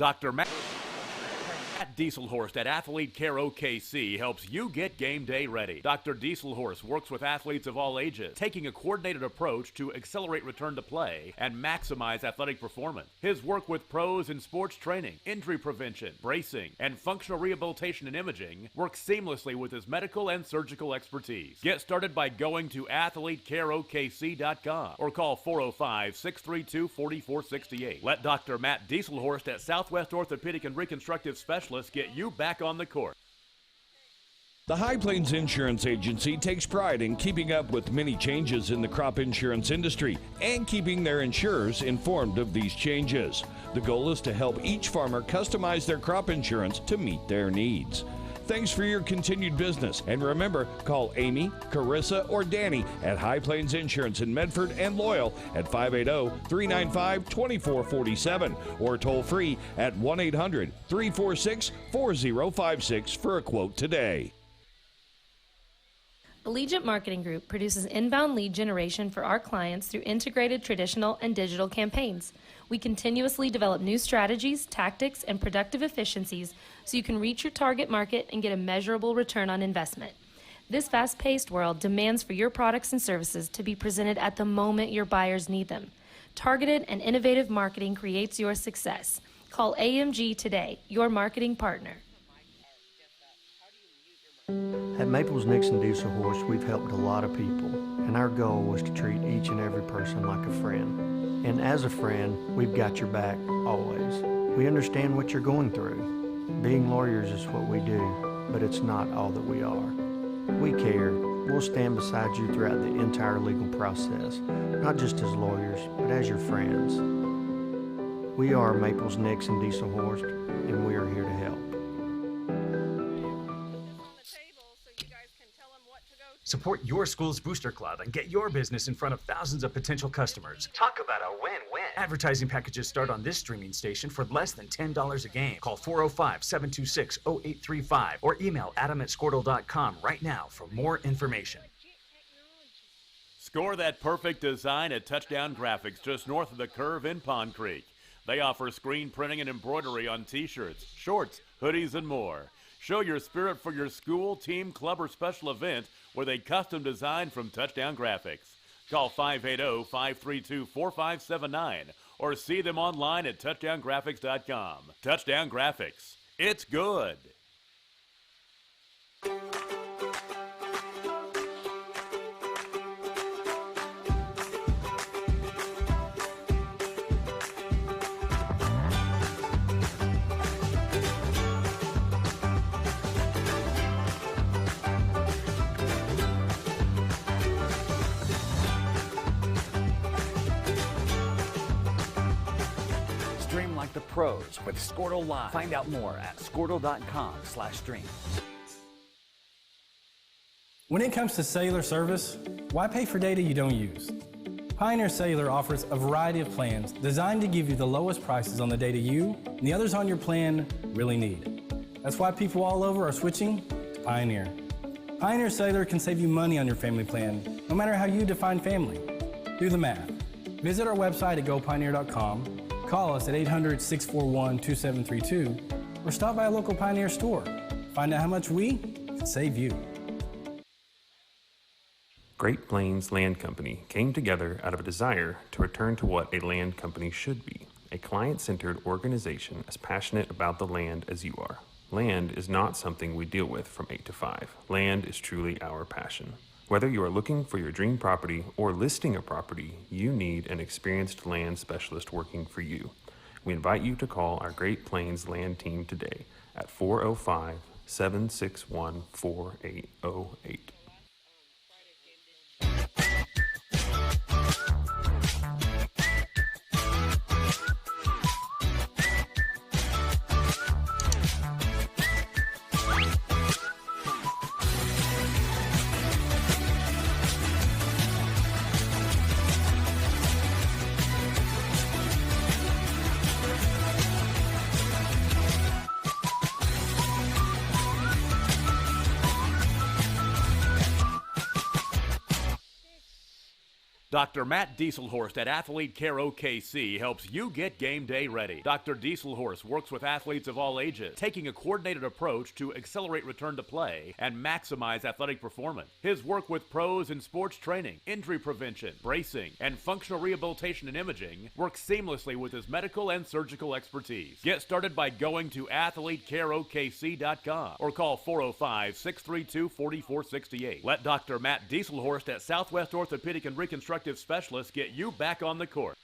Dr. Matt Dieselhorst at Athlete Care OKC helps you get game day ready. Dr. Dieselhorst works with athletes of all ages, taking a coordinated approach to accelerate return to play and maximize athletic performance. His work with pros in sports training, injury prevention, bracing, and functional rehabilitation and imaging works seamlessly with his medical and surgical expertise. Get started by going to athletecareokc.com or call 405-632-4468. Let Dr. Matt Dieselhorst at Southwest Orthopedic and Reconstructive Specialists get you back on the court. The High Plains Insurance Agency takes pride in keeping up with many changes in the crop insurance industry and keeping their insurers informed of these changes. The goal is to help each farmer customize their crop insurance to meet their needs. Thanks for your continued business. And remember, call Amy, Carissa, or Danny at High Plains Insurance in Medford and Loyal at 580-395-2447 or toll free at 1-800-346-4056 for a quote today. Allegiant Marketing Group produces inbound lead generation for our clients through integrated traditional and digital campaigns. We continuously develop new strategies, tactics, and productive efficiencies so you can reach your target market and get a measurable return on investment. This fast-paced world demands for your products and services to be presented at the moment your buyers need them. Targeted and innovative marketing creates your success. Call AMG today, your marketing partner. At Maples Nixon Diesel Horse, we've helped a lot of people, and our goal was to treat each and every person like a friend. And as a friend, we've got your back always. We understand what you're going through. Being lawyers is what we do, but it's not all that we are. We care. We'll stand beside you throughout the entire legal process, not just as lawyers, but as your friends. We are Maples Nixon Diesel Horse, and we are here to help. Support your school's booster club and get your business in front of thousands of potential customers. Talk about a win-win. Advertising packages start on this streaming station for less than $10 a game. Call 405-726-0835 or email adam@squirtle.com right now for more information. Score that perfect design at Touchdown Graphics just north of the curve in Pond Creek. They offer screen printing and embroidery on t-shirts, shorts, hoodies, and more. Show your spirit for your school, team, club, or special event with a custom design from Touchdown Graphics. Call 580-532-4579 or see them online at touchdowngraphics.com. Touchdown Graphics. It's good. Like the pros with Squirtle Live. Find out more at squirtle.com/stream. When it comes to cellular service, why pay for data you don't use? Pioneer Cellular offers a variety of plans designed to give you the lowest prices on the data you and the others on your plan really need. That's why people all over are switching to Pioneer. Pioneer Cellular can save you money on your family plan, no matter how you define family. Do the math. Visit our website at gopioneer.com. Call us at 800-641-2732 or stop by a local Pioneer store. Find out how much we can save you. Great Plains Land Company came together out of a desire to return to what a land company should be, a client-centered organization as passionate about the land as you are. Land is not something we deal with from 8 to 5. Land is truly our passion. Whether you are looking for your dream property or listing a property, you need an experienced land specialist working for you. We invite you to call our Great Plains Land team today at 405-761-4808. Dr. Matt Dieselhorst at Athlete Care OKC helps you get game day ready. Dr. Dieselhorst works with athletes of all ages, taking a coordinated approach to accelerate return to play and maximize athletic performance. His work with pros in sports training, injury prevention, bracing, and functional rehabilitation and imaging works seamlessly with his medical and surgical expertise. Get started by going to athletecareokc.com or call 405-632-4468. Let Dr. Matt Dieselhorst at Southwest Orthopedic and Reconstructive Specialists get you back on the court.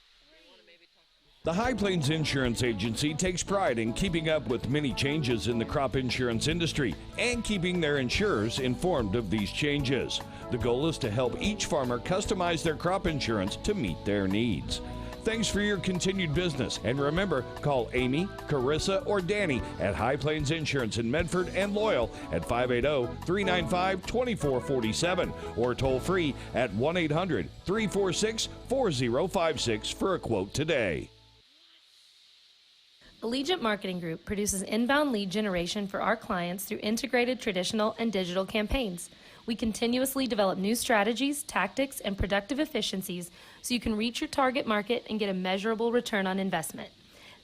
The High Plains Insurance Agency takes pride in keeping up with many changes in the crop insurance industry and keeping their insurers informed of these changes. The goal is to help each farmer customize their crop insurance to meet their needs. Thanks for your continued business. And remember, call Amy, Carissa, or Danny at High Plains Insurance in Medford and Loyal at 580-395-2447 or toll free at 1-800-346-4056 for a quote today. Allegiant Marketing Group produces inbound lead generation for our clients through integrated traditional and digital campaigns. We continuously develop new strategies, tactics, and productive efficiencies so you can reach your target market and get a measurable return on investment.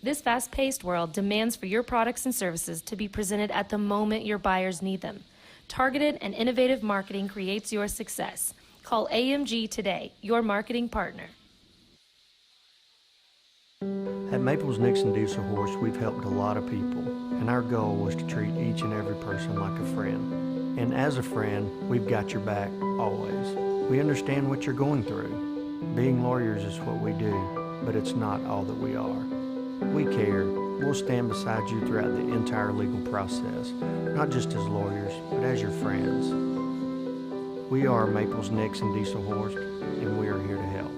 This fast-paced world demands for your products and services to be presented at the moment your buyers need them. Targeted and innovative marketing creates your success. Call AMG today, your marketing partner. At Maples Nixon Diesel Horse, we've helped a lot of people, and our goal was to treat each and every person like a friend. And as a friend, we've got your back always. We understand what you're going through. Being lawyers is what we do, but it's not all that we are. We care. We'll stand beside you throughout the entire legal process, not just as lawyers, but as your friends. We are Maples Nixon Diesel Horse, and we are here to help.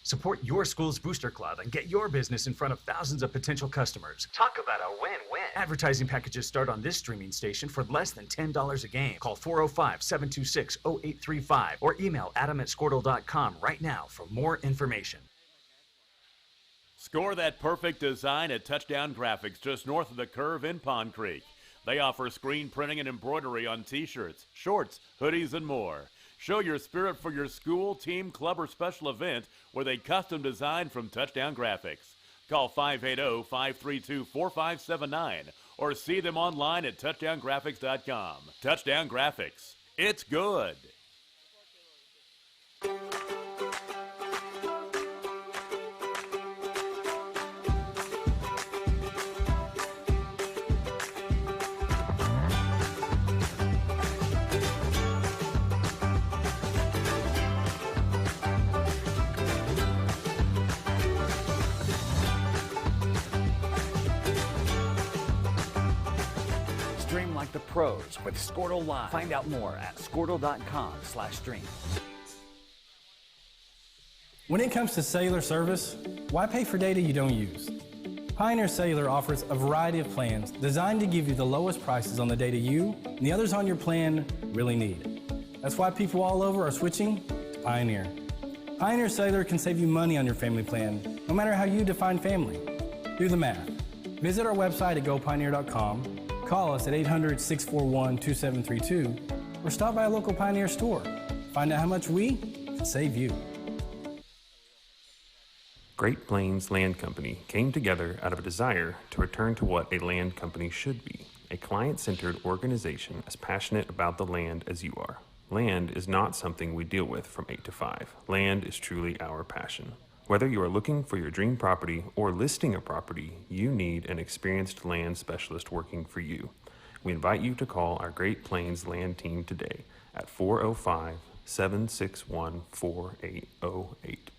Support your school's booster club and get your business in front of thousands of potential customers. Talk about a win-win. Advertising packages start on this streaming station for less than $10 a game. Call 405-726-0835 or email adam@squirtle.com right now for more information. Score that perfect design at Touchdown Graphics just north of the curve in Pond Creek. They offer screen printing and embroidery on t-shirts, shorts, hoodies, and more. Show your spirit for your school, team, club, or special event with a custom design from Touchdown Graphics. Call 580-532-4579 or see them online at touchdowngraphics.com. Touchdown Graphics. It's good. Stream like the pros with Squirtle Live. Find out more at squirtle.com/stream. When it comes to cellular service, why pay for data you don't use? Pioneer Cellular offers a variety of plans designed to give you the lowest prices on the data you and the others on your plan really need. That's why people all over are switching to Pioneer. Pioneer Cellular can save you money on your family plan, no matter how you define family. Do the math. Visit our website at gopioneer.com, call us at 800-641-2732, or stop by a local Pioneer store. Find out how much we can save you. Great Plains Land Company came together out of a desire to return to what a land company should be, a client-centered organization as passionate about the land as you are. Land is not something we deal with from 8 to 5. Land is truly our passion. Whether you are looking for your dream property or listing a property, you need an experienced land specialist working for you. We invite you to call our Great Plains Land team today at 405-761-4808.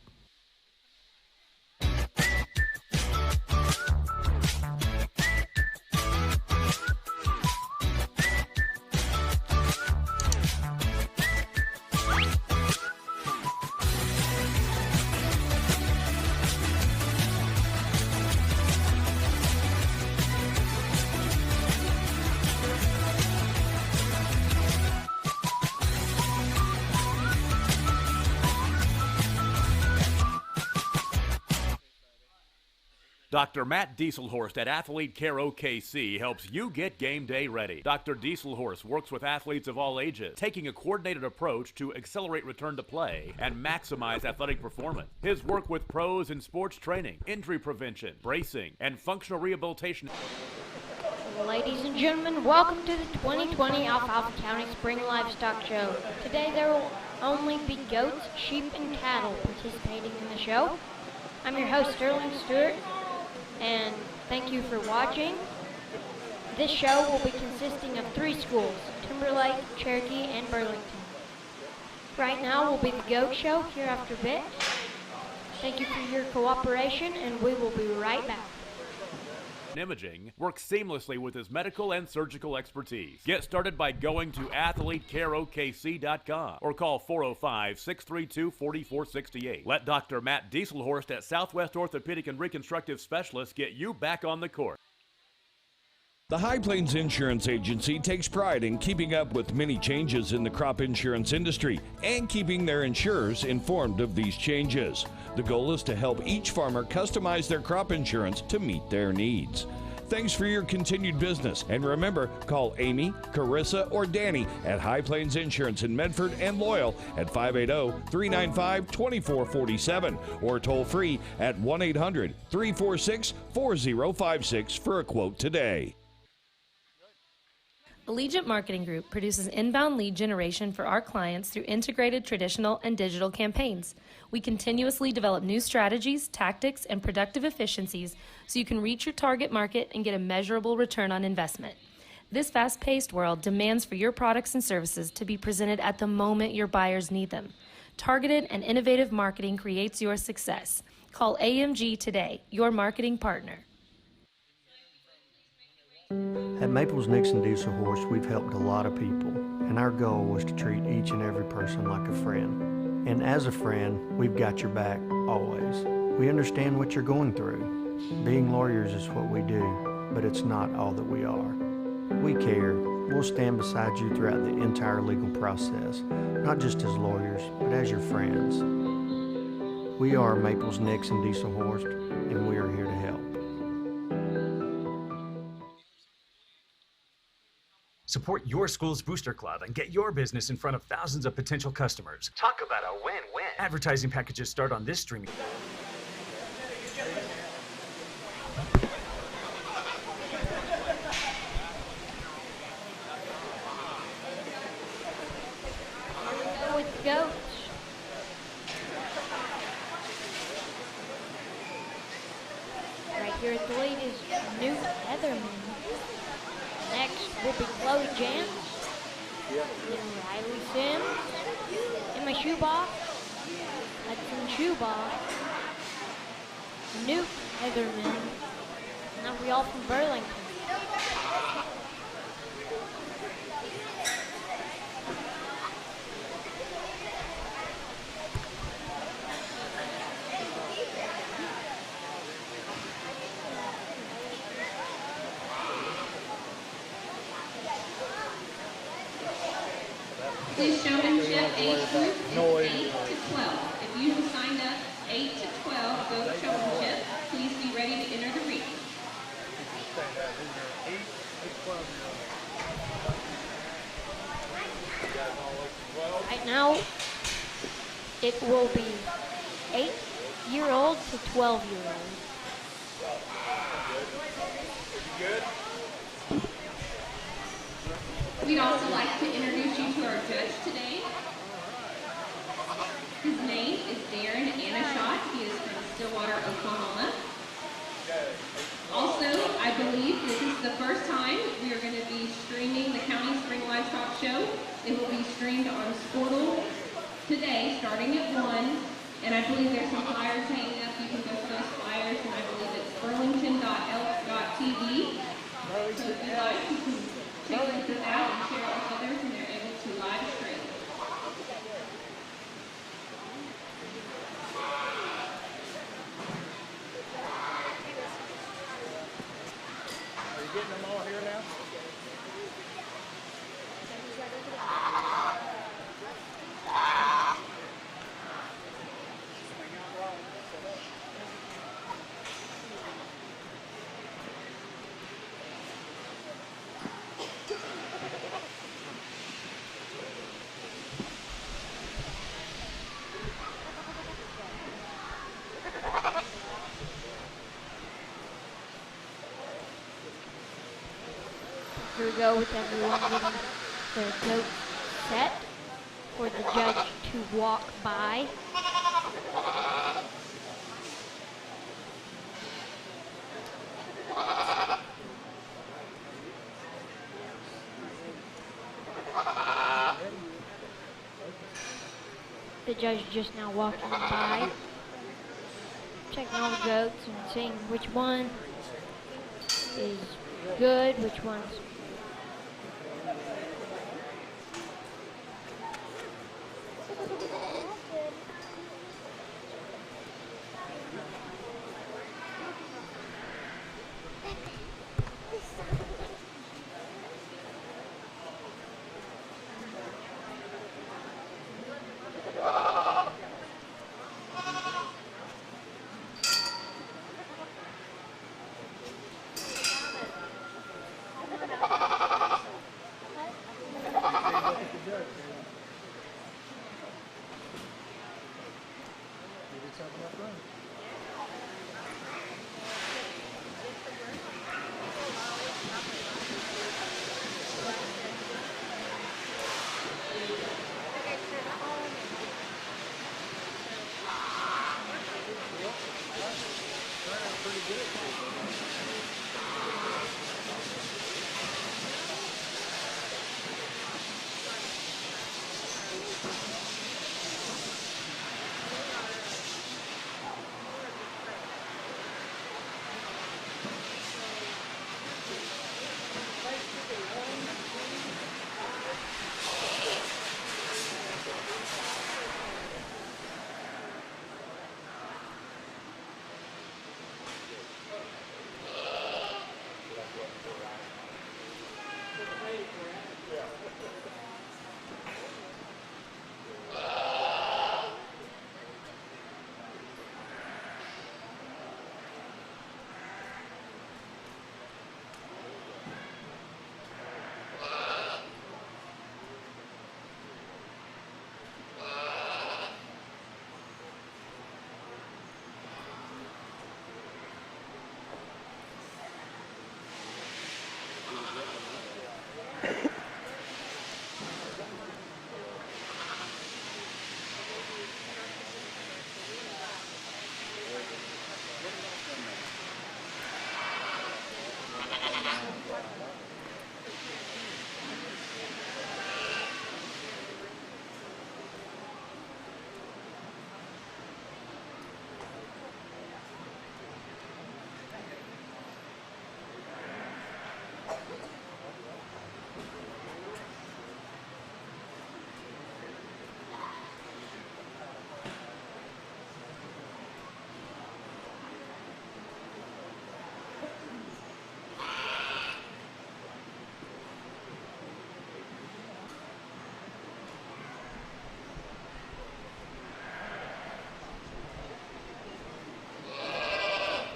Dr. Matt Dieselhorst at Athlete Care OKC helps you get game day ready. Dr. Dieselhorst works with athletes of all ages, taking a coordinated approach to accelerate return to play and maximize athletic performance. His work with pros in sports training, injury prevention, bracing, and functional rehabilitation. Ladies and gentlemen, welcome to the 2020 Alfalfa County Spring Livestock Show. Today there will only be goats, sheep, and cattle participating in the show. I'm your host, Sterling Stewart, and thank you for watching. This show will be consisting of 3 schools, Timberlake, Cherokee, and Burlington. Right now will be the goat show here after a bit. Thank you for your cooperation, and we will be right back. Imaging works seamlessly with his medical and surgical expertise. Get started by going to athletecareokc.com or call 405-632-4468. Let Dr. Matt Dieselhorst at Southwest Orthopedic and Reconstructive Specialists get you back on the court. The High Plains Insurance Agency takes pride in keeping up with many changes in the crop insurance industry and keeping their insurers informed of these changes. The goal is to help each farmer customize their crop insurance to meet their needs. Thanks for your continued business, and remember, call Amy, Carissa, or Danny at High Plains Insurance in Medford and Loyal at 580-395-2447 or toll free at 1-800-346-4056 for a quote today. Allegiant Marketing Group produces inbound lead generation for our clients through integrated traditional and digital campaigns. We continuously develop new strategies, tactics, and productive efficiencies so you can reach your target market and get a measurable return on investment. This fast-paced world demands for your products and services to be presented at the moment your buyers need them. Targeted and innovative marketing creates your success. Call AMG today, your marketing partner. At Maples Nixon Diesel Horse, we've helped a lot of people, and our goal was to treat each and every person like a friend. And as a friend, we've got your back, always. We understand what you're going through. Being lawyers is what we do, but it's not all that we are. We care. We'll stand beside you throughout the entire legal process, not just as lawyers, but as your friends. We are Maples Nixon Diesel Horse, and we are here to help. Support your school's booster club and get your business in front of thousands of potential customers. Talk about a win-win. Advertising packages start on this streaming. Go with the goats. Right here at the lead is Newt Heatherman. Next will be Chloe Jantz, then Riley Sims, in my shoebox, Hudson Shoebox, Newt Heatherman, now we all from Burlington. Please showmanship age group is 8 to 12. If you have signed up 8 to 12 go to showmanship, please be ready to enter the ring. Right now, it will be 8-year-old to 12-year-old. We'd also like to introduce you to our judge today. His name is Darren Anashot. He is from Stillwater, Oklahoma. Also, I believe this is the first time we are going to be streaming the County Spring Livestock Show. It will be streamed on Squirtle today, starting at 1. And I believe there's some flyers hanging up. You can go to those flyers, and I believe it's burlington.elk.tv. So if you like, you can take a look at that and share it with others, and they're able to live stream. Are you getting them all here now? longer ago with everyone getting their goats set for the judge to walk by. The judge just now walking by, checking all the goats and seeing which one is good, which one's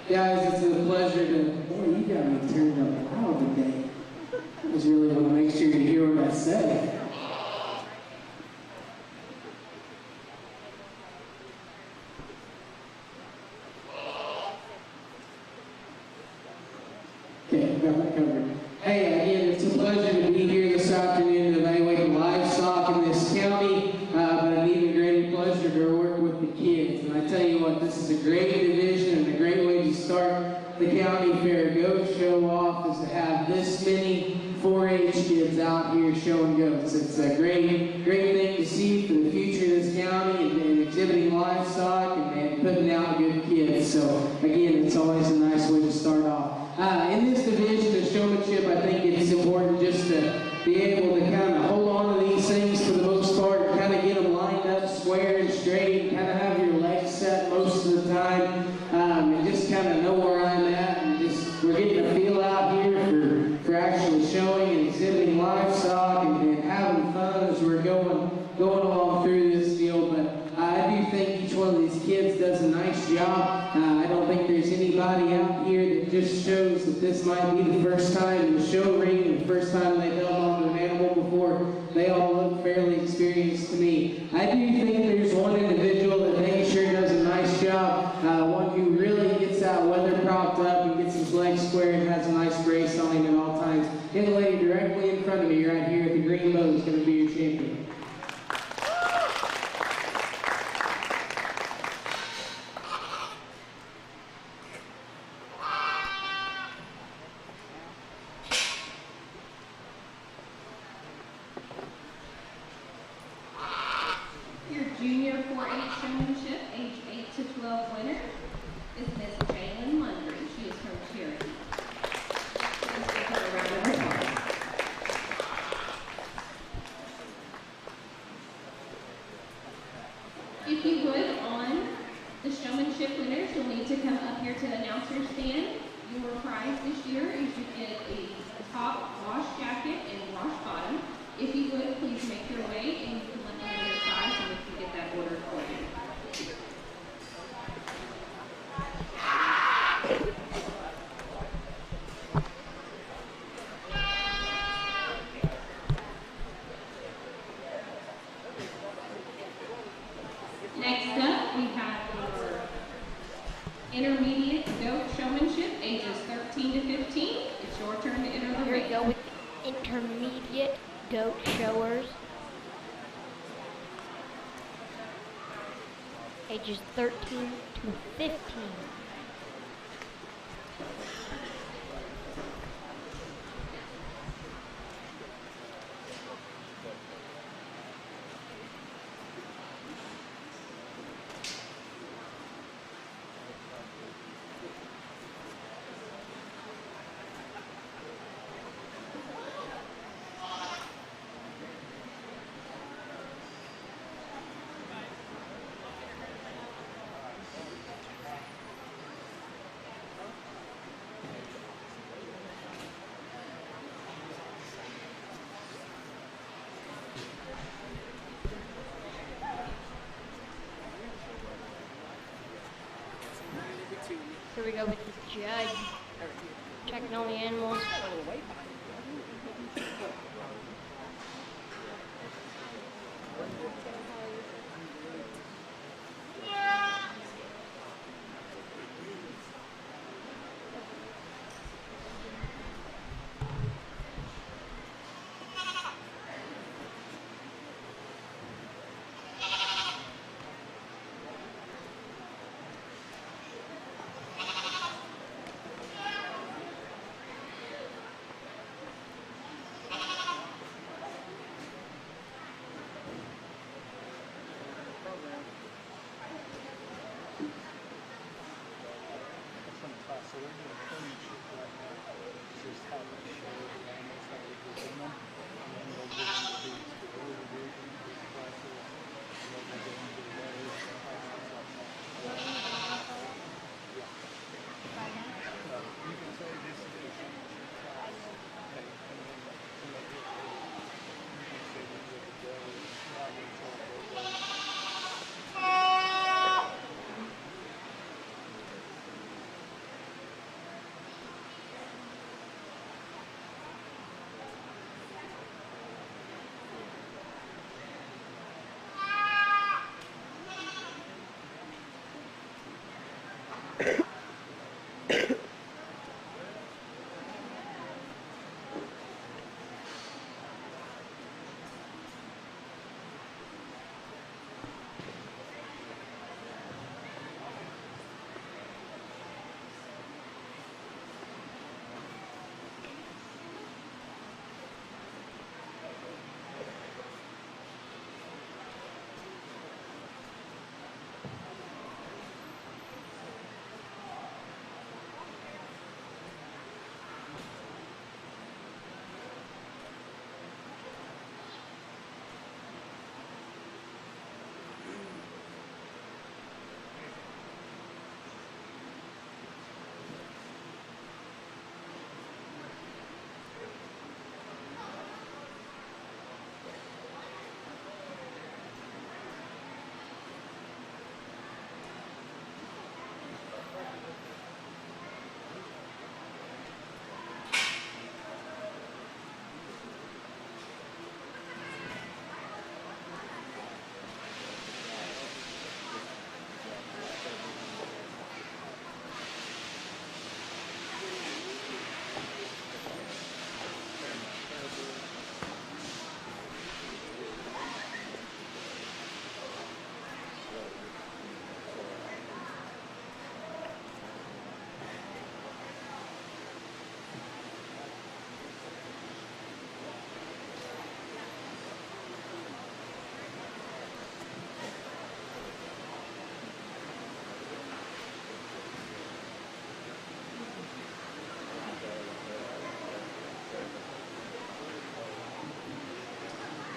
Guys, it's a pleasure to... Boy, you got me turned up loud today. I just really want to make sure you hear what I say. Okay, got that covered. Hey, again, it's a pleasure to be here this afternoon to evaluate the livestock in this county, but an even greater pleasure to work with the kids. And I tell you what, this is a great division and a great way to start the county fair goat show off is to have this many 4-H kids out here showing goats. It's a great thing to see for the future of this county and exhibiting livestock and putting out good kids. So again, it's always a nice way to start off. In this division of showmanship, I think it's important just to be able to kind of hold on to these things for the most part and kind of get them lined up square and straight and kind of have your legs set most of the time and just kind of know where I'm at and just we're getting a feel out here for actually showing and exhibiting livestock and having fun as we're going along through this deal. But I do think each one of these kids does a nice job. I don't think there's anybody out here that just shows that this might be the first time in the show ring and the first time they've held on to an animal before. They all look fairly experienced to me. I do think there's one individual that they sure does a nice job. One who really gets that weather propped up and gets his legs square and has a nice brace on him at all times. young lady directly in front of me right here at the green bow is going to be your champion. Your junior 4-H showmanship, age 8 to 12 winner, is Miss Jalen Mundry. She is from Cherokee. Please give her a round of applause. If you would, on the showmanship winners, you'll need to come up here to the announcer stand. Your prize this year is you get a top wash jacket and wash bottom. If you would, please make your way and you can let me know your size and we can get that ordered for you. Next up, we have your intermediate goat showmanship, ages 13 to 15. It's your turn to enter the Here ring. we go with the intermediate goat showers. Ages 13 to 15. Here we go with the judge, checking on the animals.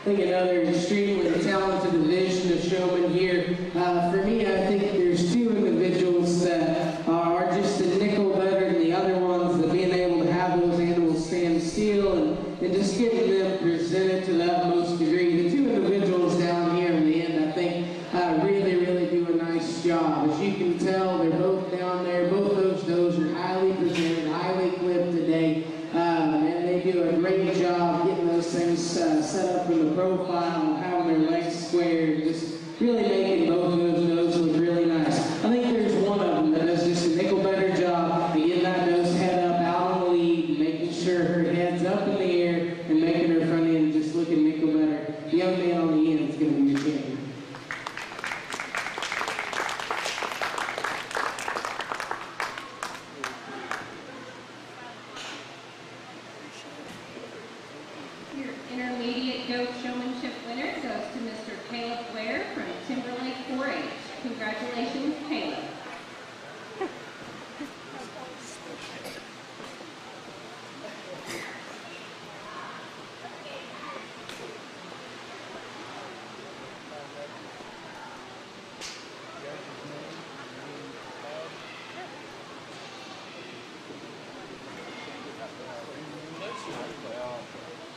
think another extremely talented division of showmen here. For me, I think there's two individuals that are just a nickel better than the other ones, that being able to have those animals stand still and just getting them presented to the utmost degree. The two individuals down here in the end, I think, really do a nice job. As you can tell, they're both down there. Both those does are highly presented, highly clipped today, and they do a great job getting those things set up in the profile and having their legs squared, just really making both of those does look really nice. I think there's one of them that does just a nickel better job of getting that doe's head up out on the lead, making sure her head's up in the air and making her front end just looking nickel better. The young man on the end is going to be your champion. Your intermediate goat showmanship winner goes to Mr. Caleb Blair from Timberlake 4-H. Congratulations, Caleb.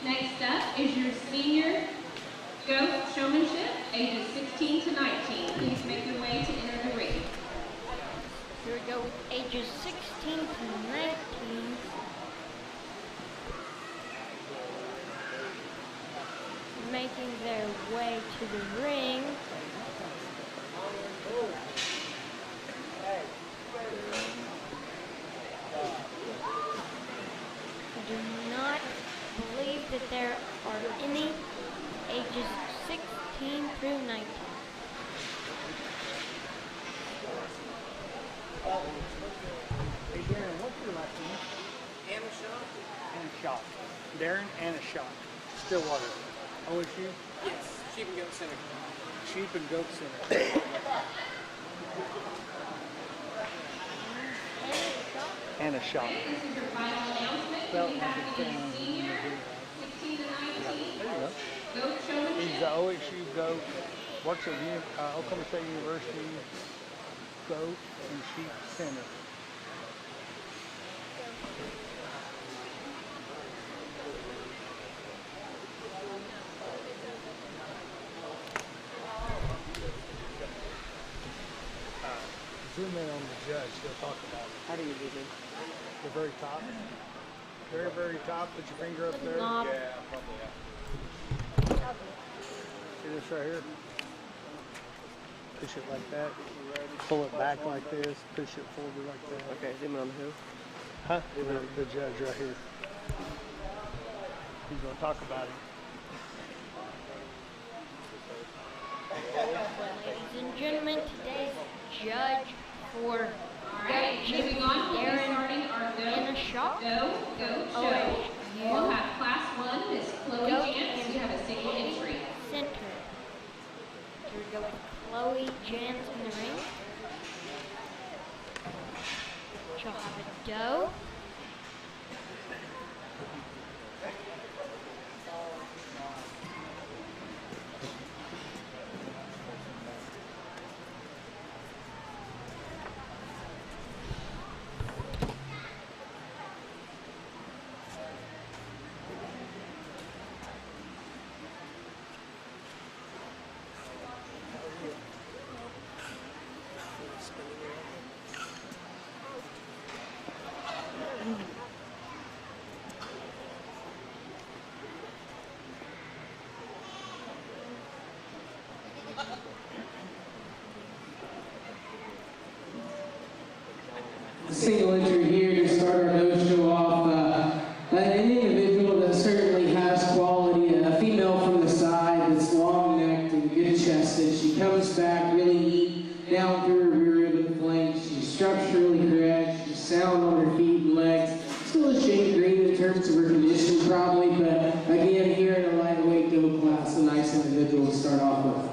Next up is your senior goat showmanship, ages 16 to 19. Please make your way to enter the ring. Here we go with ages 16 to 19. Making their way to the ring. I do not believe that there are any ages 16 through 19. Hey, Darren, what's your last name? Anashot. Darren Anashot. Stillwater. OSU? Yes, Sheep and Goat Center. Sheep and Goat Center. Anashot. This is your final announcement. Well, We have to be a senior, 16 to 19. There you go. Goat showmanship. He's the OSU goat, works at Oklahoma State University Goat and Sheep Center. Zoom in on the judge, they'll talk about it. How do you do this? The very top. Very top, put your finger up there. Knob. Yeah, probably. See this right here? Push it like that. Pull it back like this. Push it forward like that. Okay, zoom in on who? Huh? The judge right here. He's going to talk about it. Ladies and gentlemen, today's judge for Alright, moving on, we'll be starting our goat show. We'll have class 1, Miss Chloe Jantz. You have a single entry. Center. Here we go with Chloe Jantz in the ring. She'll have a doe. Single entry here to start our nose show off. An individual that certainly has quality, a female from the side that's long-necked and good-chested. She comes back really neat down through her rear rib and flanks. She's structurally correct. She's sound on her feet and legs. Still a shade green in terms of her condition probably, but again, here in a lightweight go class, a nice individual to start off with.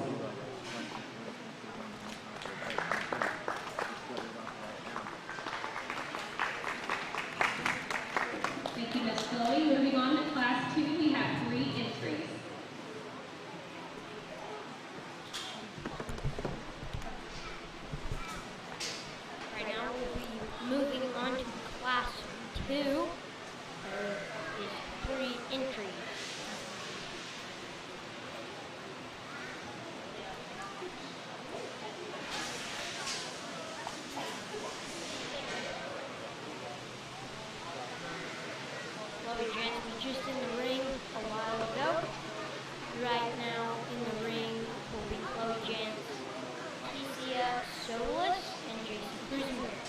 Thank you, Miss Chloe. Moving on to class 2, we have 3 entries. Chloe Jantz was just in the ring a while ago. Right now in the ring will be Chloe Jantz, Kecia Solis, and Jason Cruisenberry.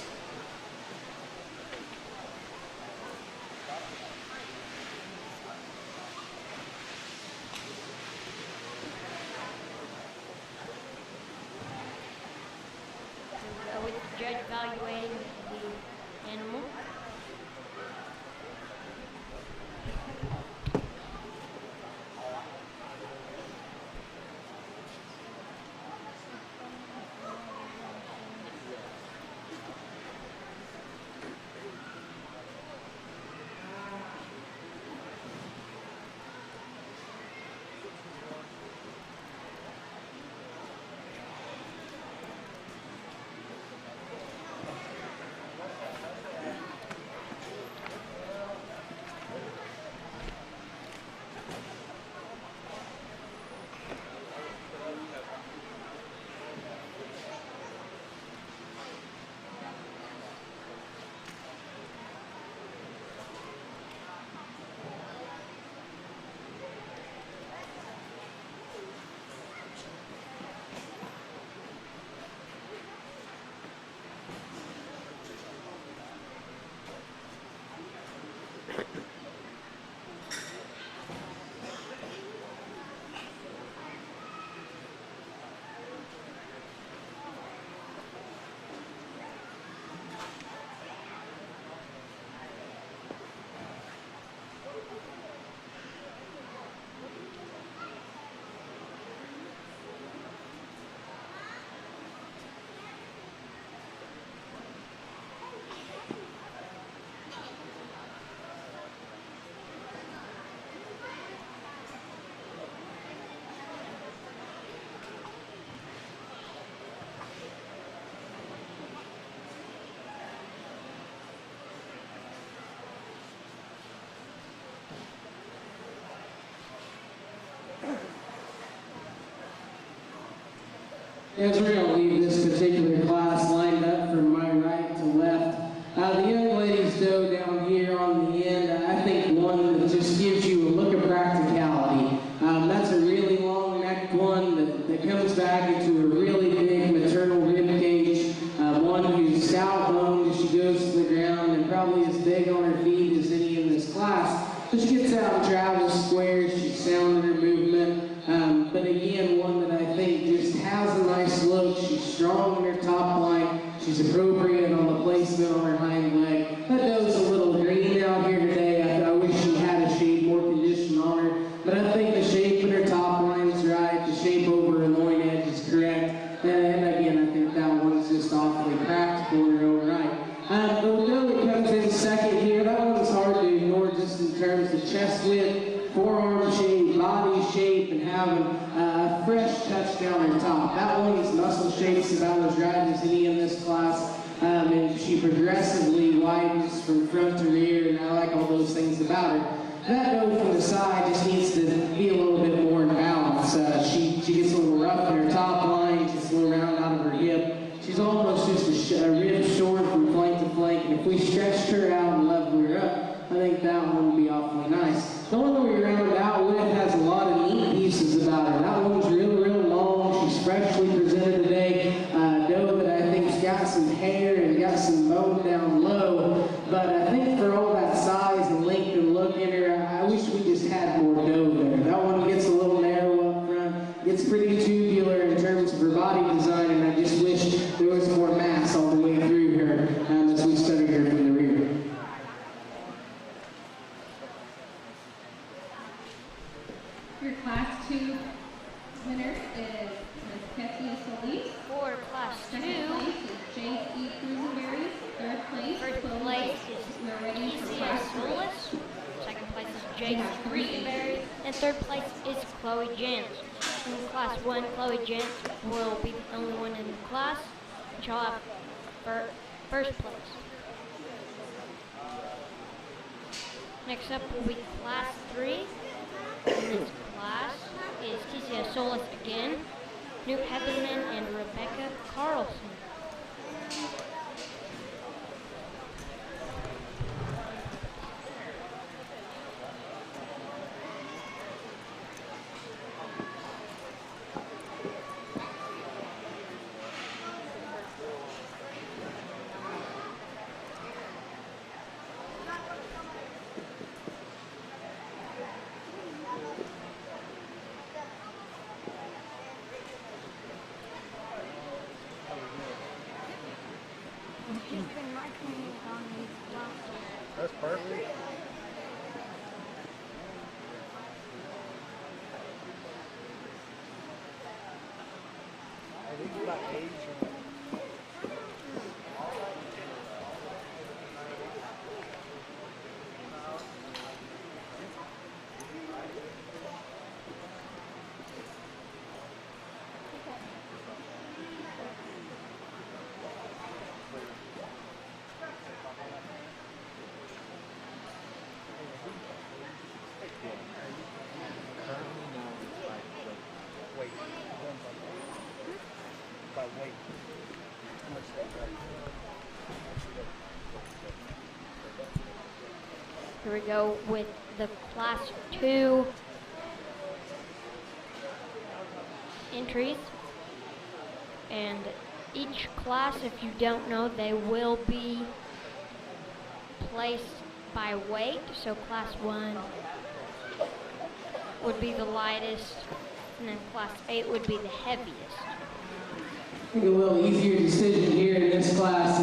With the judge evaluating the animal. As we're going to leave this particular class lined up from my right to left, the young ladies doe down here on the end, I think one that just gives you a look of practicality. That's a really long necked one that comes back into a really big maternal rib cage, one who's stout boned as she goes to the ground and probably as big on her feet as any in this class. So she gets out and travels squares, she's sound in her movement. But again, one that I think just has a nice look. She's strong in her top line. She's appropriate on the placement on her hind leg. That doe's a little green out here today. I wish she had a shade more condition on her. But I think the shape in her top line is right. The shape over her loin edge is correct. And again, I think that one's just awfully practical in her own right. The doe that comes in second here, that one's hard to ignore just in terms of chest width, forearm shape, body shape, and having a fresh touch down her top. That one's muscle shape's about as right as any in this class, and she progressively widens from front to rear, and I like all those things about her. That doe from the side just needs to be a little bit more in balance. She gets a little rough in her top line, she's a little round out of her hip. She's almost just a rib short from flank to flank, and if we stretched her out and leveled her up, I think that one would be awfully nice. The one that we rounded out with has a lot of neat pieces about her. That one's real long. She's freshly presented today. Doe that I think's got some hair and got some bone down low. But I think for all that size and length and look in her, I wish we just had more doe there. That one gets a little narrow up front. Gets pretty tubular in terms of her body design, and I just wish there was more mass all the way through her as we study her from the rear. Your Class 2 winner is Ms. Kecia Solis. For Class 2, Second place is J.E. Cruisenberry. Third place, first place is Kecia Solis. Second place is Jason Cruisenberry. And third place is Chloe Jantz. In Class 1, Chloe Jantz will be the only one in the class. She'll have first place. Next up will be Class 3. This class is Kecia Solis again, Newt Heatherman, and Rebecca Carlson. Here we go with the Class 2 entries. And each class, if you don't know, they will be placed by weight. So Class 1 would be the lightest, and then Class 8 would be the heaviest. I think a little easier decision here in this class.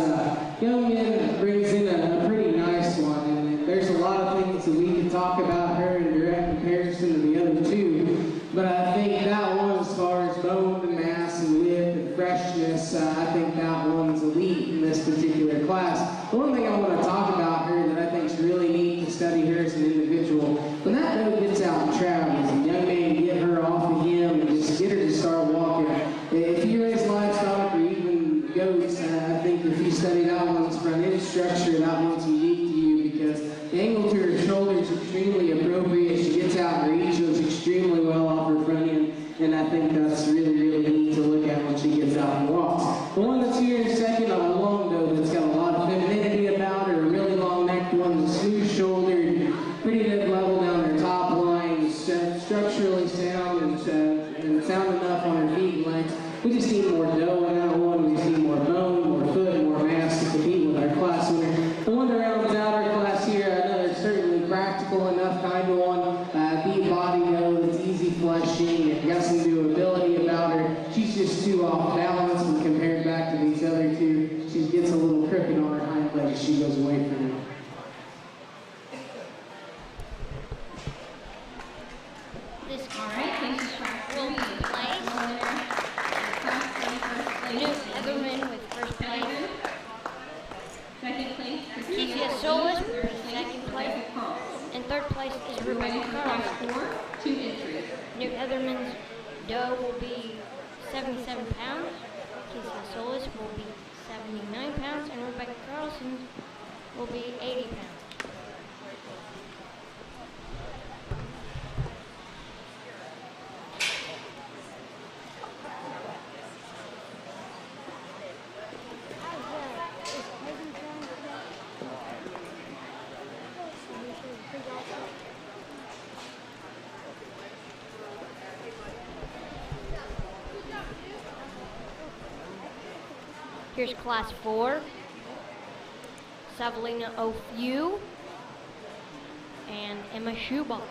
Young man brings in a pretty nice one, and there's a lot of things that we can talk about her in direct comparison to the other two. But I think that one, as far as bone and mass and width and freshness, I think that one's elite in this particular class. The one thing I want to talk about her that I think is really neat to study her as an individual, when that doe gets out and travels, a young man get her off of him and just get her to start walking. If you raise livestock or even goats, I think if you study that one's front end structure, that one's unique to you because the angle to her shoulder is extremely appropriate. She gets out and reaches extremely well off her front end, and I think that's really, really neat to look at when she gets out and walks. The one that's here in second, a long doe that's got a lot of femininity about her, a really long necked one, that's smooth shouldered, pretty good level down her top line, structurally sound and sound enough on her feet length. We just need more doe in that one. We just need more bone, more foot, more mass to compete with our class winner. The one that rounds out our class here, another certainly practical enough kind of one. Deep body doe that's easy flushing and got some durability about her. She's just too off balance when compared back to these other two. She gets a little crooked on her hind legs as she goes away from her. This will be placed. New Heatherman with first place. Second place, Keithia Solis with second place. And third place is Rebecca Carlson. 2 entries. New Heatherman's doe will be 77 pounds. Keithia Solis will be 79 pounds. And Rebecca Carlson will be 80 pounds. Here's Class 4, Savalina O'Few and Emma Schubach.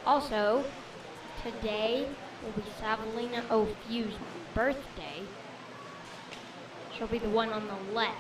Also, today will be Savalina O'Few's birthday. She'll be the one on the left.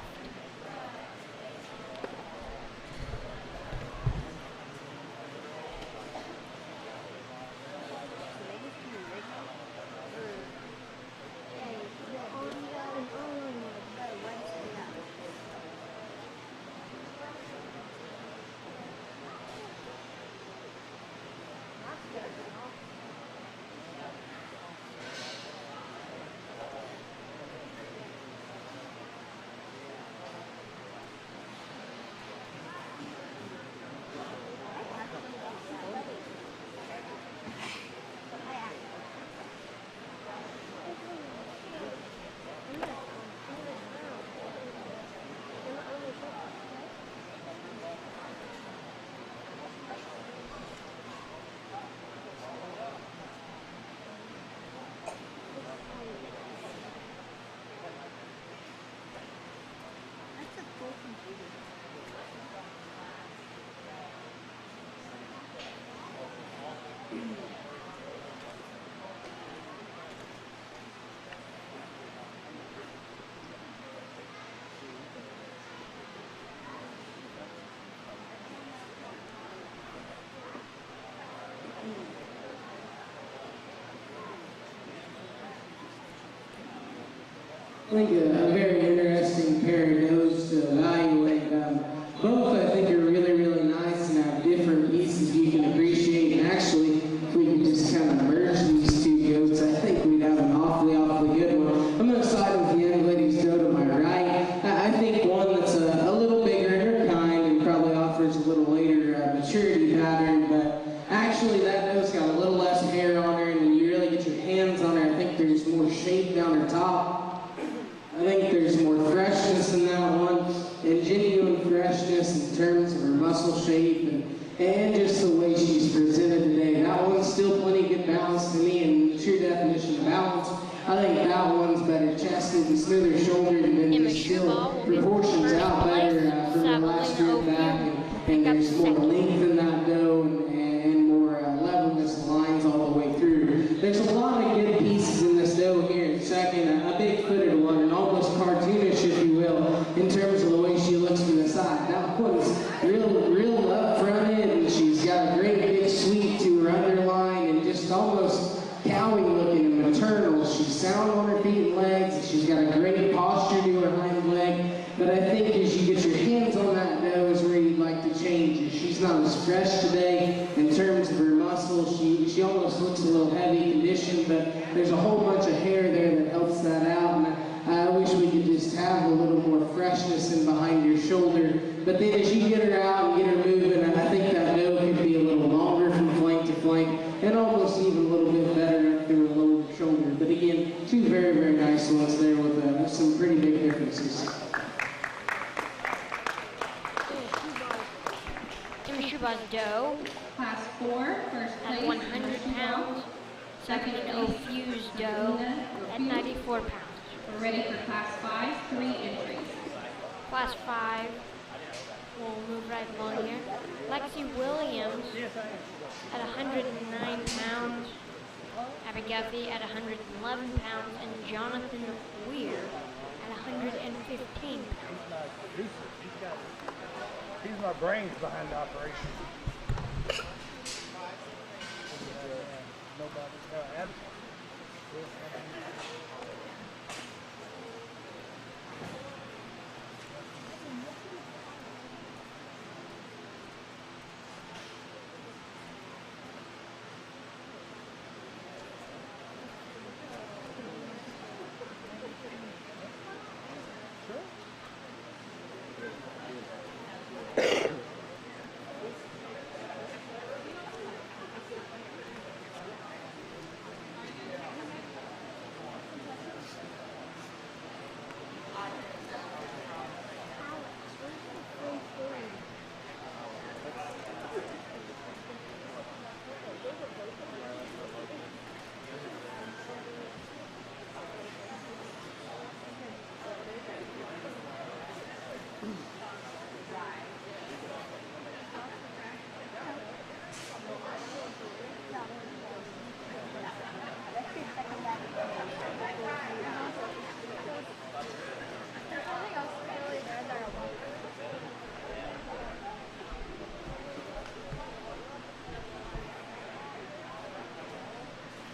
I think a very interesting pair of does to evaluate. Both I think are really, really nice and have different pieces you can appreciate. And actually, if we could just kind of merge these two goats, I think we'd have an awfully, awfully good one. I'm going to side with the young lady's doe to my right. I think one that's a little bigger in her kind and probably offers a little later maturity pattern, but actually that doe's got a little less hair on her, and when you really get your hands on her, I think there's more shape down her top. I think there's more freshness in that one, and genuine freshness in terms of her muscle shape and just the way she's presented today. That one's still plenty good balance to me, and the true definition of balance, I think that one's better chested and smoother shouldered, and then just still proportions out better from the last year back, and there's more length in that doe and more levelness lines all the way through. There's a lot of good pieces in this doe here in second, a big footed one, and almost cartoonish, if you will, in terms of the way she looks from the side. That one's real up-fronted, and she's got a great big sweep to her underline, and just almost cowing looking and maternal. She's sound on her feet and legs, and she's got a great posture to her hind leg. But I think as you get your hands on that doe is where you'd like to change her. She's not as fresh today in terms of her muscle. She almost looks a little heavy conditioned, but there's a whole bunch of hair there that helps that out. And I wish we could just have a little more freshness in behind your shoulder. But then as you get her out and get her moving, I think that doe could be a little longer from flank to flank and almost even a little bit better up through her lower shoulder. But again, two very, very nice ones there with some pretty big differences. Shuba's doe, Class 4, first place, at 100 pounds. Second, O'Fuse doe at 94 pounds. We're ready for Class 5, 3 entries. Class 5, we'll move right along here. Lexi Williams at 109 pounds. Abby Guffey at 111 pounds. And Jonathan Weir at 115 pounds. He's my brains behind the operation.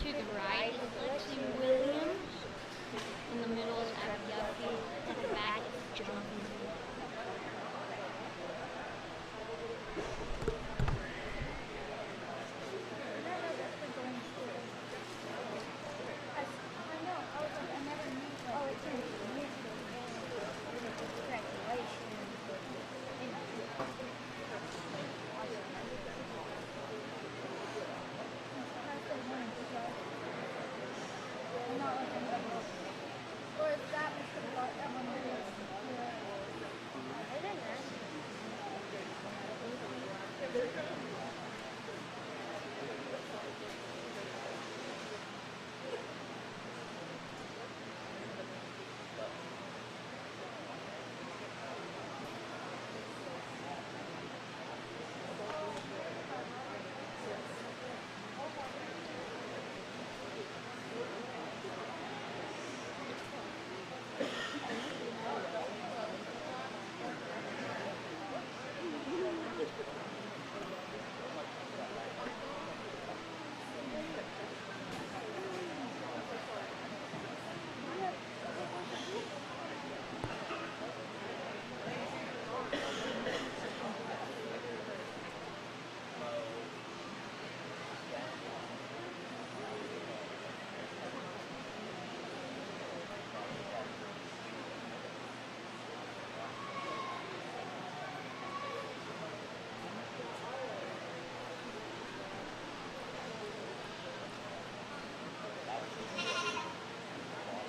To the right is Lexi Williams. In the middle is Abby Guffey. At the back is Jonathan.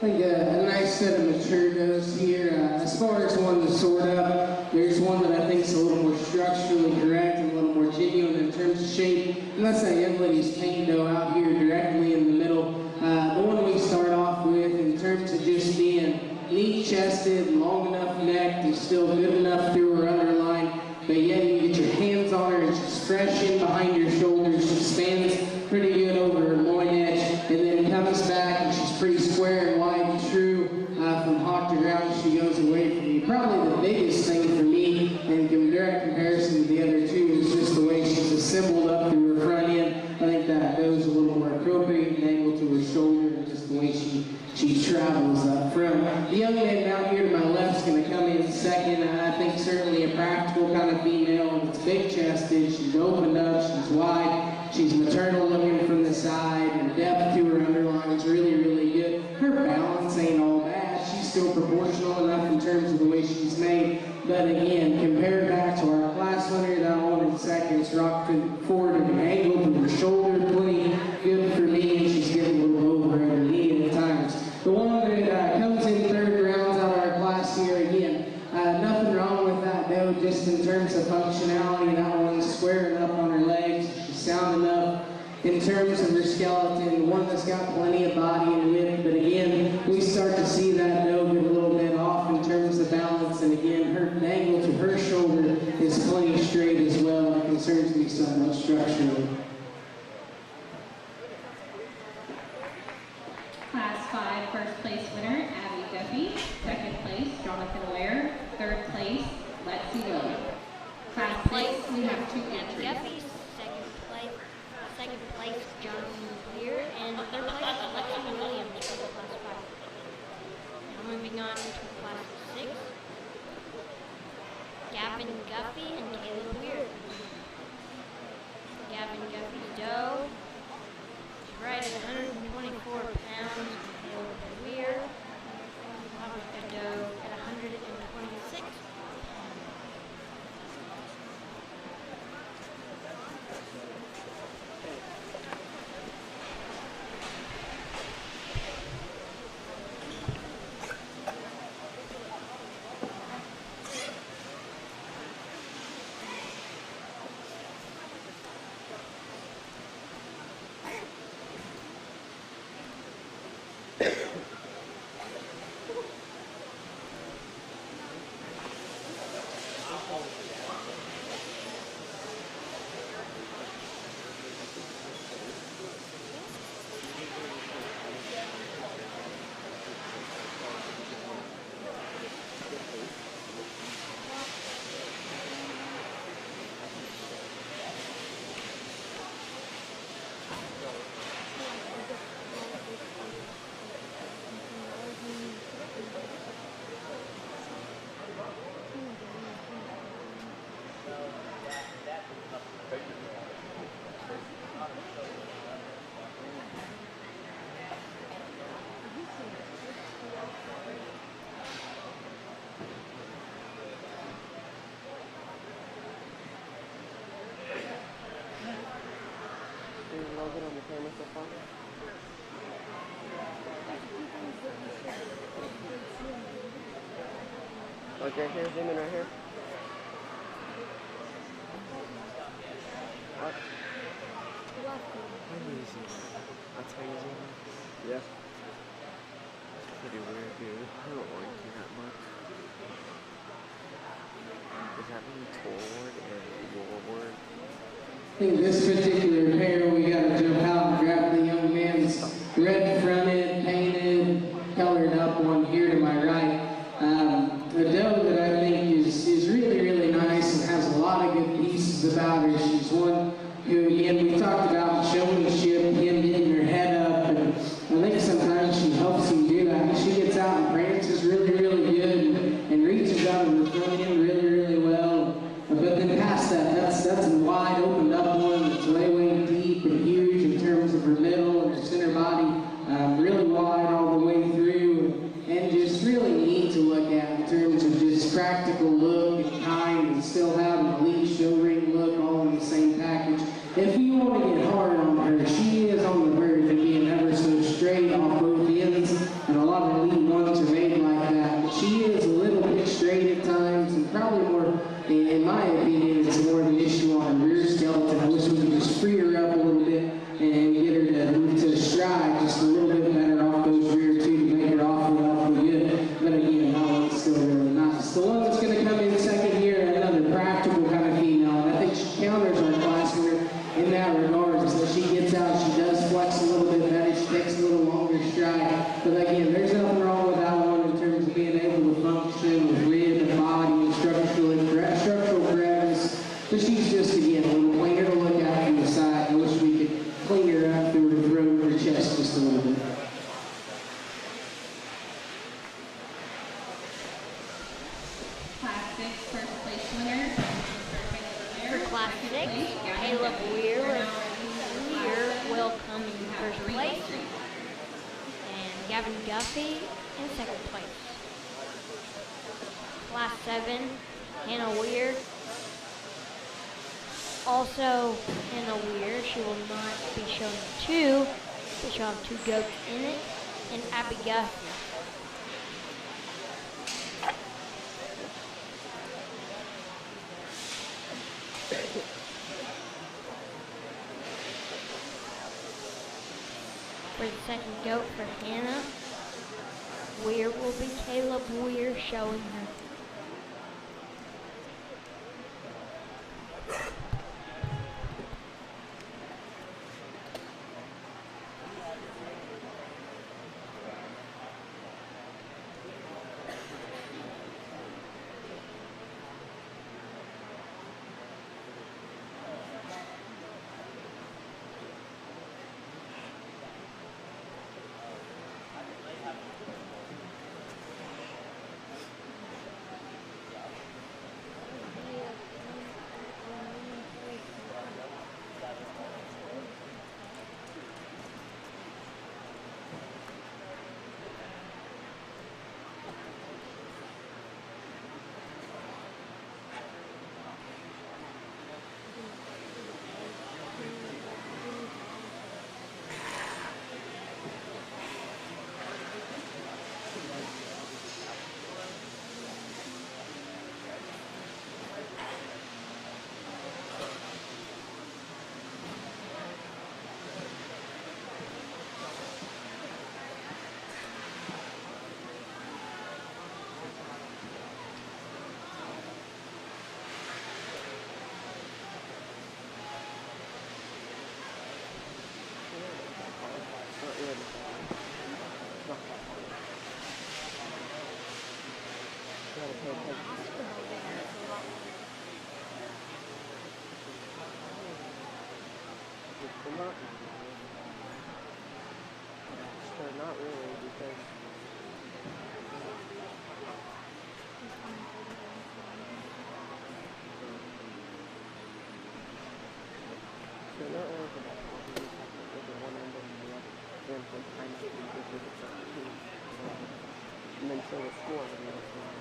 think a nice set of mature does here. As far as one to sort up, there's one that I think is a little more structurally correct and a little more genuine in terms of shape. And that's that young lady's cane doe out here directly in the middle. The one we start off with in terms of just being neat-chested, long enough neck, is still good enough through her underline, but yet you get your hands on her and she's fresh in behind your shoulders. She spans pretty good over her loin edge and then comes back and she's pretty square and wide and true from hawk to ground. She goes away from you. Probably the biggest thing for me in direct comparison to the other two is just the way she's assembled up through her front end. I think that goes a little more appropriate and angle to her shoulder and just the way she travels up front. The young man down here to my left is going to come in second. I think certainly a practical kind of female. It's big-chested. She's opened up. She's wide. She's maternal looking from the side. Her depth to her underline is really, really good. Her balance ain't all bad. She's still proportional enough in terms of the way she's made. But again, compared back to our class winner, that one in seconds, rocked forward at an angle to her shoulder, plenty good for me, and she's getting a little over her knee at times. The one that comes in third, rounds out our class here again. Nothing wrong with that though, just in terms of functionality. That one's squaring up on her legs. She's sound enough in terms of her skeleton. One that's got plenty of body and width, but again, we start to see that doe get a little bit off in terms of balance, and again, her angle to her shoulder is plenty straight as well. It concerns me somewhat structurally. Class 5 first place winner, Abby Duffy. Second place, Jonathan Ware. Third place, Let's Go. Class place, we have 2 entries. Duffy, second place, Jonathan Weir, and third place, Lexi Williams for the class 5. Now moving on to class 6, Gavin Guffey and Caleb Weir. Gavin Guffey's doe is right at 124 pounds. Caleb Weir, a doe at 126 pounds. Like right here, zoom in right here. What? That's how you zoom in? Yeah. It's pretty weird, dude. I don't like you that much. Does that mean toward and forward? I think this particular pair, we got to jump out and grab the young man's red fronted, painted, colored up one here to my right. A doe that I think is really, really nice and has a lot of good pieces about her. She's one who, again, we talked about showmanship, him getting her head up, and I think sometimes she helps him do that. She gets out and prances really, really good and reaches out and front end really, really well. But then past that, that's a wide opened up one that's way deep and huge in terms of her middle and her center body, really wide all the way through, and just really neat to look at in terms of just practical look and kind, and still have an elite show ring look all in the same package. If you want to get hard on her, she is on the verge of being ever so straight off both ends, and a lot of Gavin Guffey in second place. Class 7, Hannah Weir. Also, Hannah Weir, she will not be showing 2, but she'll have 2 goats in it, and Abby Guffey. For the second goat for Hannah Weir will be Caleb Weir showing her. Not really, because so not only for that problem, over one end and the other, then from time to time, and then so the score would be the same.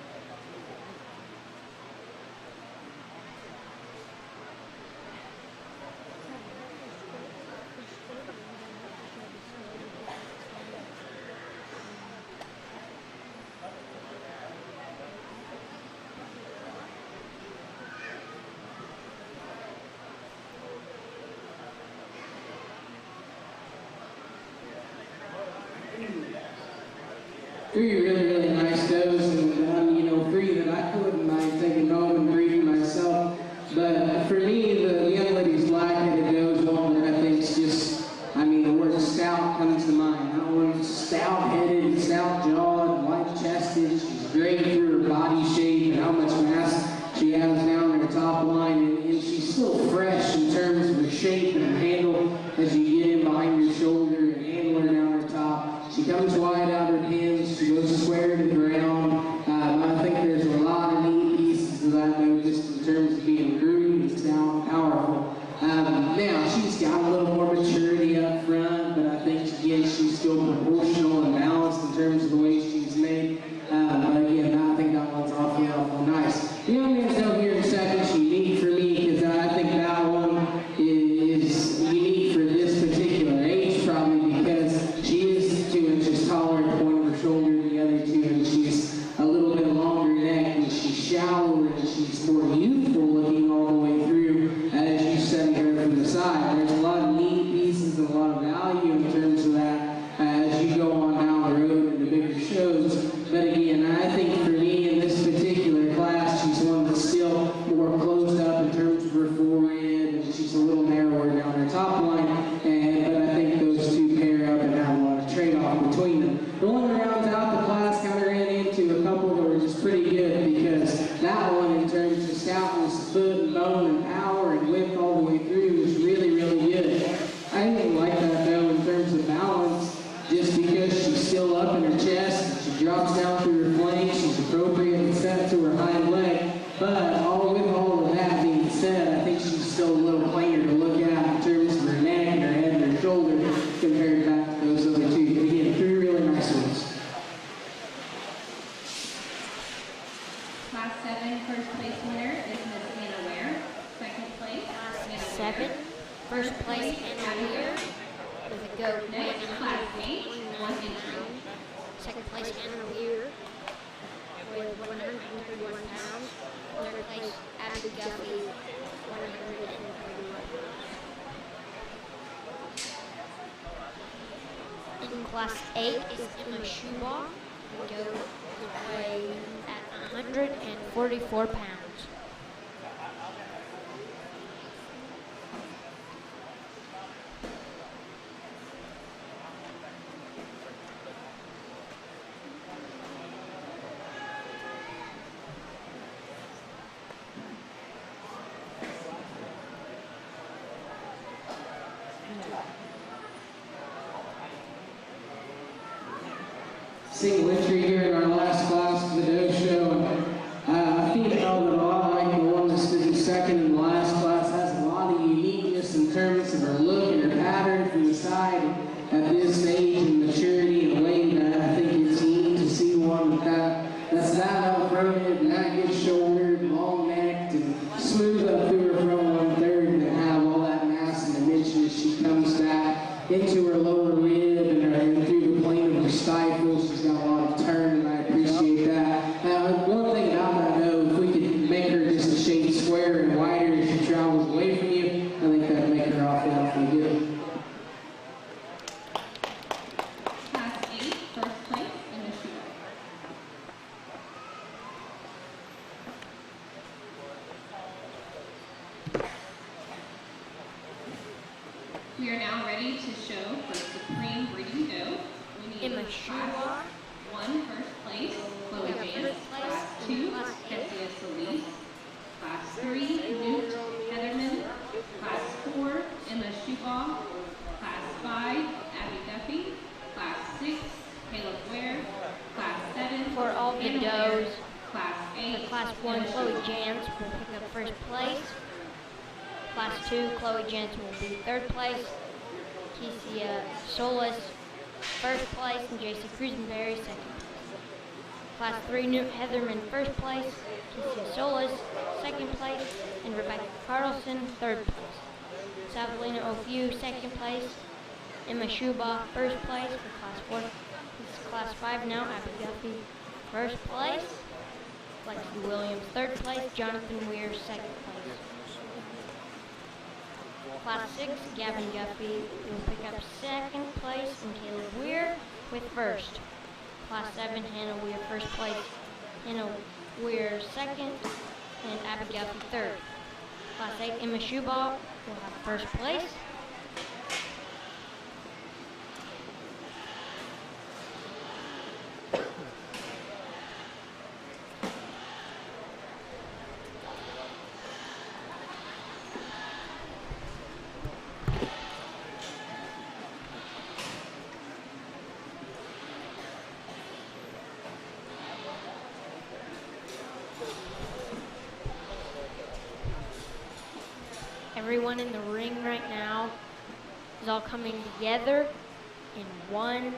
Three really nice does, and you know, 3 that I wouldn't mind taking home and breeding myself. But for me, the young lady's black-headed doe's one that I think is just, I mean, the word stout comes to mind. That word stout-headed, stout-jawed, white-chested. She's great through her body shape and how much mass she has down her top line, and she's still fresh in terms of her shape and her handle as you get in behind her shoulder and handle her down her top. She comes wide out her pins, she goes square Weir with a goat Next, Class 8, 1 entry. Second place, Hannah Weir with 131 pounds. Third place, Abby Guffey, 131 pounds. In Class 8 is Emma Schubaugh, the goat weighs at 144 pounds. Single entry here in our last class of the doe show. I think that a lot like the one that's going to be second in the last class has a lot of uniqueness in terms of her look and her pattern from the side at this age and maturity and weight. I think it's neat to see one that's that up-fronted and that good shouldered, long-necked, and smooth up through her front 1/3 and have all that mass and dimension as she comes back into her lower rib and through the plane of her stifle. She's got a lot of turn, and I appreciate that. Now, one thing about that, though, if we could make her just a shade squarer and wider as she travels away from you, I think that'd make her awfully good. Class 8, first place in the shoot. We are now ready to show for Supreme Breeding Doe. We need Emma Class Schubaugh. 1 first place, Chloe Jantz. Class 2, Cynthia Solis. Class 3, Newt Heatherman. Class 4, Emma Schubaugh. Class 5, Abby Duffy. Class 6, Caleb Ware. Class 7, For all the Anna Ware. does, Class 8, for Class 1, Chloe Jantz will pick up first place. Class 2, Chloe Jantz will be third place. Kesia Solis, first place, and JC Cruisenberry, second place. Class 3, Newt Heatherman, first place. Kesia Solis, second place, and Rebecca Carlson, third place. Savalina O'Few, second place. Emma Schubaugh, first place for Class 4. This is Class 5 now, Abby Guffey, first place. Lexi Williams, third place. Jonathan Weir, second place. Class 6, Gavin Guffey will pick up second place, and Caleb Weir with first. Class 7, Hannah Weir, first place. Hannah Weir, second, and Abby Guffey, third. Class 8, Emma Schubaugh will have first place. Everyone in the ring right now is all coming together in one.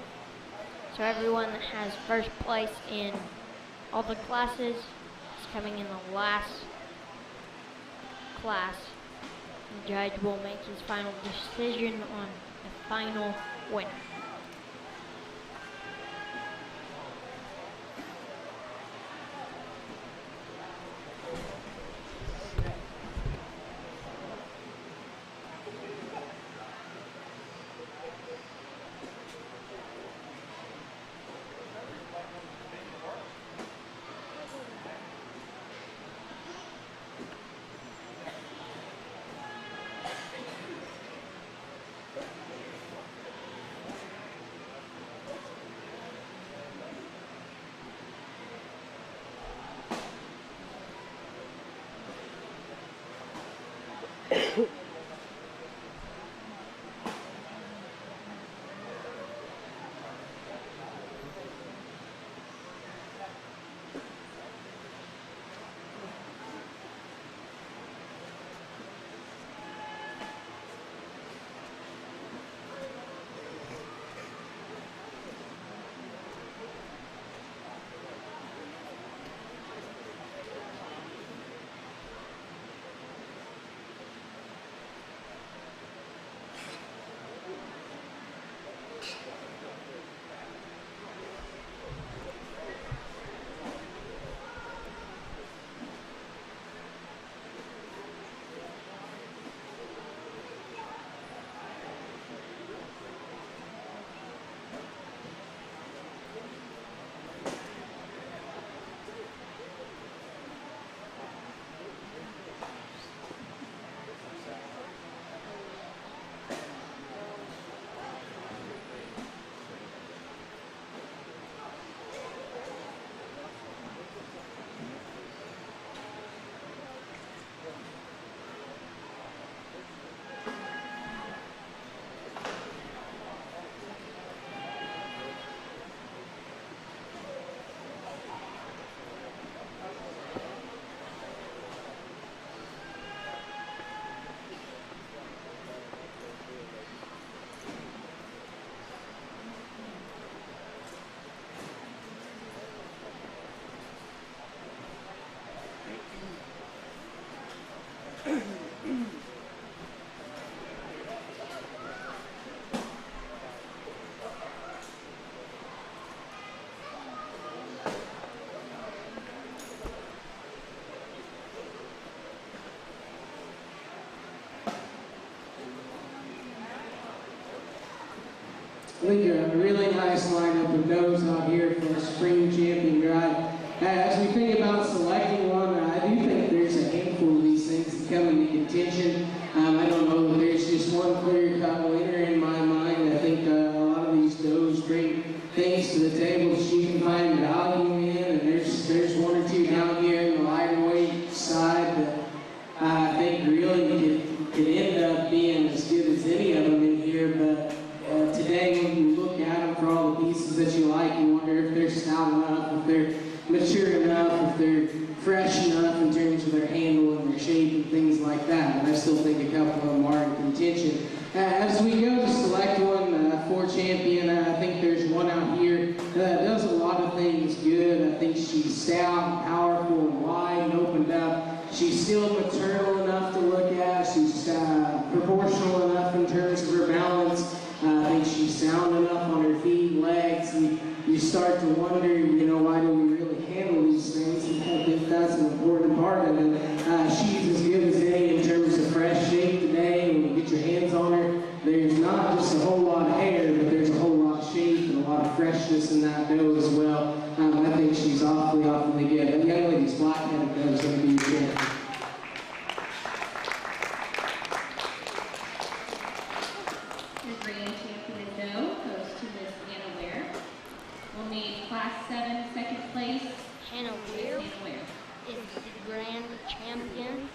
So everyone that has first place in all the classes is coming in the last class. The judge will make his final decision on the final winner. I think a really nice lineup of does out here for a spring champion drive. As we think about selecting one, I do think there's a handful of these things that come into contention. I don't know that there's just one clear-cut winner in my mind. I think a lot of these does bring things to the table that you can find value in, and there's one or two down here in the lighter weight side that I think really could end up being as good as any of them in here. But today, when you look at them for all the pieces that you like, you wonder if they're stout enough, if they're mature enough, if they're fresh enough in terms of their handle and their shape and things like that. And I still think a couple of them are in contention. As we go to select one for champion, I think there's one out here that does a lot of things good. I think she's stout, powerful, and wide and opened up. She's still maternal enough to look at. She's proportional enough in terms of her balance. I think she's sound enough on her feet and legs. And you start to wonder, why do we really handle these things? And I think that's an important part of it. She's as good as any in terms of fresh shape today. When you get your hands on her, there's not just a whole lot of hair, but there's a whole lot of shape and a lot of freshness in that doe as well. I think she's awfully good. That young lady's black-headed doe is going to be your champion. The grand champion doe goes to Miss Anna Ware. We'll need Class 7 second place. Hannah Ware is the grand champion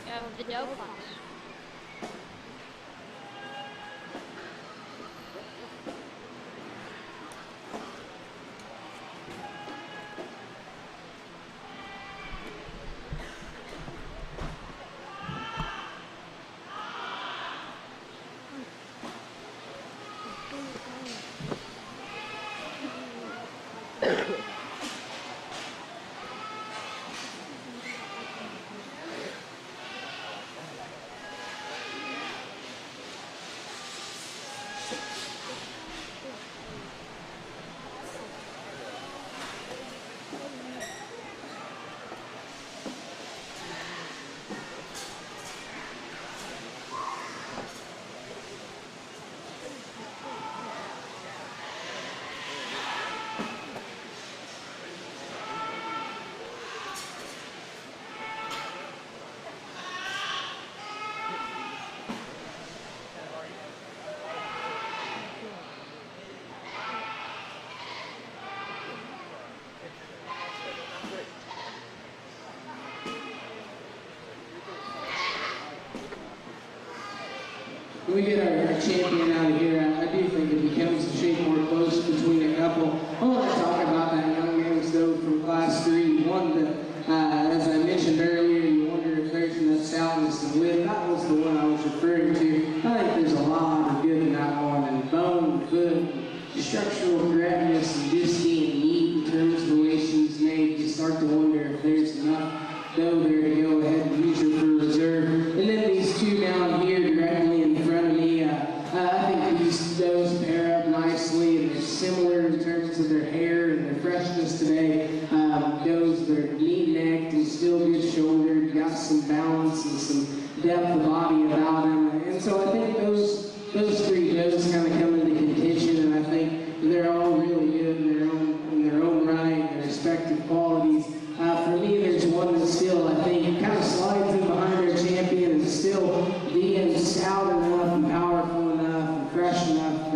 of the doe class. When we get our champion out of here, I do think it becomes a shade more close between a couple. I want to talk about that young man's doe from Class 3. One that, as I mentioned earlier, you wonder if there's enough stoutness and width. That was the one I was referring to. I think there's a lot of good in that one, and bone, foot, structural correctness, and just being neat in terms of the way she's made. You start to wonder if there's enough doe there to go ahead and use her for reserve. And then these two down here directly in front of me, I think these does pair up nicely, and they're similar in terms of their hair and their freshness today. Does they're neat-necked and still good shouldered, got some balance and some depth of body about them. And so I think those three does kind of come into contention, and I think they're all really good in their own right, their respective qualities. For me, there's one that still, I think, kind of slides in behind our champion and still being stout enough and powerful enough and fresh enough,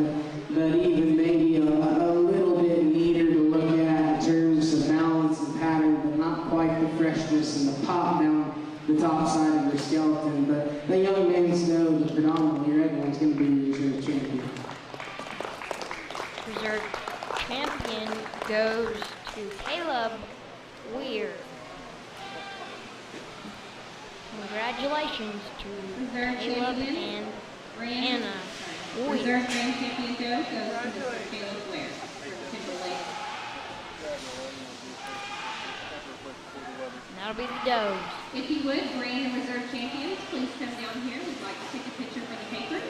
but even maybe a little bit neater to look at in terms of balance and pattern, but not quite the freshness and the pop down the top side of her skeleton. But the young man's doe, the predominantly red one's going to be the reserve champion. Reserve champion goes to Caleb Weir. Congratulations to Reserve Caleb champion, and Anna Weir. Reserve grand champion doe goes to Mr. Caleb Ware for Timberlake. And that'll be the does. If you would, grand and reserve champions, please come down here. We'd like to take a picture for the paper.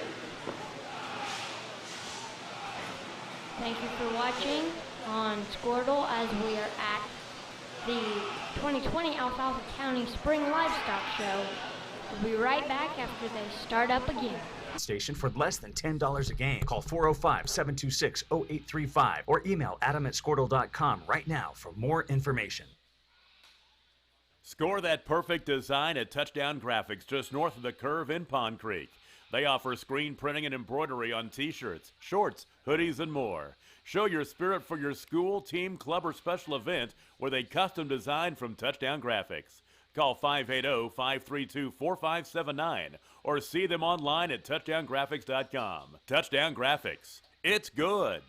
Thank you for watching on Squirtle as we are at the 2020 Alfalfa County Spring Livestock Show. We'll be right back after they start up again. station for less than $10 a game. Call 405-726-0835 or email adam@squirtle.com right now for more information. Score that perfect design at Touchdown Graphics just north of the curve in Pond Creek. They offer screen printing and embroidery on t-shirts, shorts, hoodies, and more. Show your spirit for your school, team, club, or special event with a custom design from Touchdown Graphics. Call 580-532-4579 or see them online at touchdowngraphics.com. Touchdown Graphics. It's good.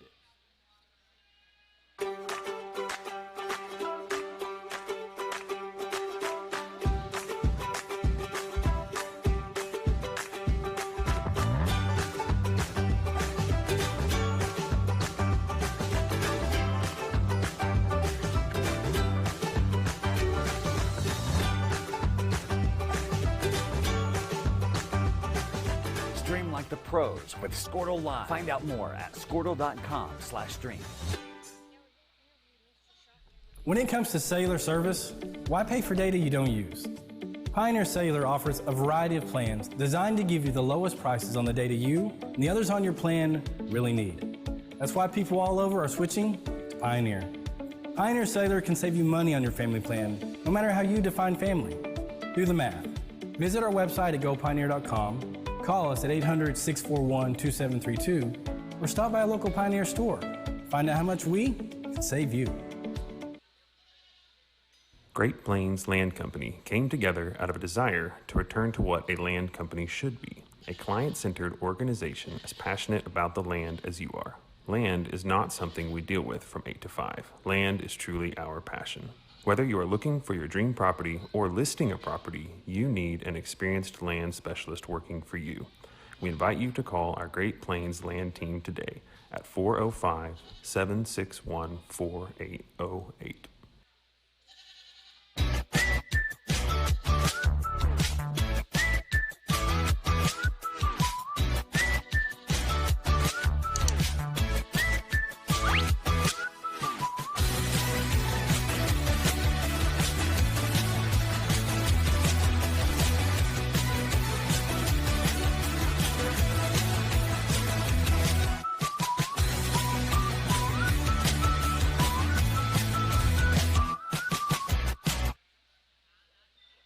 Stream like the pros with Squirtle Live. Find out more at squirtle.com/stream. When it comes to cellular service, why pay for data you don't use? Pioneer Cellular offers a variety of plans designed to give you the lowest prices on the data you and the others on your plan really need. That's why people all over are switching to Pioneer. Pioneer Cellular can save you money on your family plan, no matter how you define family. Do the math. Visit our website at gopioneer.com, call us at 800-641-2732, or stop by a local Pioneer store. Find out how much we can save you. Great Plains Land Company came together out of a desire to return to what a land company should be, a client-centered organization as passionate about the land as you are. Land is not something we deal with from 8 to 5. Land is truly our passion. Whether you are looking for your dream property or listing a property, you need an experienced land specialist working for you. We invite you to call our Great Plains Land team today at 405-761-4808.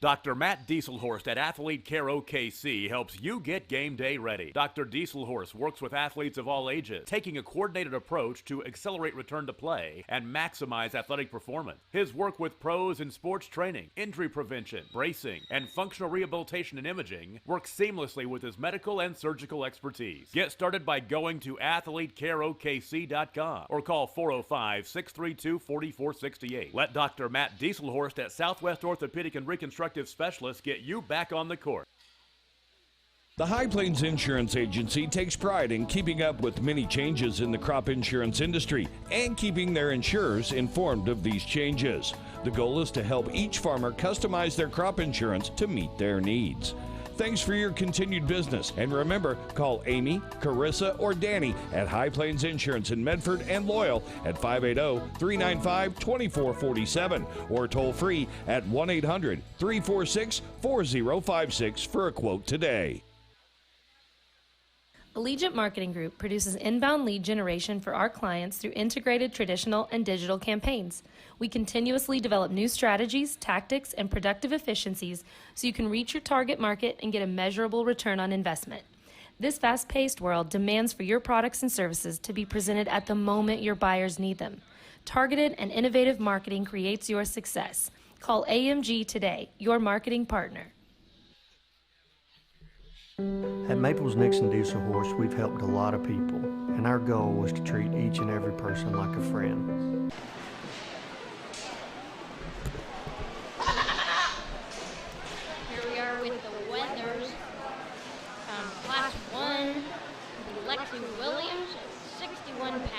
Dr. Matt Dieselhorst at Athlete Care OKC helps you get game day ready. Dr. Dieselhorst works with athletes of all ages, taking a coordinated approach to accelerate return to play and maximize athletic performance. His work with pros in sports training, injury prevention, bracing, and functional rehabilitation and imaging works seamlessly with his medical and surgical expertise. Get started by going to athletecareokc.com or call 405-632-4468. Let Dr. Matt Dieselhorst at Southwest Orthopedic and Reconstructive Specialists get you back on the court. The High Plains Insurance Agency takes pride in keeping up with many changes in the crop insurance industry and keeping their insurers informed of these changes. The goal is to help each farmer customize their crop insurance to meet their needs. Thanks for your continued business. And remember, call Amy, Carissa, or Danny at High Plains Insurance in Medford and Loyal at 580-395-2447 or toll free at 1-800-346-4056 for a quote today. Allegiant Marketing Group produces inbound lead generation for our clients through integrated traditional and digital campaigns. We continuously develop new strategies, tactics, and productive efficiencies so you can reach your target market and get a measurable return on investment. This fast-paced world demands for your products and services to be presented at the moment your buyers need them. Targeted and innovative marketing creates your success. Call AMG today, your marketing partner. At Maples Nixon Diesel Horse, we've helped a lot of people, and our goal was to treat each and every person like a friend. Here we are with the Weathers. Class 1, Lexi Williams, 61 pounds.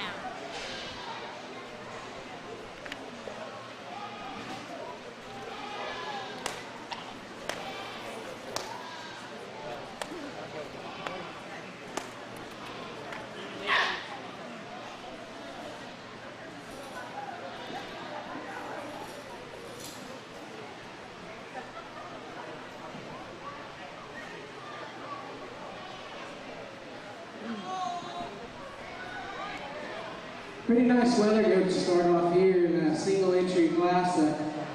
Pretty nice weather goat to start off here in a single entry class.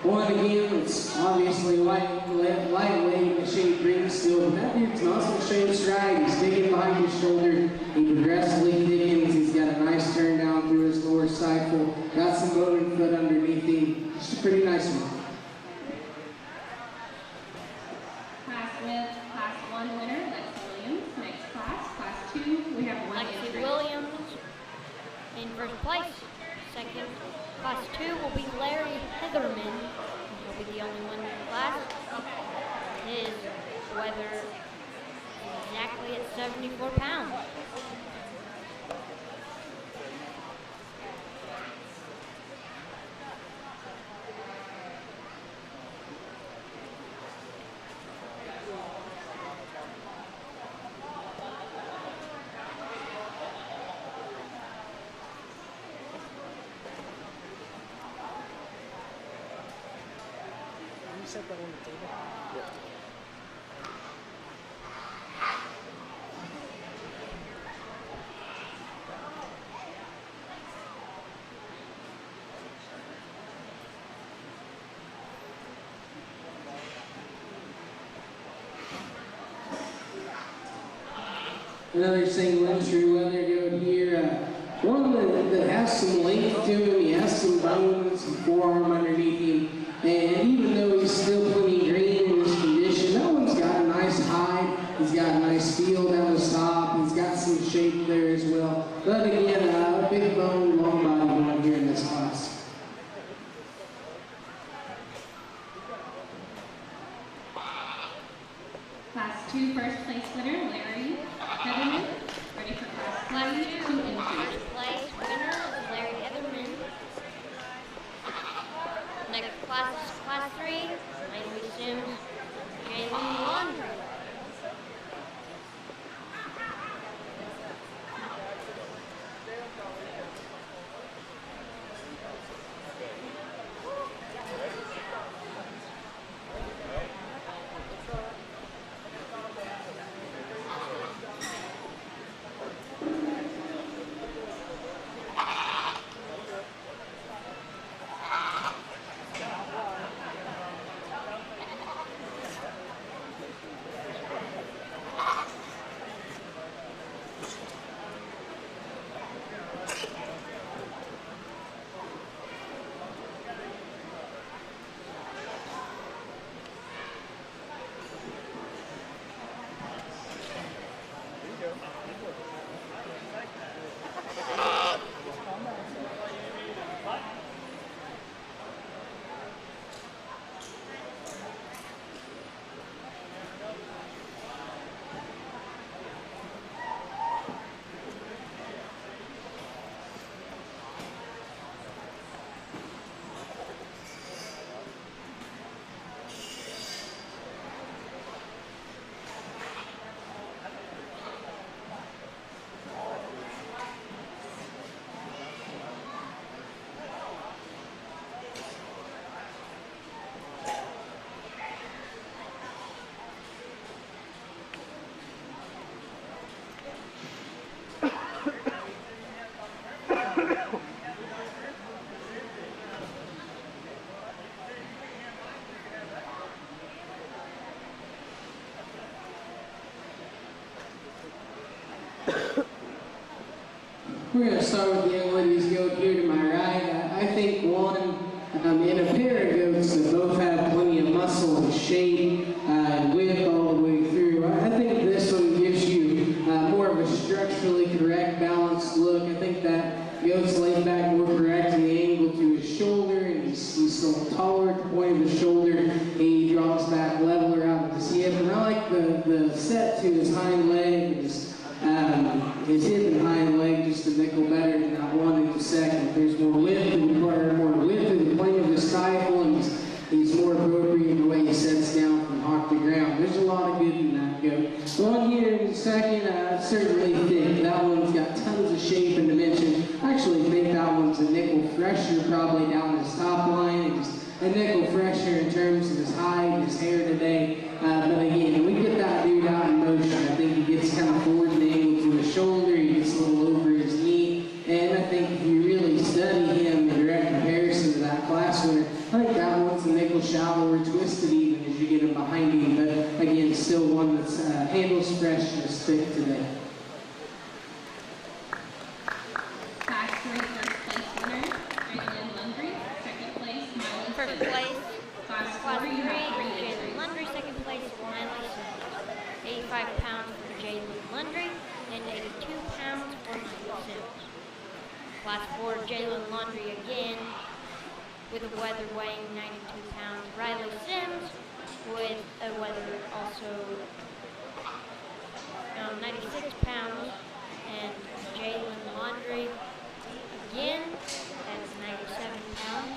One again, it's obviously lightweight in the shape green still, but that dude's muscle shaped stride. He's digging behind his shoulder. He progressively thickens. He's got a nice turn down through his lower cycle. Got some bone foot underneath him. Just a pretty nice one. Class 1 winner, Lexi Williams. Next class, class 2, we have one Lexi entry. Williams in first place. Second, class 2 will be Larry Heatherman. He'll be the only one in the class. His weather is exactly at 74 pounds. Set that on the table. Yeah. Another single entry weather goat here. One that has some length to him. He has some bone, some forearm underneath him. And even though he's still plenty green in his condition, that one's got a nice hide. He's got a nice feel down his top. He's got some shape there as well. But again, a big bone, long body one here in this class. Class 2 first place winner, Larry Heatherman. Ready for class 2 entry. First place winner is Larry Heatherman. Next class is class 3, Naomi Sims, Jalen Laundry. We're going to start with the young ladies goat here to my right. I think one in a pair of goats that both have plenty of muscle and shape and width all the way through. I think this one gives you more of a structurally correct, balanced look. I think that goat's laid back more correct in the angle to his shoulder, and he's still taller at the point of his shoulder. He drops back leveler out of his hip, and I like the set to his hind leg, his hip and hind leg just a nickel better than that one in the second. There's more width to the plane of his stifle, and he's more appropriate in the way he sets down from hawk to ground. There's a lot of good in that goat. One here in the second, certainly thick. That one's got tons of shape and dimension. I actually think that one's a nickel fresher, probably down his top line. And just a nickel fresher in terms of his height, his hair today. But again, we get that dude out in motion. I think he gets kind of forward in the angle to his shoulder. He gets a little over his knee. And I think if you really stick today. Class 3 first place winner, Jalen Lundry. Second place, Miley First Simmons. place, Class Class 4, 3, you have 3 Jalen entries. Lundry. Second place, Miley Simmons. 85 pounds for Jalen Lundry and 82 pounds for Miley Simmons. Class 4, Jalen Lundry again with a weather weighing 92 pounds. Riley Sims with a weather also 96 pounds. And Jalen Lundry again at 97 pounds.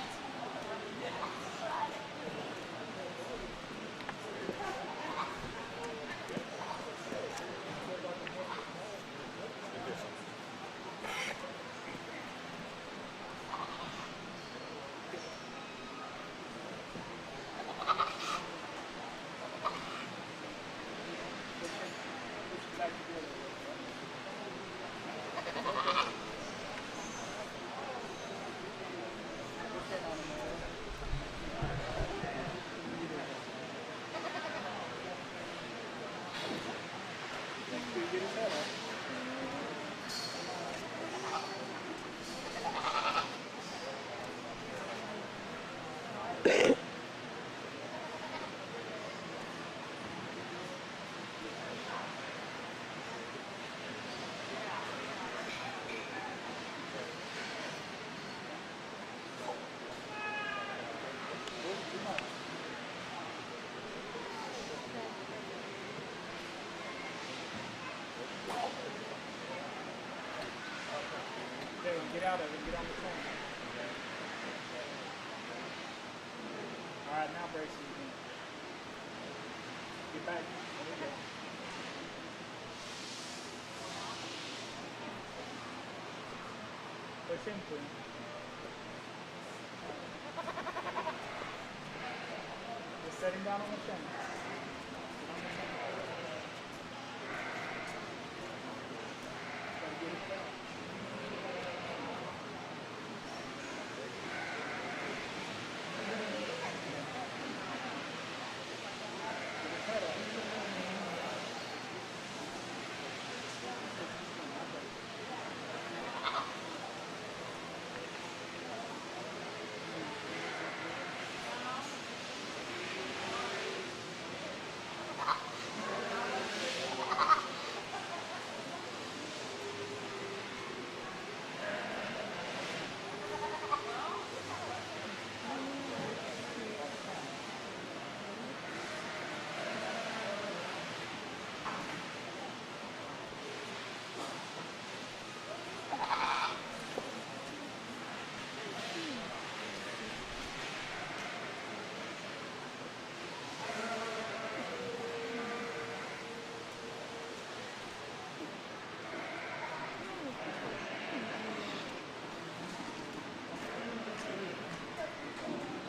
Get out of it, get on the corner. All right, now brace it again. Get back. There we go. Push into him. Just set him down on the chain. Gotta get it back.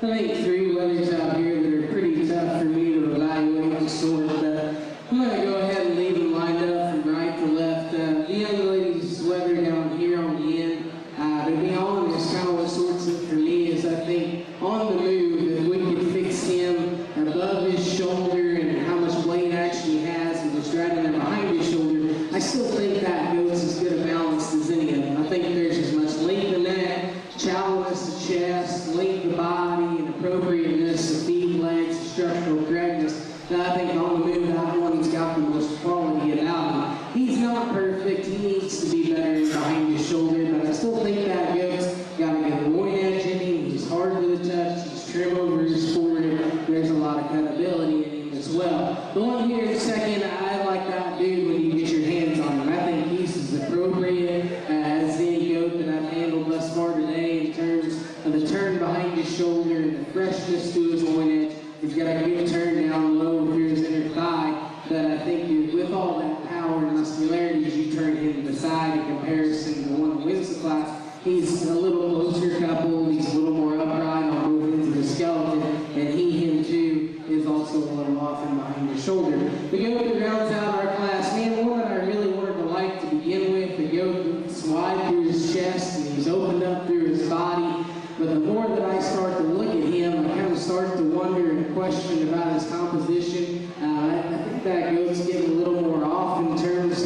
I think 3 weathers out here that are pretty tough for me to evaluate and sort. I'm going to go ahead and leave them lined up from right to left. The young lady's weather down here on the end, to be honest, kind of what sorts it for me is I think on the move, if we could fix him above his shoulder and how much weight actually has and just right in there behind his shoulder, I still think that goat's as good a balance as any of them. I think there's as much length in that, shallowness of chest, length of body, and appropriateness of feet, legs, structural correctness. I think on the move, that one's got the most quality about him. He's not perfect. He needs to be better behind his shoulder, but I still think that goat's got a good loin edge in him. He's hard to the touch. He's trim over his forehead. There's a lot of cutability in him as well. The one here in second, I like that dude when you get your hands on him. I think he's as appropriate as any goat that I've handled thus far today in terms of the turn behind his shoulder and the freshness to his loin edge. He's got a good turn down low through his inner thigh, but I think with all that power and muscularity as you turn him to the side in comparison to the one that wins the class, he's a little closer coupled, he's a little more upright on both ends of the skeleton, and him too is also a little off and behind the shoulder. The goat that rounds out our class, man, one that I really wanted to like to begin with, the goat that's wide through his chest and he's opened up through his body. But the more that I start to look at him, I kind of start to wonder and question about his composition. I think that goat's getting a little more off in terms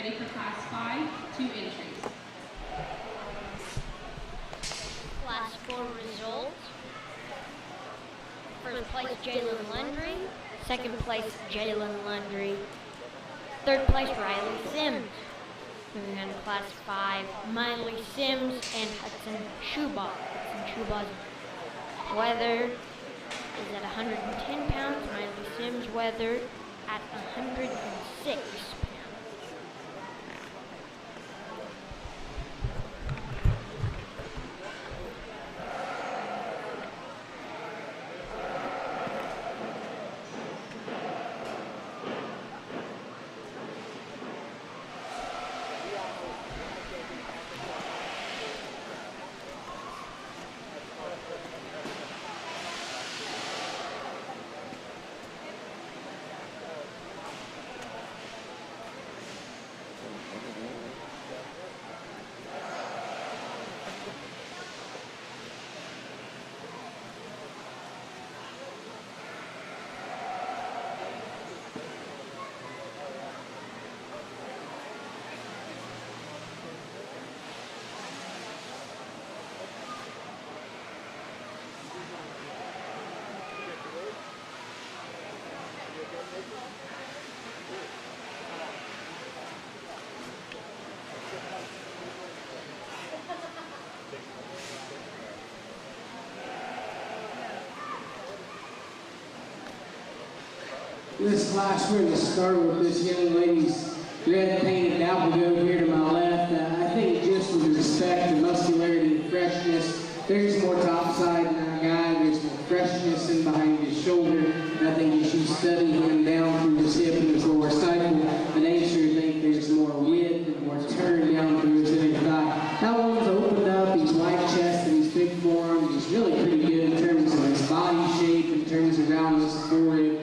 Ready for class 5, 2 entries. Class 4 results. First place, Jalen Landry. Second place, Jalen Landry. Third place, Riley Sims. Moving on to class 5, Miley Sims and Hudson Schubaugh. Hudson Schubaugh's weather is at 110 pounds. Miley Sims' weather at 106 pounds. This class, we're going to start with this young lady's red painted apple goat here to my left. I think just with respect to muscularity and freshness, there's more topside in our guy. There's more freshness in behind his shoulder. And I think as you study him down through his hip and his lower cycle, the nature, I think there's more width and more turn down through his inner thigh. That one's opened up. He's wide chested. He's big forearms. He's really pretty good in terms of his body shape, in terms of roundness, forehead.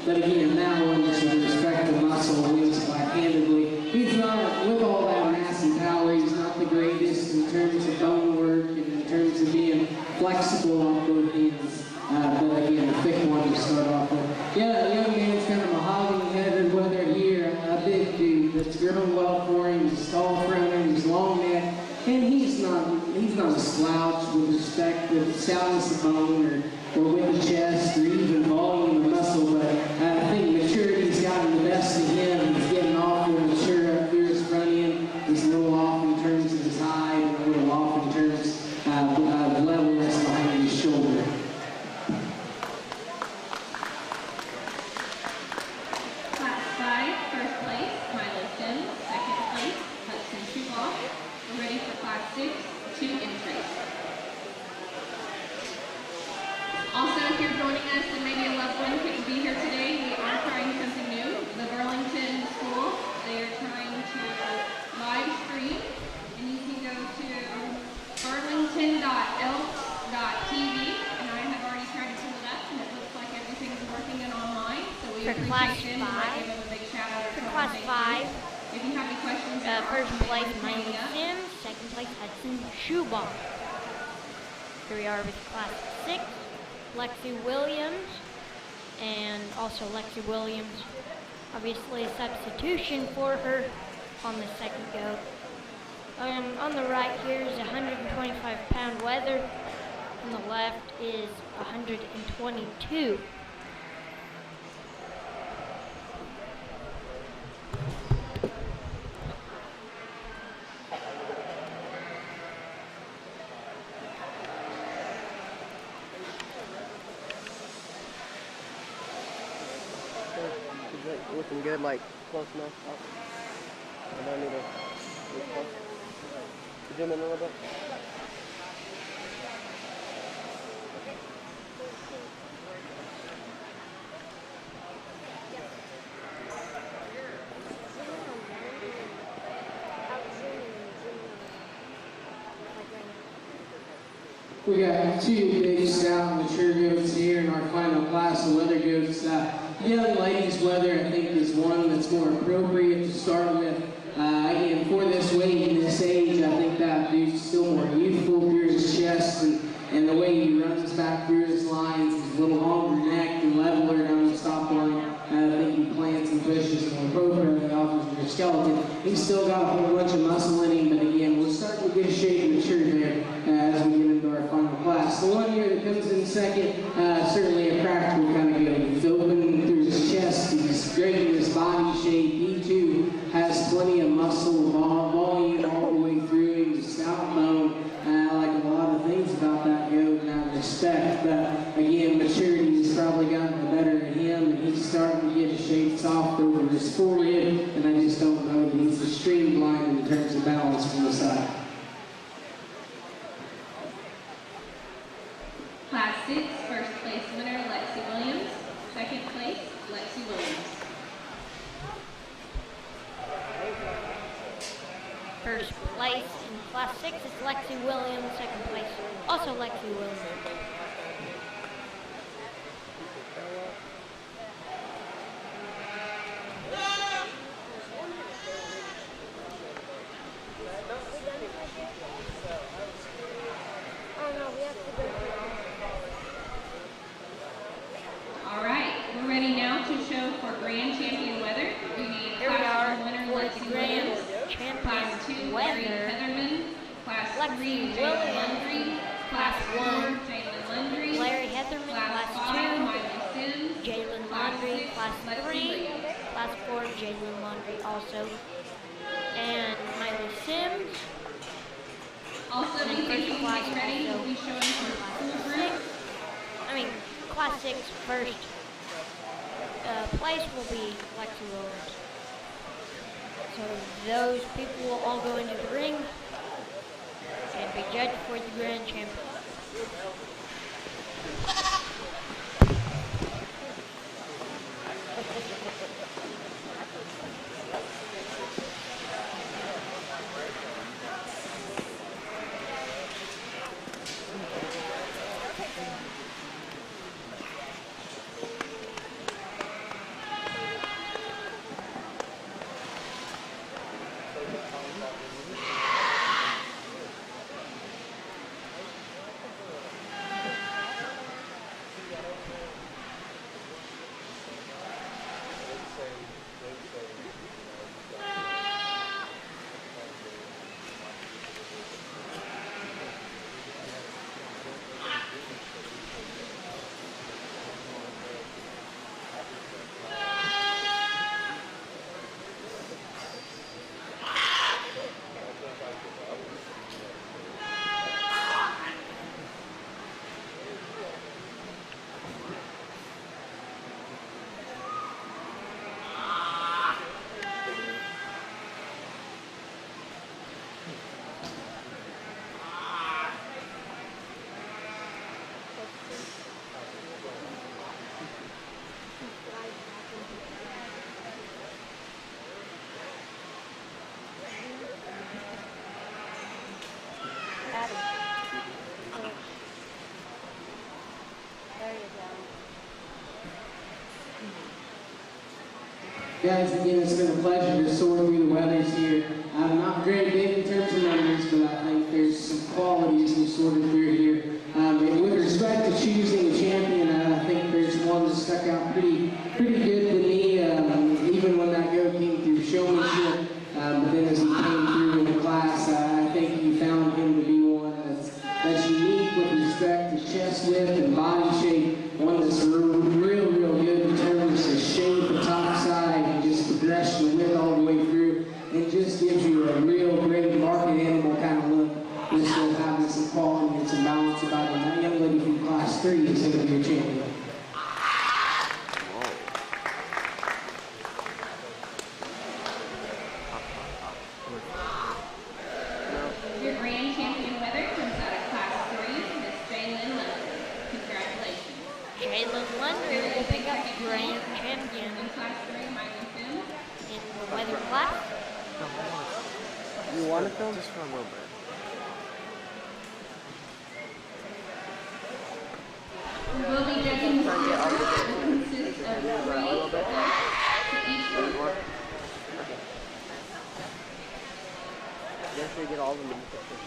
But again, that one, just with respect to muscle, wins black-handedly. He's not, with all that mass and power, he's not the greatest in terms of bone work and in terms of being flexible on both ends. But again, a thick one to start off with. Yeah, the young man's kind of mahogany-headed weather here. A big dude that's grown well for him. He's tall for him. He's long neck. And he's not a slouch with respect to soundness of bone or with the chest or even volume of muscle, but I think maturity's gotten the best of him. He's getting off more mature up through his front end. He's a little off in terms of his height and a little off in terms of levelness behind his shoulder. Class 5, first place, Miley Sims. Second place, Hudson Schubaugh. We're ready for class 6, 2 entries. Also, if you're joining us and maybe a loved one couldn't be here today, we are trying something new. The Burlington School, they are trying to live stream, and you can go to burlington.elks.tv, and I have already tried to pull it up, and it looks like everything's working and online, so we appreciate it, and give them a big shout out. For class 5, if you have any questions, first place, Miley Sims. Second place, Hudson Schubaugh. Here we are with class 6. Lexi Williams, and also Lexi Williams, obviously a substitution for her on the second goat. On the right here is 125-pound weather, on the left is 122. Looking good, like close enough. I don't need to get close. Zoom in a little bit. We got 2 big stout mature goats here in our final class of weather goats. Young ladies' weather, I think, is one that's more appropriate to start with. Again, for this weight and this age, I think that dude's still more youthful through his chest and the way he runs back through his lines. He's a little longer neck and leveler down the stop line. I think he plants and pushes more appropriately offers skeleton. He's still got a whole bunch of muscle in him, but again, we're starting to get shape and mature there as we get into our final class. The one here that comes in second, certainly a practical kind of goat. He's open through his chest, he's great in his body shape. He too has plenty of muscle, volume all the way through him, the stout bone. I like a lot of things about that goat in that respect, but again, maturity has probably gotten the better of him, and he's starting to get his shape soft over his forehead, and I just don't know that he's streamlined in terms of balance from the side. Class 6, first place winner, Lexi Williams. Second place, Lexi Williams. First place in Class 6 is Lexi Williams. Second place, also Lexi Williams. All right, we're ready now to show for Grand Champion Weather. We need Here we Class are 1 winner, for Lexi the Grand Williams. Champion Class 2, Larry Weather. Heatherman. Class Lexi 3, Jalen Williams. Landry. Class 4, 1, Jalen Landry. Larry Heatherman. Class Class 5, 2, Miley Sims. Jalen Class Landry. 6, Class Lexi 3, Williams. Class 4, Jalen Landry also. And Miley Sims. Also, And be first thinking, class get ready, also we'll be showing for Class school 6. group. Class 6 first place will be Lexi Williams. So those people will all go into the ring and be judged for the grand champion. Guys, again, it's been a pleasure to sort through the weathers here. Not very big in terms of numbers, but I think there's some qualities we sorted through here. And with respect to choosing a champion, I think there's one that stuck out pretty good to me, even when that goat came through showmanship. But then as he came through in the class, I think you found him to be one that's unique with respect to chest width and body shape, one that's real good in terms of shape and top side and just progression of width all the way through, and just gives you a real great market animal kind of look. Just still having some quality and some balance about him. That young lady from class 3 is going to be your champion. Your grand champion weather comes out of class 3, Miss Jalen Landry. Congratulations. Jalen Landry will pick up the grand champion In class 3, Miley Sims. in the weather class. You want to film? Just for a little bit. We will be judging the scores that will consist of 3 votes to each group. Make sure you get all of them in the picture.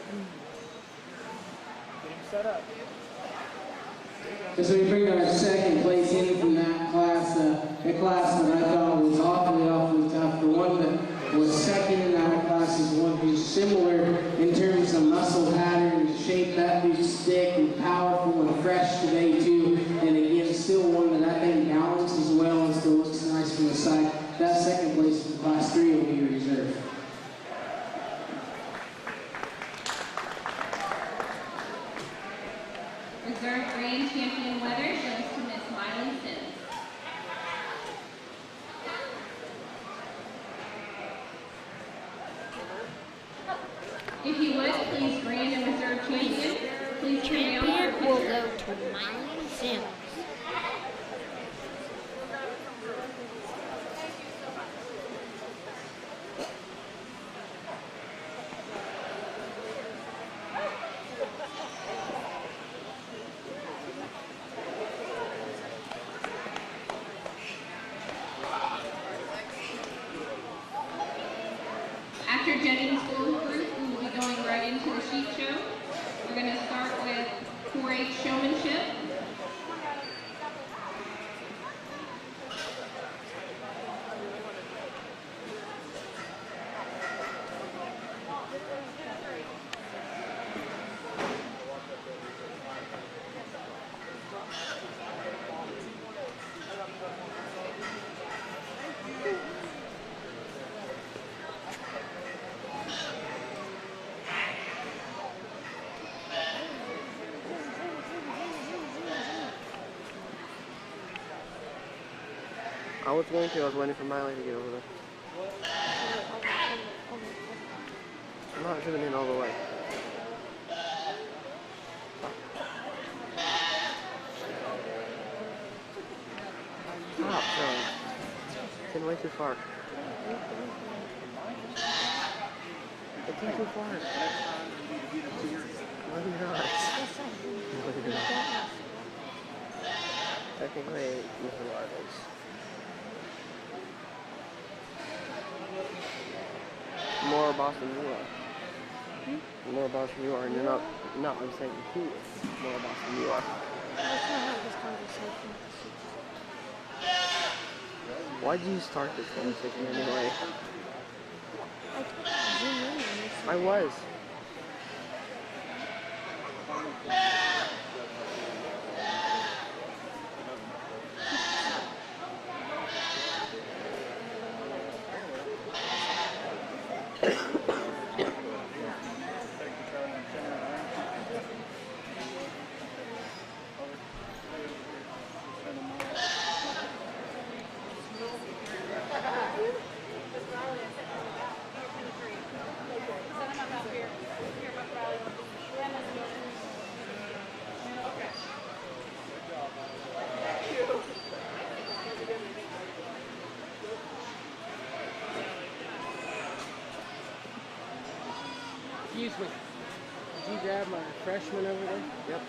Get him set up. So we bring our second place in from that class, a class that I thought was awfully tough. The one that was second in that class is one who's similar in terms of muscle pattern and shape. That dude's thick and powerful and fresh today too. And again, still one that I think balances well and still looks nice from the side. That second place in class 3 will be reserved. Reserve Grand Champion Weather goes to Miss Miley Sims. If you would, please Grand and Reserve Champion. Please turn down for a Champion will picture. go to Miley Sims. After Jennings' full group, we will be going right into the sheep show. We're going to start with 4-H showmanship. I was going to. I was waiting for Miley to get over there. I'm not zooming in all the way. Stop, John. It's in way too far. It's in too far. No, you're not. No, you're not. Technically, you are this. More boss than you are. More boss than you are, and you're not. No, I'm saying he is more boss than you are. Let's not have this conversation. Why'd you start this conversation anyway? I told you to zoom in on this. I was. Excuse me. Did you grab my freshman over there? Yep.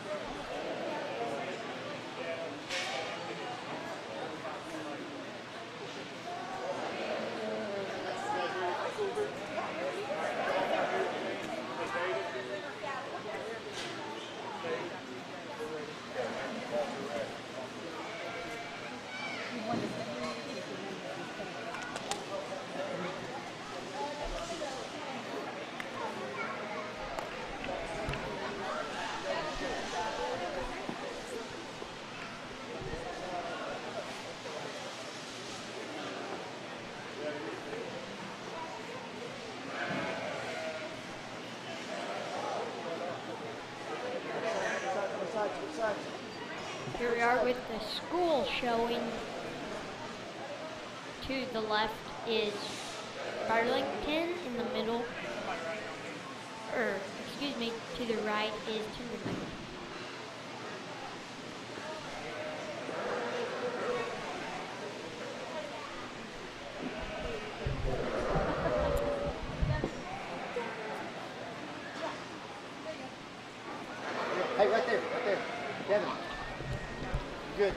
Here we are with the school showing. To the left is Burlington, in the middle, excuse me, to the right is Timberlake. Hey, right there, Devin. Good.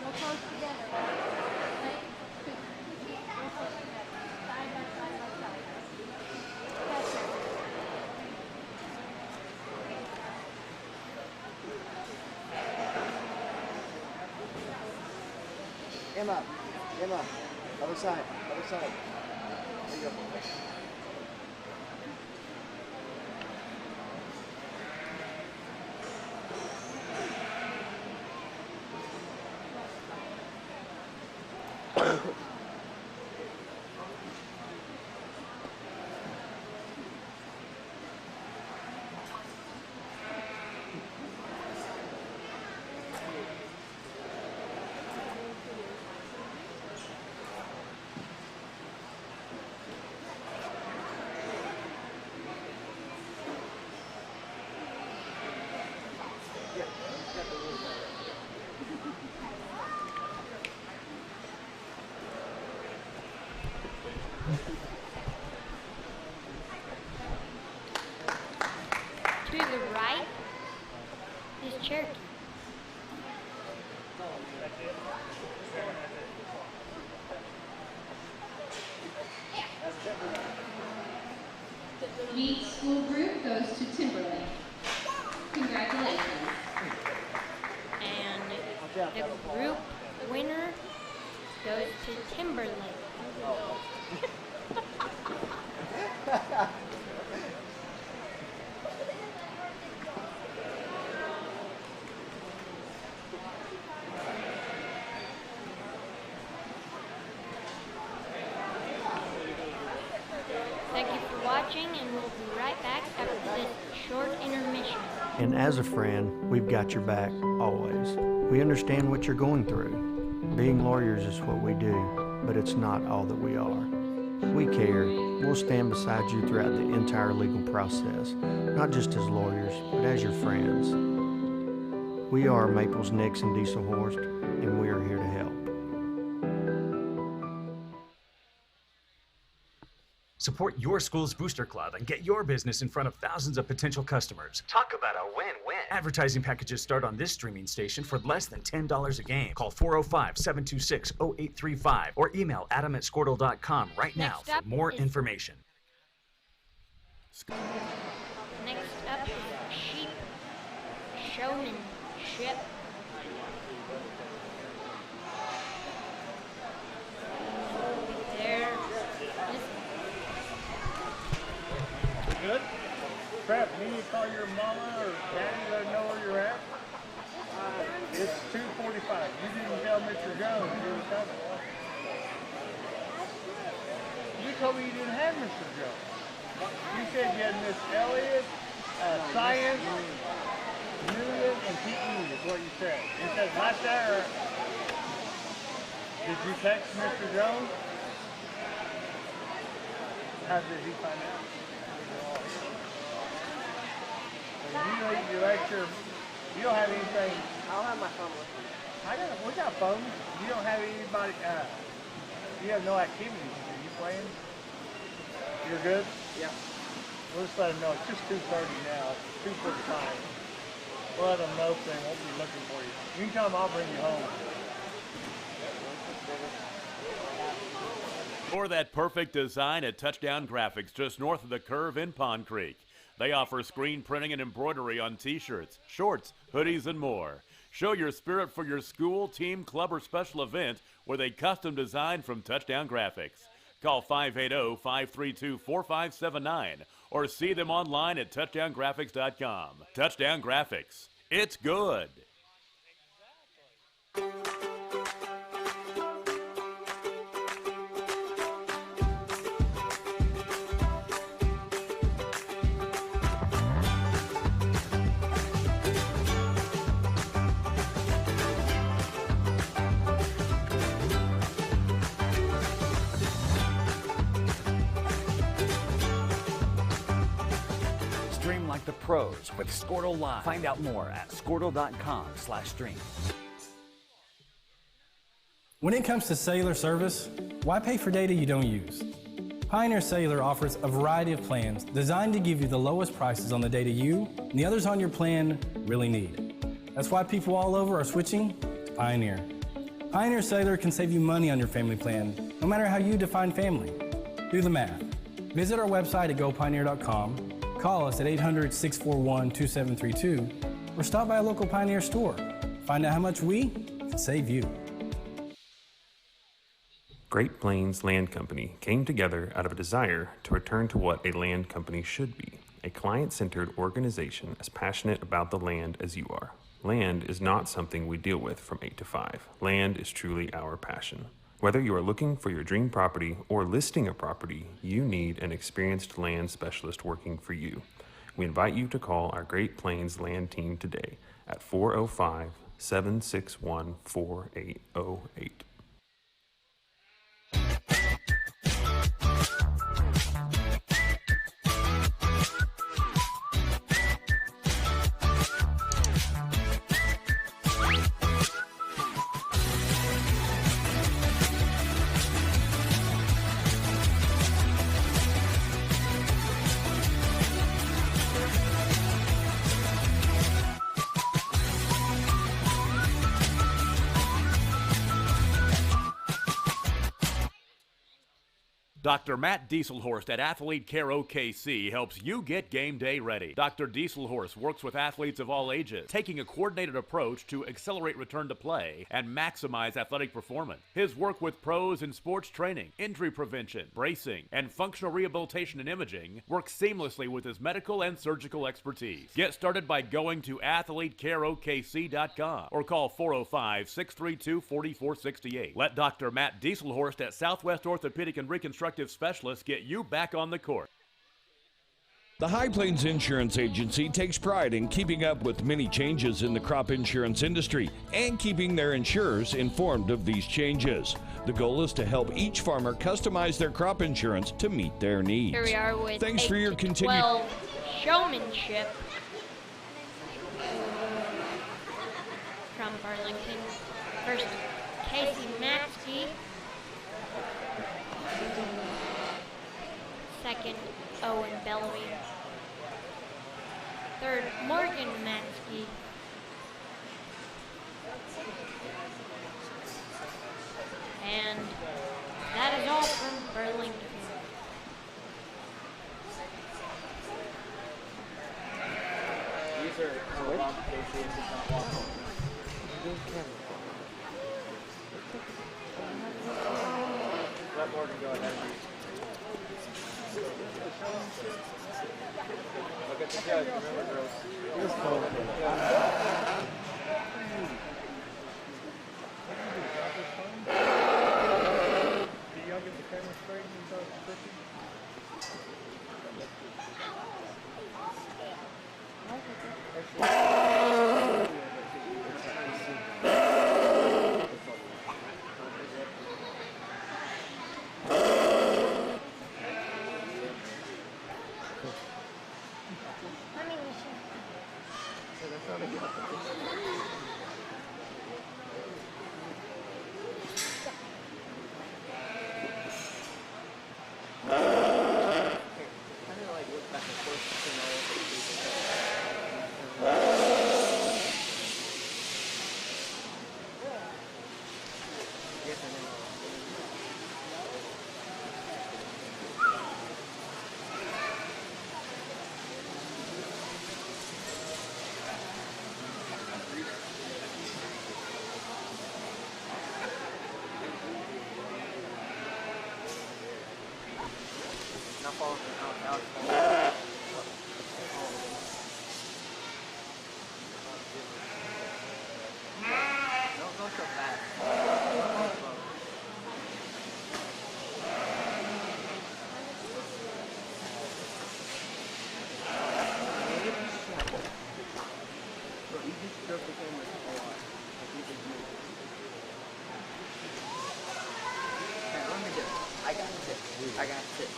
No close together. Emma, other side. There you go. To the right is Cherokee. Each school group goes to Timberlake. Congratulations. And the group winner goes to Timberlake. Thank you for watching, and we'll be right back after this short intermission. And as a friend, we've got your back always. We understand what you're going through. Being lawyers is what we do, but it's not all that we are. We care. We'll stand beside you throughout the entire legal process, not just as lawyers, but as your friends. We are Maples, Nix, and Dieselhorst, and we are here to help. Support your school's booster club and get your business in front of thousands of potential customers. Talk about a win-win. Advertising packages start on this streaming station for less than $10 a game. Call 405-726-0835 or email adam@squirtle.com right now for more information. Next up is sheep showmanship. There. Good? Crap, need to call your mama or daddy, let them know where you're at? It's 2:45. You didn't tell Mr. Jones you were coming. You told me you didn't have Mr. Jones. You said you had Miss Elliott, Science, Newton, and PE is what you said. You said not there. Did you text Mr. Jones? How did he find out? You lecture. You don't have anything. I don't have my phone with me. We got phones. You don't have anybody. You have no activities. Are you playing? You're good? Yeah. We'll just let them know. It's just 2:30 now. It's 2:45. We'll let them know so they won't be looking for you. You can tell them I'll bring you home. For that perfect design at Touchdown Graphics, just north of the curve in Pond Creek. They offer screen printing and embroidery on t-shirts, shorts, hoodies, and more. Show your spirit for your school, team, club, or special event with a custom design from Touchdown Graphics. Call 580-532-4579 or see them online at touchdowngraphics.com. Touchdown Graphics. It's good. Stream like the pros with Squirtle Live. Find out more at squirtle.com/stream. When it comes to cellular service, why pay for data you don't use? Pioneer Cellular offers a variety of plans designed to give you the lowest prices on the data you and the others on your plan really need. That's why people all over are switching to Pioneer. Pioneer Cellular can save you money on your family plan, no matter how you define family. Do the math. Visit our website at gopioneer.com, call us at 800-641-2732, or stop by a local Pioneer store. Find out how much we can save you. Great Plains Land Company came together out of a desire to return to what a land company should be, a client-centered organization as passionate about the land as you are. Land is not something we deal with from 8 to 5. Land is truly our passion. Whether you are looking for your dream property or listing a property, you need an experienced land specialist working for you. We invite you to call our Great Plains Land team today at 405-761-4808. Dr. Matt Dieselhorst at Athlete Care OKC helps you get game day ready. Dr. Dieselhorst works with athletes of all ages, taking a coordinated approach to accelerate return to play and maximize athletic performance. His work with pros in sports training, injury prevention, bracing, and functional rehabilitation and imaging works seamlessly with his medical and surgical expertise. Get started by going to athletecareokc.com or call 405-632-4468. Let Dr. Matt Dieselhorst at Southwest Orthopedic and Reconstructive Specialists get you back on the court. The High Plains Insurance Agency takes pride in keeping up with many changes in the crop insurance industry and keeping their insurers informed of these changes. The goal is to help each farmer customize their crop insurance to meet their needs. Here we are with Thanks for your continued showmanship from Burlington. First, Casey Matzke. Second, Owen Bellamy. Third, Morgan Matzke. And that is all from Burlington. These are cases not walking. Let Morgan go ahead and look at the judge, remember, girls. Did y'all get the camera straight and start scripting? I got it.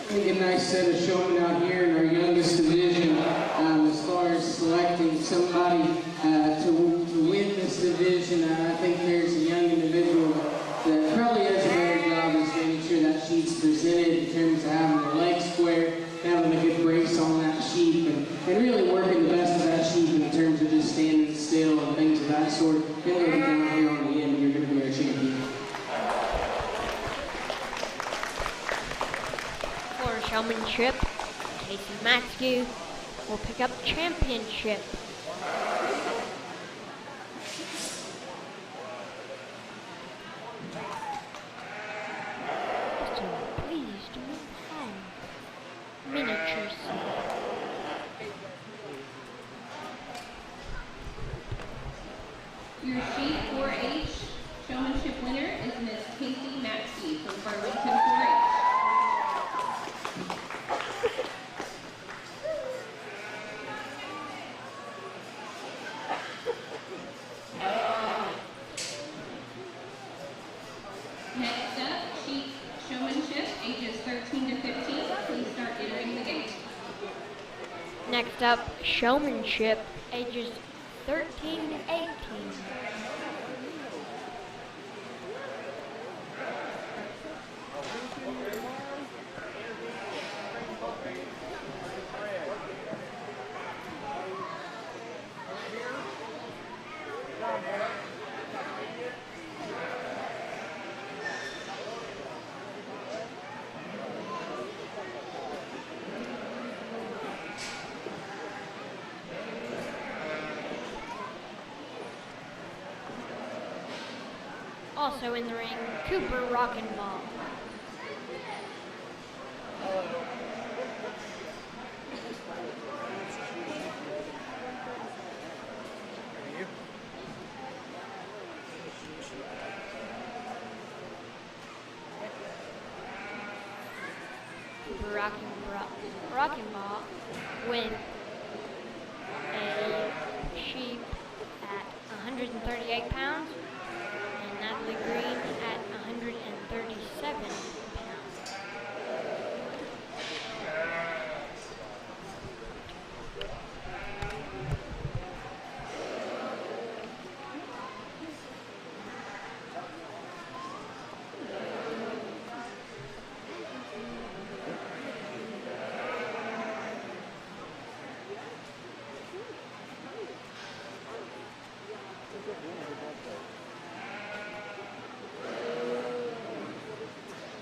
I think a nice set of showmen out here in our youngest division as far as selecting somebody to win this division. I think there's a young individual that probably has a better job as they and really working the best of that sheep in terms of just standing still and things of that sort. And then down here on the end, you're going to be our champion. For showmanship, Casey Matthew will pick up championship. Please do not have miniatures. Your sheep 4-H showmanship winner is Miss Casey Maxey from Farmington 4-H. Next up, sheep showmanship, ages 13 to 15. Please start entering the gate. Next up, showmanship, ages 13 to 18. Also in the ring, Cooper Rockenball. Cooper Rockenball with a sheep at 138 pounds. Natalie Green at 137 pounds.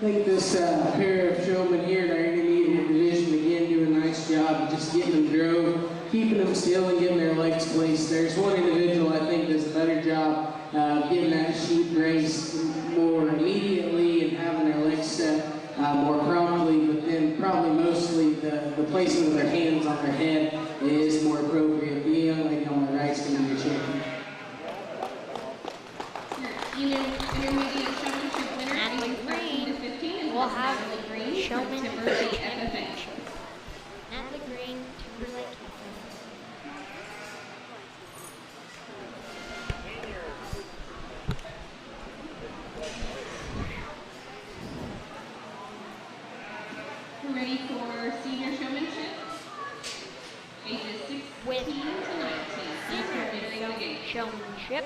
I think this pair of showmen here in our intermediate division again do a nice job of just getting them drove, keeping them still and getting their legs placed. There's one individual I think does a better job getting that sheep race more immediately and having their legs set more promptly, but then probably mostly the placing of their hands on their head is more appropriate. The young lady on my right is going to be a champion. Intermediate showmanship winner, Natalie ages 13 to 15, will have Green, showman Timberlake championship. FFA. Natalie Green, Timberlake Ready for senior showmanship? Ages 16 with to 19. Please start entering the gate. showmanship,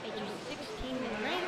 ages 16 to 19.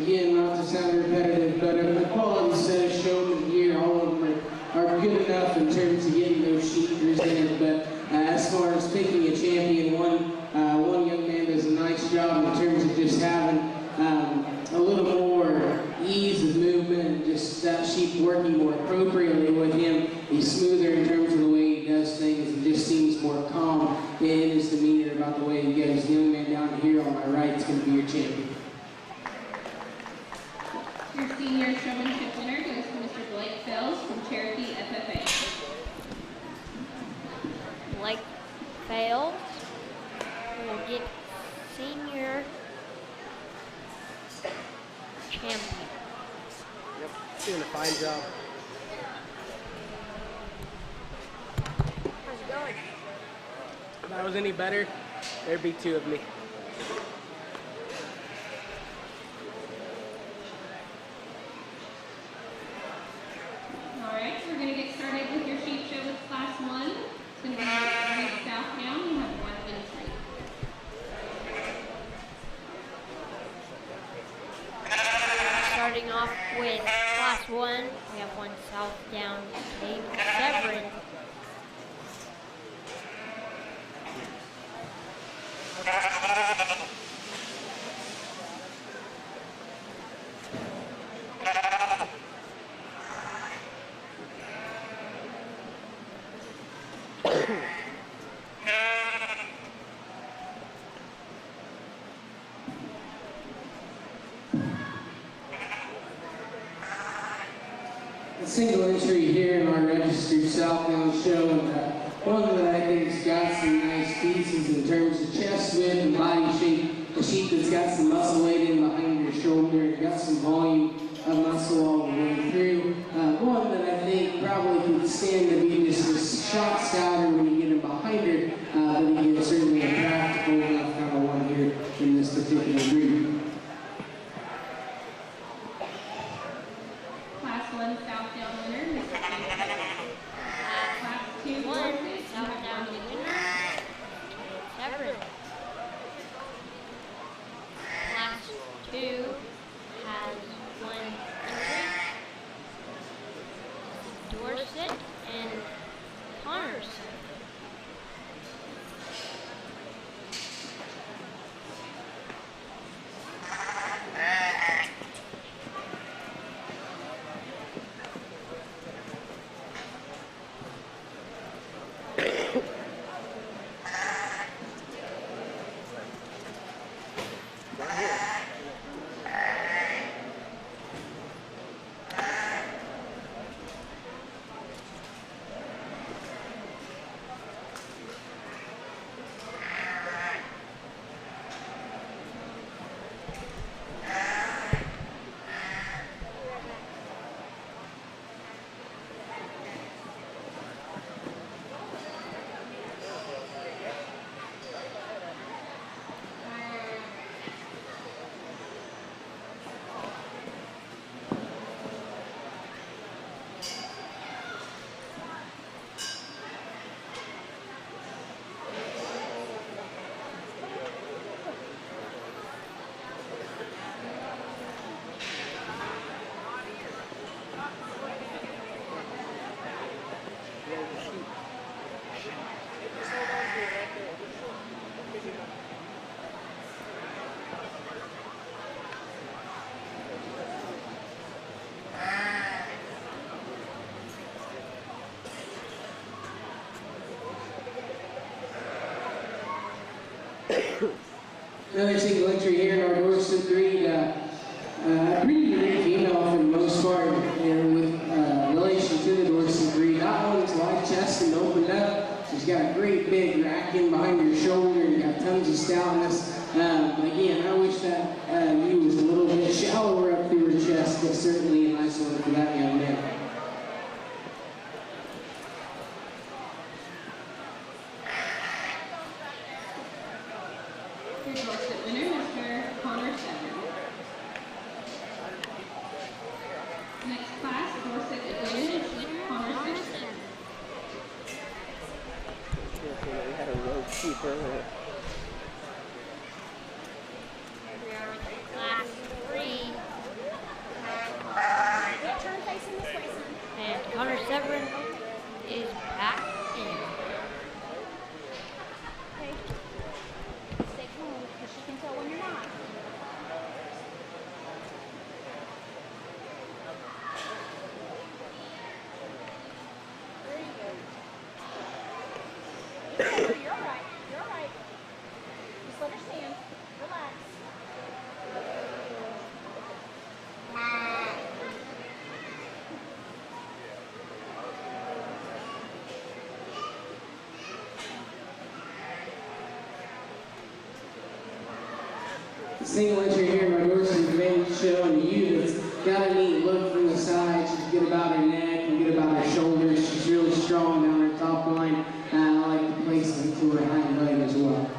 again, not to sound repetitive, but the quality set of showmen here, all of them are good enough in terms of getting those sheep presented. But as far as picking a champion, one young man does a nice job in terms of just having a little more ease of movement and just that sheep working more appropriately with him. He's smoother in terms of the way he does things and just seems more calm in his demeanor about the way he goes. The young man down here on my right is going to be your champion. Your senior showmanship winner goes to Mr. Blake Fells from Cherokee FFA. Blake Fells will get senior champion. Yep, doing a fine job. How's it going? If I was any better, there'd be two of me. Alright, we're going to get started with your sheep show with Class 1. It's going to be right south down. You have 1 entry. Starting off with Class 1, we have one south down, Cape Severin. Single entry here in our registered southbound show, and one that I think's got some nice pieces in terms of chest width and body shape. A sheep that's got some muscle weight in behind your shoulder and got some volume of muscle all the way through. One that I think probably could stand to be just a shot stouter when you get him behind her, but again, certainly a practical enough kind of one here in this particular breed. Class 1 south down winner, Mr. Class 2 south down winner, Severin. Class 2 has 1 entry, Dorset and Connorson. Another single entry here in our Dorset breed. Pretty unique female for the most part with relation to the Dorset breed. That one's wide chested and opened up. She's got a great big rack in behind her shoulder and got tons of stoutness. Again, I wish that view was a little bit shallower up through her chest, but certainly a nice one for that young man. Your Dorset winner, Mr. Connor Severin. Next class, Dorset winner, Connor Severin. We had a road sheep earlier. Class 3. single entry here in my dorsey advantage show, and you that's got a neat look from the side. She's good about her neck and good about her shoulders. She's really strong down her top line. I like to place it to her hind leg as well.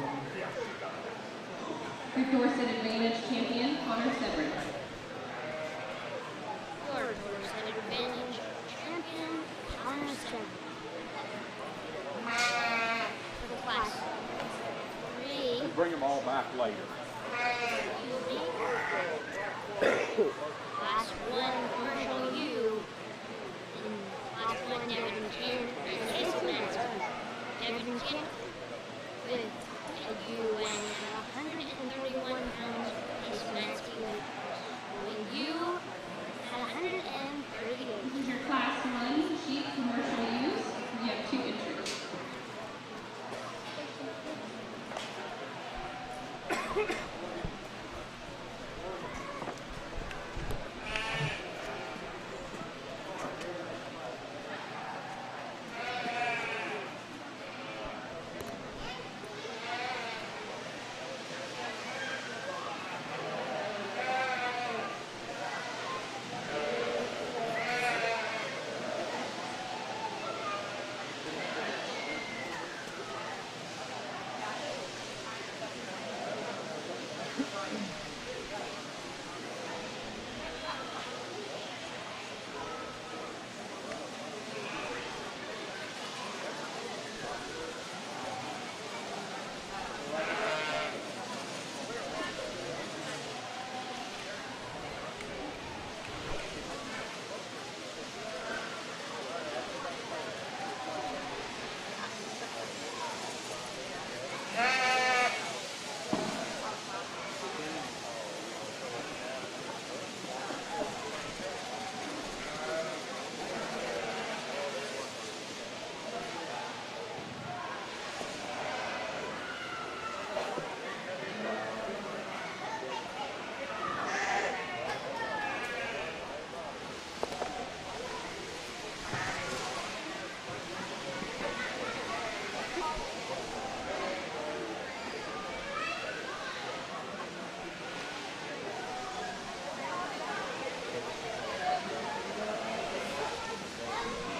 Your Dorset Advantage champion, Connor Severin. Your Dorset Advantage champion, Connor Severin. For class 3. Bring them all back later. Class 1 commercial U. And class 1 Devon Kin and Casey Master. Devon Kin with a UN at 131 pounds. Casey Master with U at 138. This is your Class 1 sheep commercial use. You have 2 entries.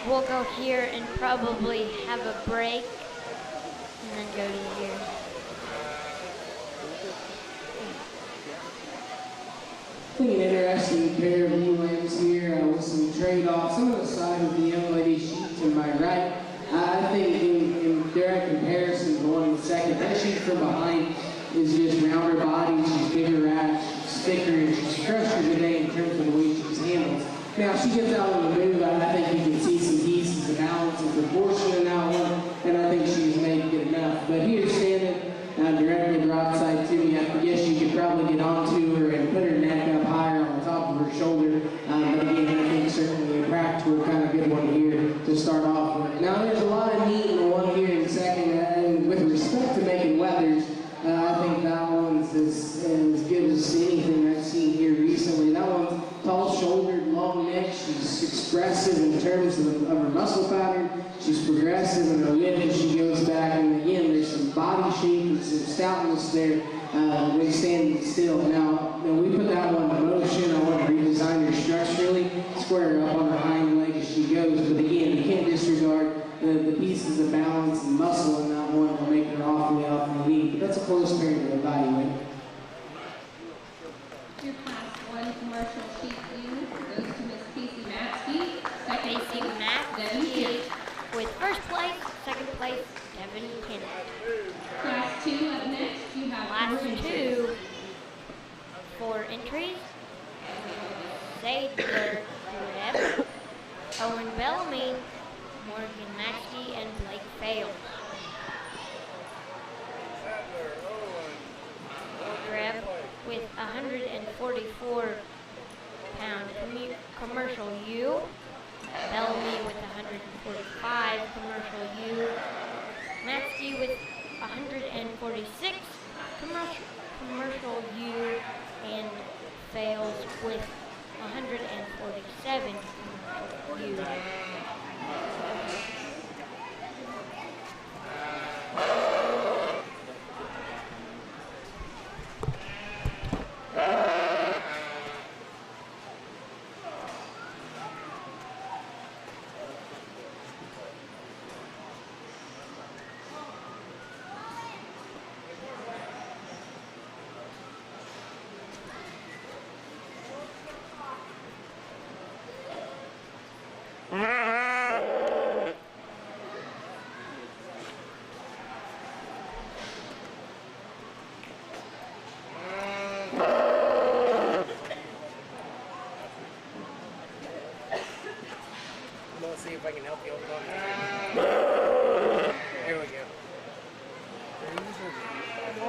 We'll go here and probably have a break and then go to here. I think an interesting pair of UMs here with some trade-offs. I'm going to side with the young lady sheep to my right. I think in direct comparison to one in the second, that sheep from behind is just rounder body, she's bigger ass, she's thicker, and she's crushed today in terms of the way she's handled. Now, she gets out on the move, I think you can see some pieces of balance and proportion in that one, and I think she's made good enough. But here, standing directly broadside to me, I guess you could probably get onto her and put her neck up higher on the top of her shoulder. But again, I think certainly a practical kind of good one here to start off with. Now, there's a lot of meat in the one here in second, and with respect to making weathers, I think that one's as good as anything I've seen here recently. That one's tall-shouldered, long neck. She's expressive in terms of her muscle pattern. She's progressive in her width as she goes back. And again, there's some body shape and some stoutness there when standing still. Now, when we put that one in motion, I want to redesign her structurally, square her up on her hind leg as she goes. But again, you can't disregard the pieces of balance and muscle in that one to make her awfully lean. But that's a close pair to evaluate. Your Class 1 commercial sheep U goes to Miss Casey Matsky. Second Casey Matsky with first place, second place, Devon Kennedy. Class 2 up next, you have Class 2, 4 entries. Sadler Greb, Owen Bellamy, Morgan Mackey, and Blake Fales. Greb with 144-pound commercial U. Bellamy with 145 commercial U. Matsky with 146 commercial U, and Fales with 147 commercial U.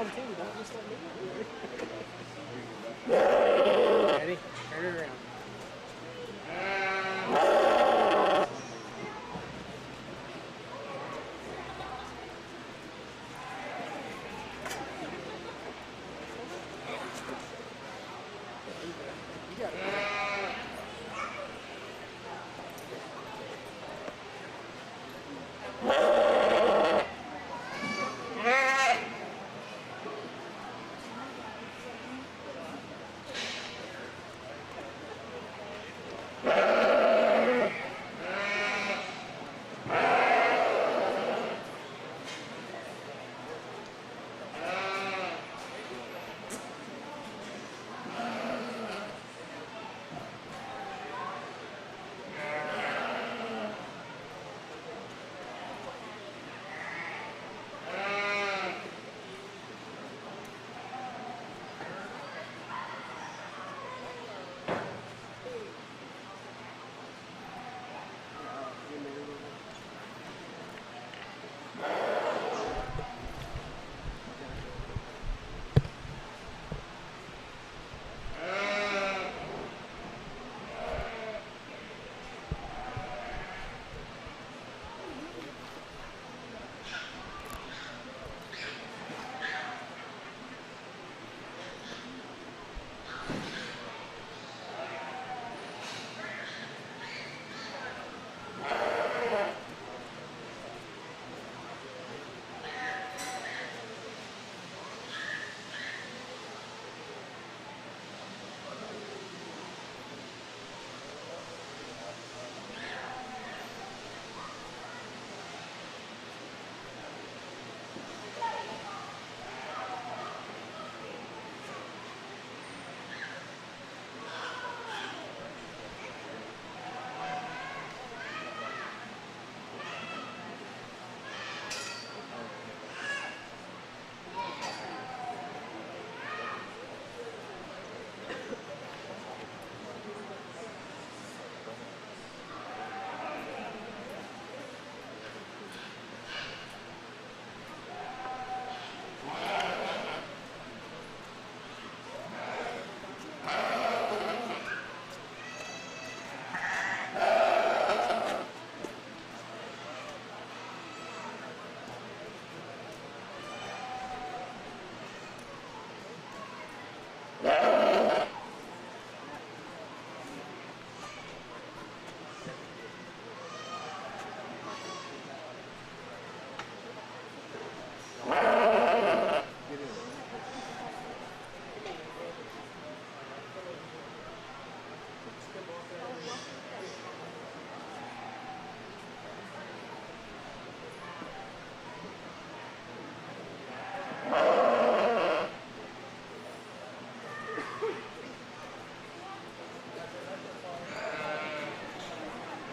on too. Don't just let me. Ready? Turn it around. You got it.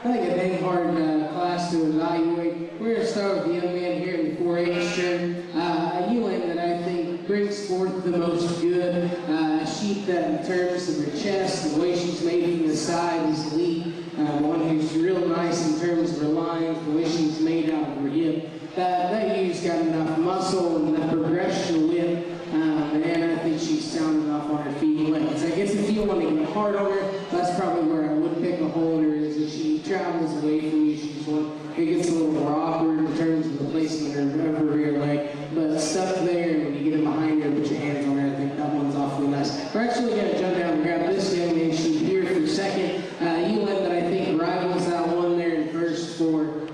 I think a dang hard class to evaluate. We're going to start with the young man here in the 4-H shirt. A ewe that I think brings forth the most good. Sheep that in terms of her chest, the way she's made from the side is elite. One who's real nice in terms of her lines, the way she's made out of her hip. That ewe's got enough muscle and that progression width. And I think she's sound enough on her feet and legs. I guess if you want to get hard on her, that's probably where I would pick a hole in her, is that she travels away from you. She's one, it gets a little more awkward in terms of the placement of her rear leg. But stuck there, and when you get it behind her and put your hands on her, I think that one's awfully nice. We're actually going to jump down and grab this young man sheep here for second. Ewan that I think rivals that one there in first for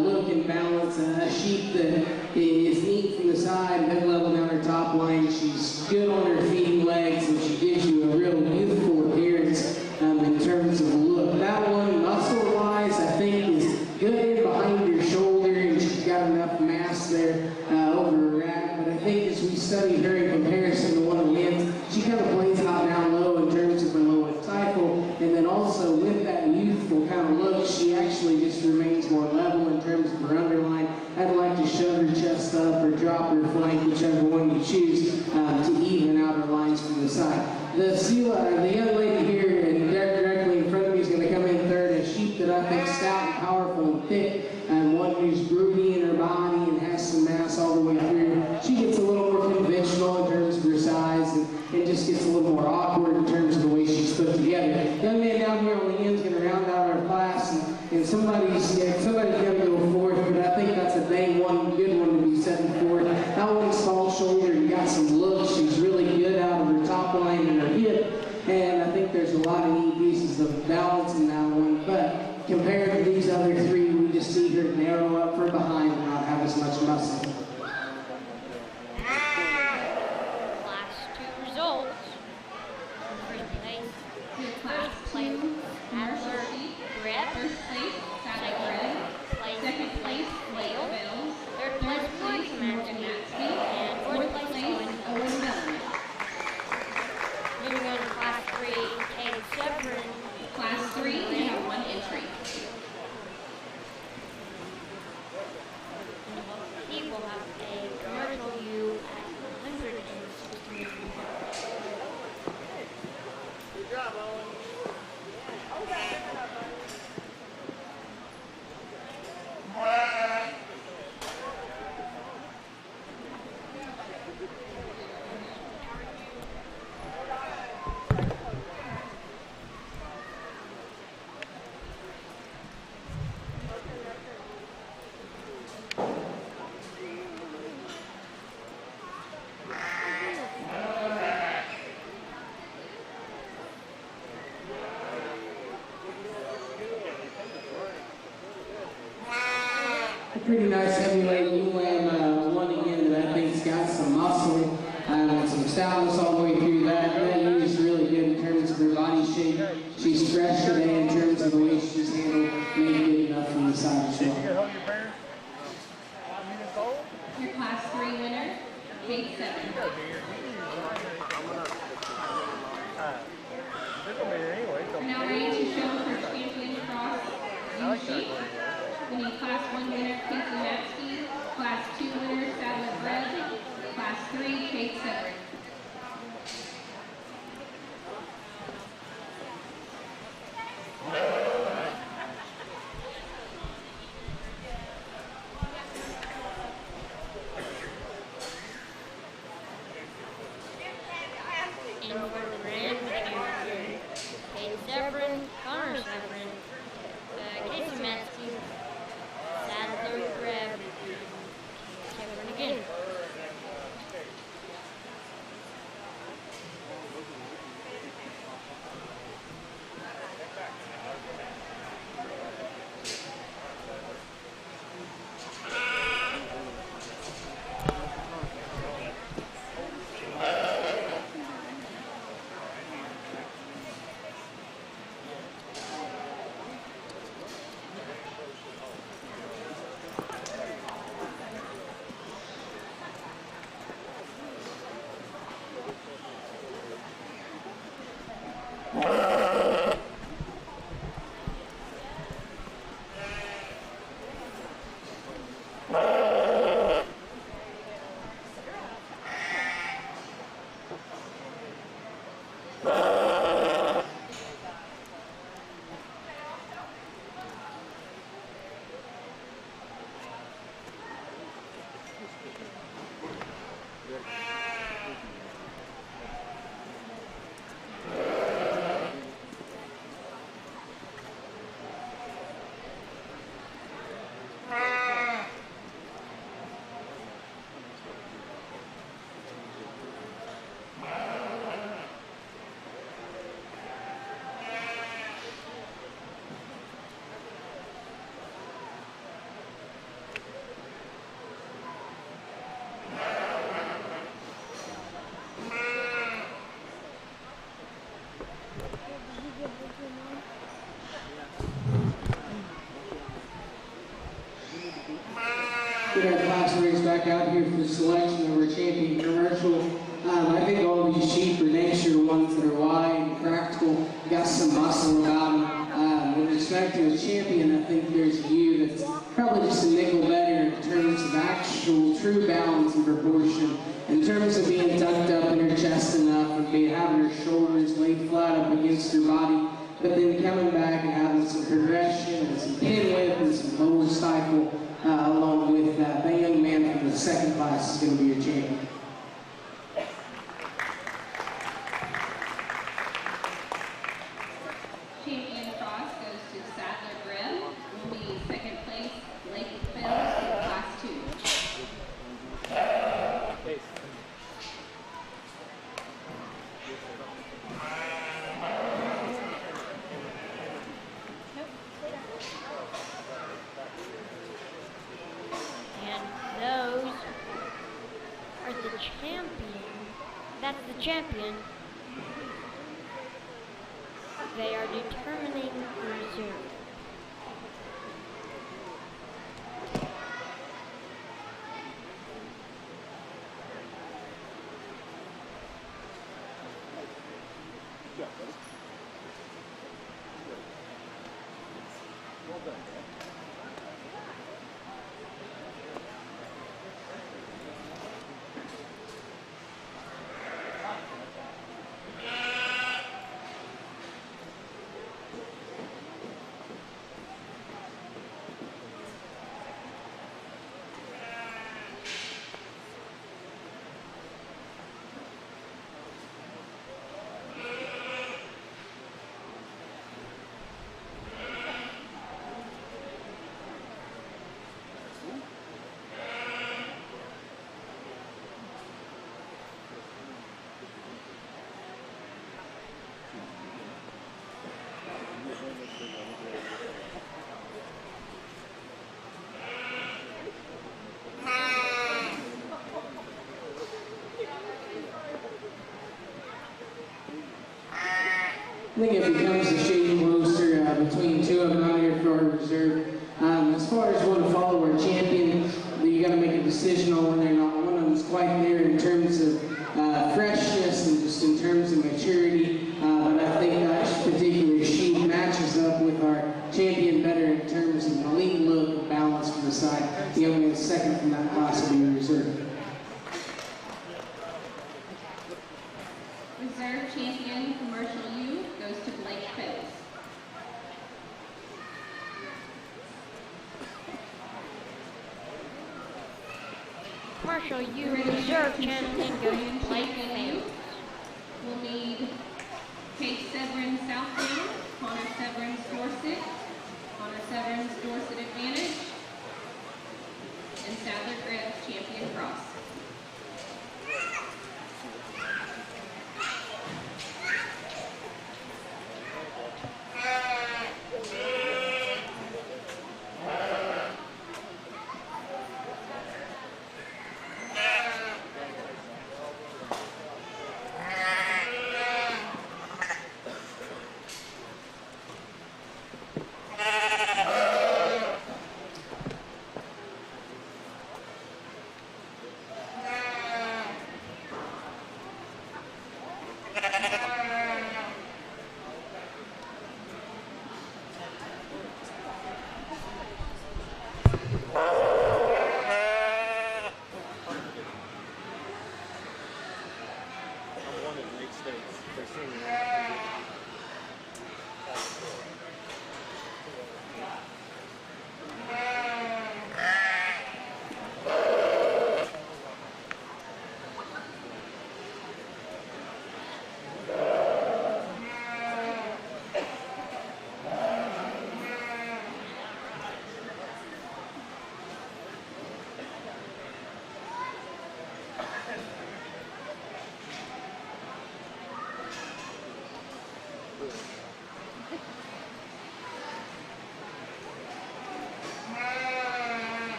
look and balance. A sheep that is neat from the side, mid-level down her top line. She's good on her feet and legs, and she gives you a real youthful appearance in terms of look. That one, muscle-wise, I think is good behind your shoulder, and she's got enough mass there over her rack. But I think as we study her in comparison to one of Lynn's, she kind of plays out down low in terms of her low and typal, and then also with that youthful kind of look, she actually just remains more level in terms of her underline. I'd like to shove her chest up or drop her flank, whichever one you choose, to even out her lines from the side. The young lady here and directly in front of me is going to come in third, a sheep that I think stout and powerful and thick, and one who's broody in her body and has some mass all the way through. She gets a little more conventional pretty nice heavyweight ULAM one again that I think's got some muscle and some stoutness all the way through that. That is really good in terms of her body shape. She's fresh today in terms of the way she's handled. Maybe good enough from the side as well. Your Class 3 winner, Kate 7. We're now ready to show for champion cross U-shape. We need Class 1 winner, Casey Matsky, Class 2 winner, Sadler Brett, Class 3, Kate 7. Get our class race back out here for the selection of our champion commercial. I think all these sheep are next year ones that are wide and practical, got some muscle about them. With respect to a champion, I think there's a ewe that's probably just a nickel better in terms of actual true balance and proportion. In terms of being tucked up in her chest enough and having her shoulders laid flat up against her body, but then coming back and having some progression and some pin width and some lower stifle along with that. That young man from the second class is going to be your champion. Champion cross goes to Sadler Grimm. Will be second place, Lake Phillips, Class 2. That's the champion. They are determining the reserve. I think it becomes a shade closer between two of them out here for our reserve. As far as one to follow our champion, you got to make a decision on whether or not one of them is quite there in terms of freshness and just in terms of maturity. But I think that particular sheep matches up with our champion better in terms of the lean look and balance from the side. The young man's second from that class will be reserve. Reserve champion Commercial U goes to Blake Phillips. Commercial U reserve champion goes to Blake Phillips. We'll need Kate Severins Southdown, Connor Severins Dorset, Connor Severins Dorset Advantage, and Sadler Grant's Champion Cross.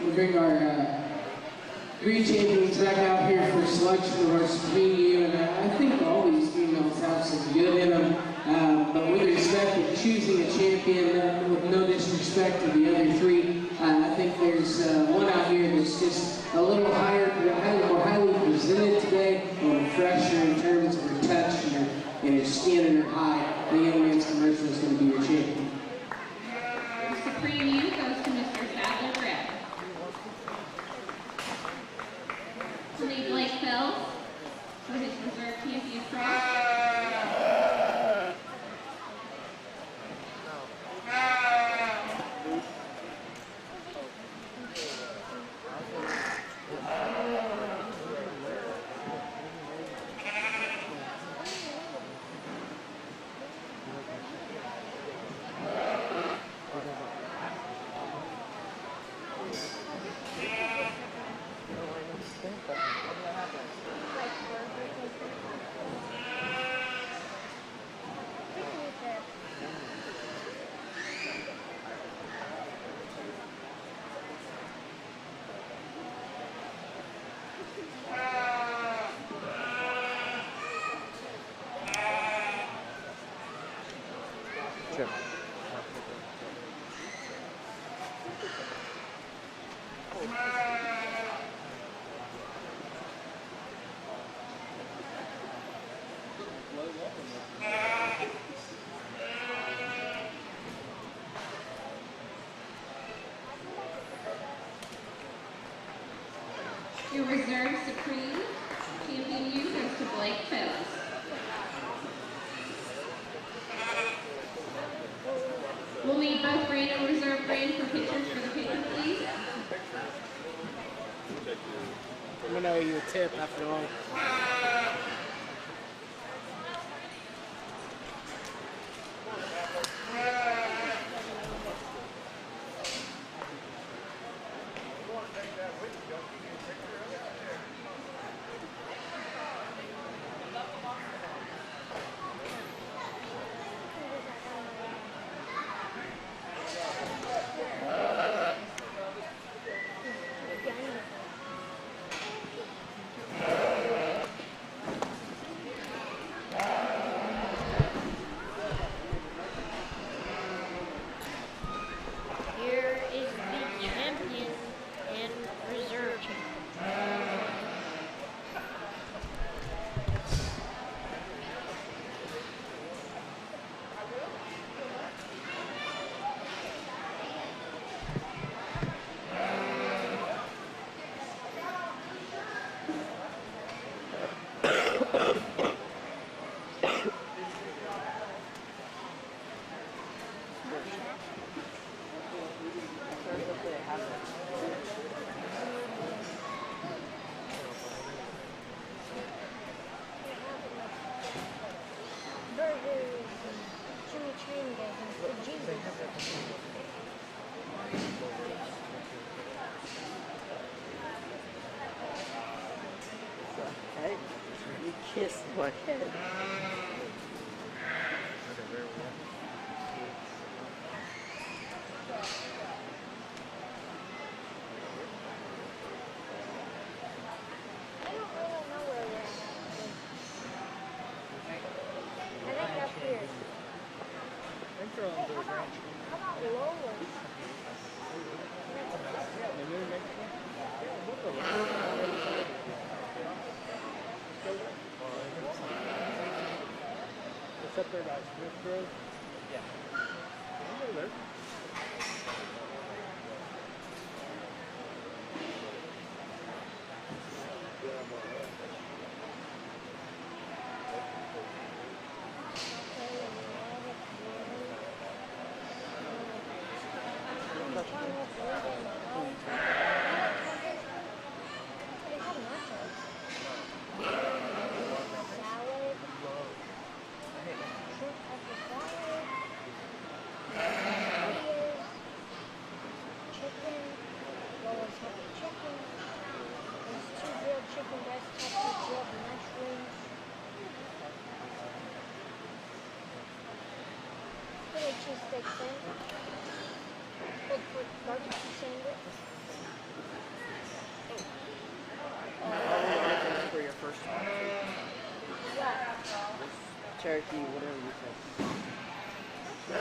We bring our three champions back out here for selection of our Supreme U, and I think all these females have some good in them, but with respect to choosing a champion, with no disrespect to the other three, I think there's one out here that's just a little higher, more highly presented today, a little fresher in terms of her touch and her skin and her hide. The young man's Commercial is going to be your champion. Supreme U goes to Mr. Sadler Grant. To lead Blake Phelps for his reserve champion cross. Your reserve Supreme champion U goes to Blake Phelps. We'll need both brand and reserve brand for pictures for the picture, please. I'm gonna owe you a tip after all. Hey, you kissed my head. It's up there by Smith Grove? Yeah. I'll go there. Cheesesteak sandwich. Bigfoot barbecue sandwich. For your first one. What? Turkey, whatever you said. I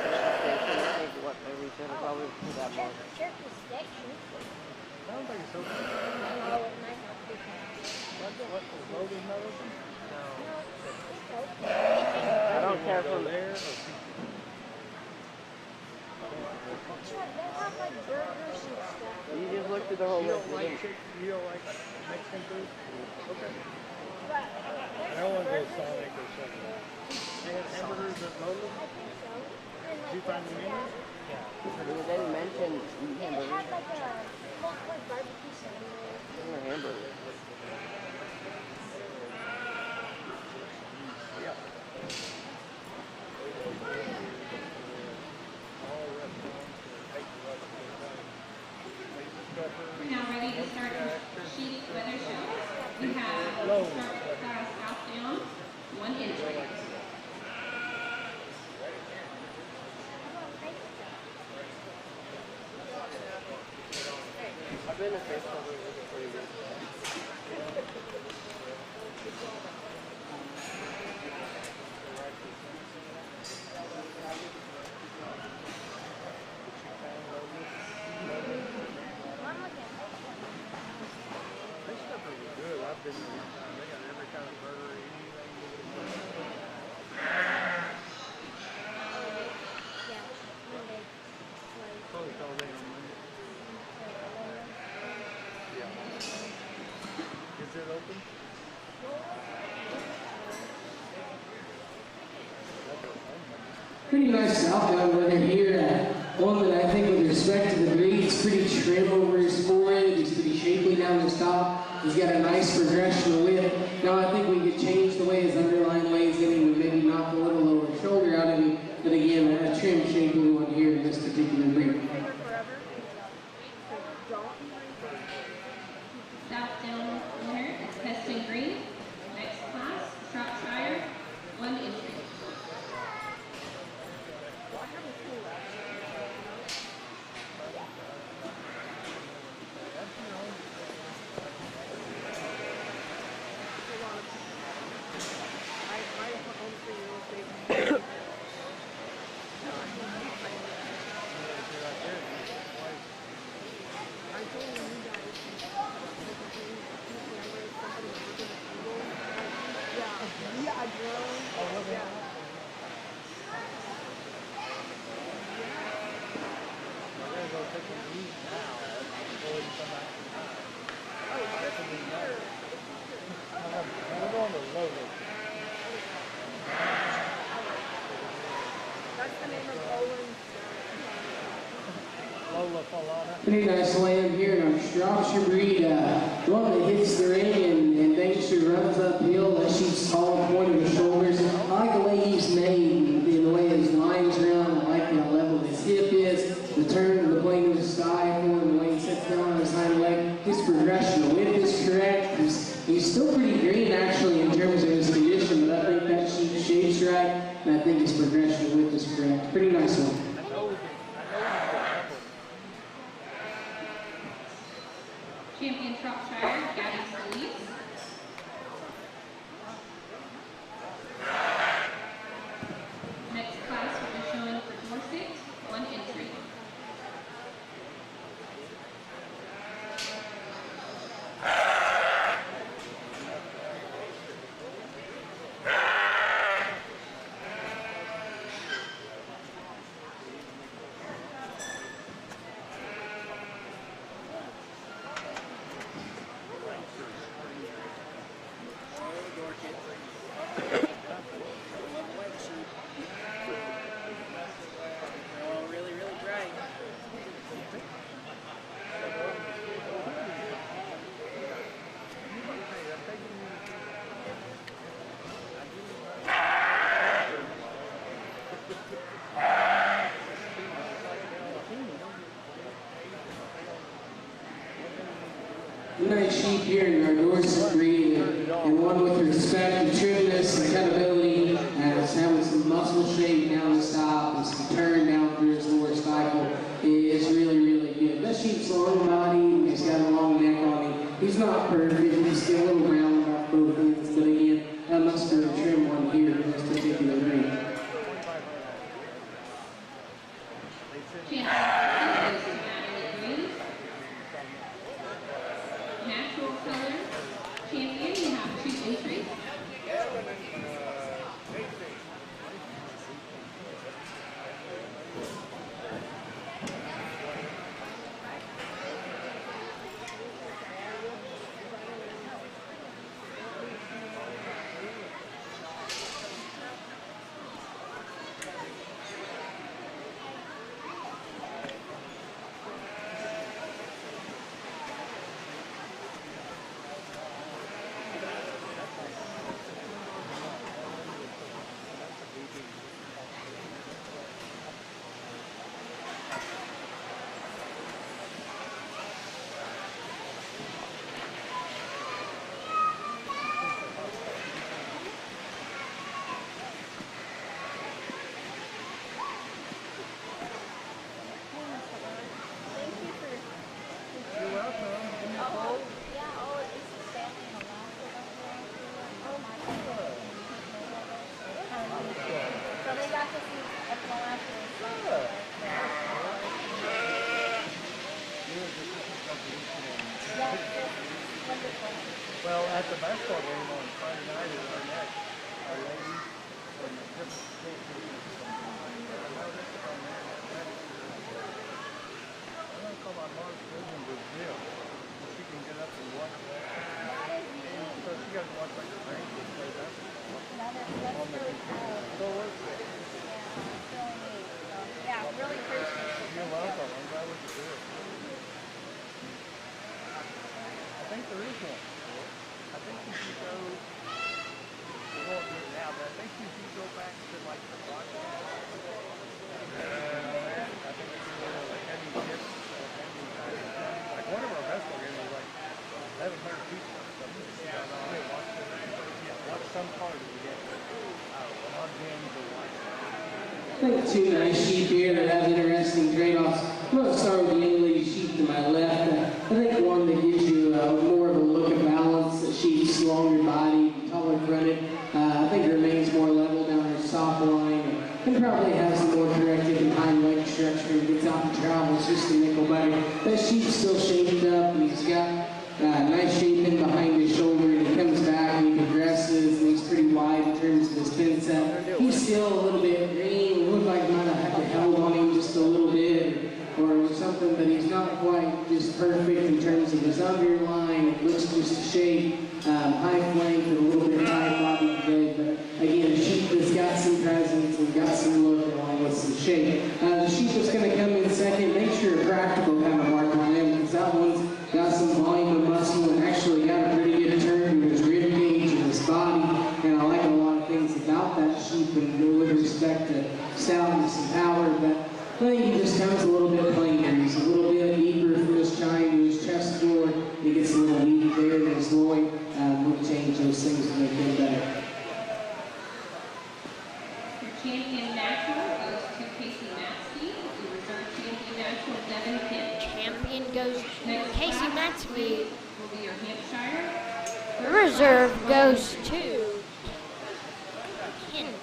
think whatever you said, I'll probably put that more. Turkey steak. I don't think it's open. No, it might not be. What, is Logan's not open? No. I don't care for there. They have like burgers and stuff. You just looked through the whole list. You don't like Mexican food? Okay. But I don't want to go to Sonic or something. They had hamburgers at Lowe's? Did you find the menu? Yeah. They didn't mention it had hamburgers. like a pulled barbecue sandwich. Or hamburgers. Yeah. We're now ready to start the Sheets Weather Show. We have start class southbound, 1 entry. I've been a face cover for you. I've been there one time. They got every kind of burger, Closed all day on Monday. Yeah. Is it open? Pretty nice southbound weather here. One that I think with respect to the breed, it's pretty trim over his forehead. He's pretty shapely down his top. He's got a nice progression of width. Now I think we could change the way his underline lays in him and maybe knock a little lower shoulder out of him. But again, a trim, shapely one here in this particular breed. Southdown winner is Heston Green. Next class, Shropshire, 1 entry. Pretty nice lamb here in our Shropshire breed. One that hits the ring and thanks to runs uphill, that she's tall, point of the shoulders. I like the way he's made and the way his lines run. I like how level his hip is. right, and I think his progression of width is correct. Pretty nice one. Champion Shropshire, Gabby Solis. Next class will be showing for Dorset, 1 entry. Nice sheep here in our Dorset breed, and one with respect and trimness and cutability, it's having some muscle shape down the stop and some turn down through his lower stifle. It's really, really good. That sheep's long body, he's got a long neck on him. He's not perfect, he's still a little round off both ends, but again, that must be a trim one here in this particular breed. Natural color champion, you have 2 entries. Well, at the basketball game on Friday night is our next. Our ladies and the different states. I'm going to call my mom in Brazil. She can get up and watch that. So she got to watch like the rain and play basketball. On the computer. So what's it? Yeah, really appreciate it. You're welcome. I'm glad we could do it. I think there is one. I think if you go, we won't do it now, but I think if you go back to like the broadcast, I think it's like heavy tips, like one of our basketball games was like 1,100 people. So watch some part of the game. Log games or watch. I think 2 nice sheep here that have interesting trade-offs. I'm going to start with the young lady sheep to my left. I think one that gives you more of a look of balance. The sheep's longer body, taller fronted. I think it remains more level down her soft line. And probably has some more corrective and hind leg structure and gets out and travels just a nickel better. That sheep's still shaped up, and he's got nice shape in behind his shoulder, and he comes back and he progresses, and he's pretty wide in terms of his pin set. He's still a little bit green, looked like he might have had to held on him just a little bit, or something, but he's not quite just perfect in terms of his underline. It looks just a shape, high flank and a little bit high body today, but again, a sheep that's got some presence and got some look along with some shape. The sheep that's going to come in second, make sure a practical kind of mark on him, because that one's got some volume of muscle and actually got a pretty good turn to his rib cage and his body, and I like a lot of things about that sheep and with respect to stoutness and power, but I think he just comes a little bit plainer. He's a little bit deeper from his chine to his chest floor. He gets a little weak there in his loin. We'll change those things to make him better. Champion Natural goes to Casey Matsky. The reserve champion natural, Devin Kent. Champion goes to Casey Matsky. Will be your Hampshire. The reserve goes to Kent.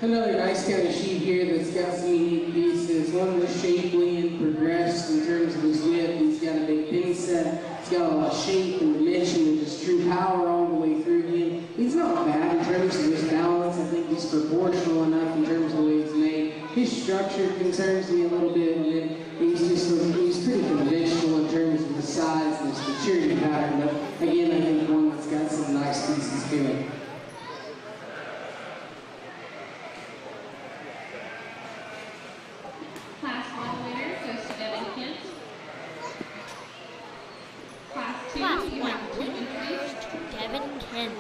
Another nice kind of sheep here that's got some unique pieces. One that's shapely and progressed in terms of his width. He's got a big pin set. He's got a lot of shape and dimension and just true power all the way through him. He's not bad in terms of his balance. I think he's proportional enough in terms of the way he's made. His structure concerns me a little bit, and then he's pretty conventional in terms of the size and his maturity pattern. But again, I think one that's got some nice pieces to it. Class 1 winner goes to Devin Kent. Class 2, Class you 1 have 2 entries. Devin Kent.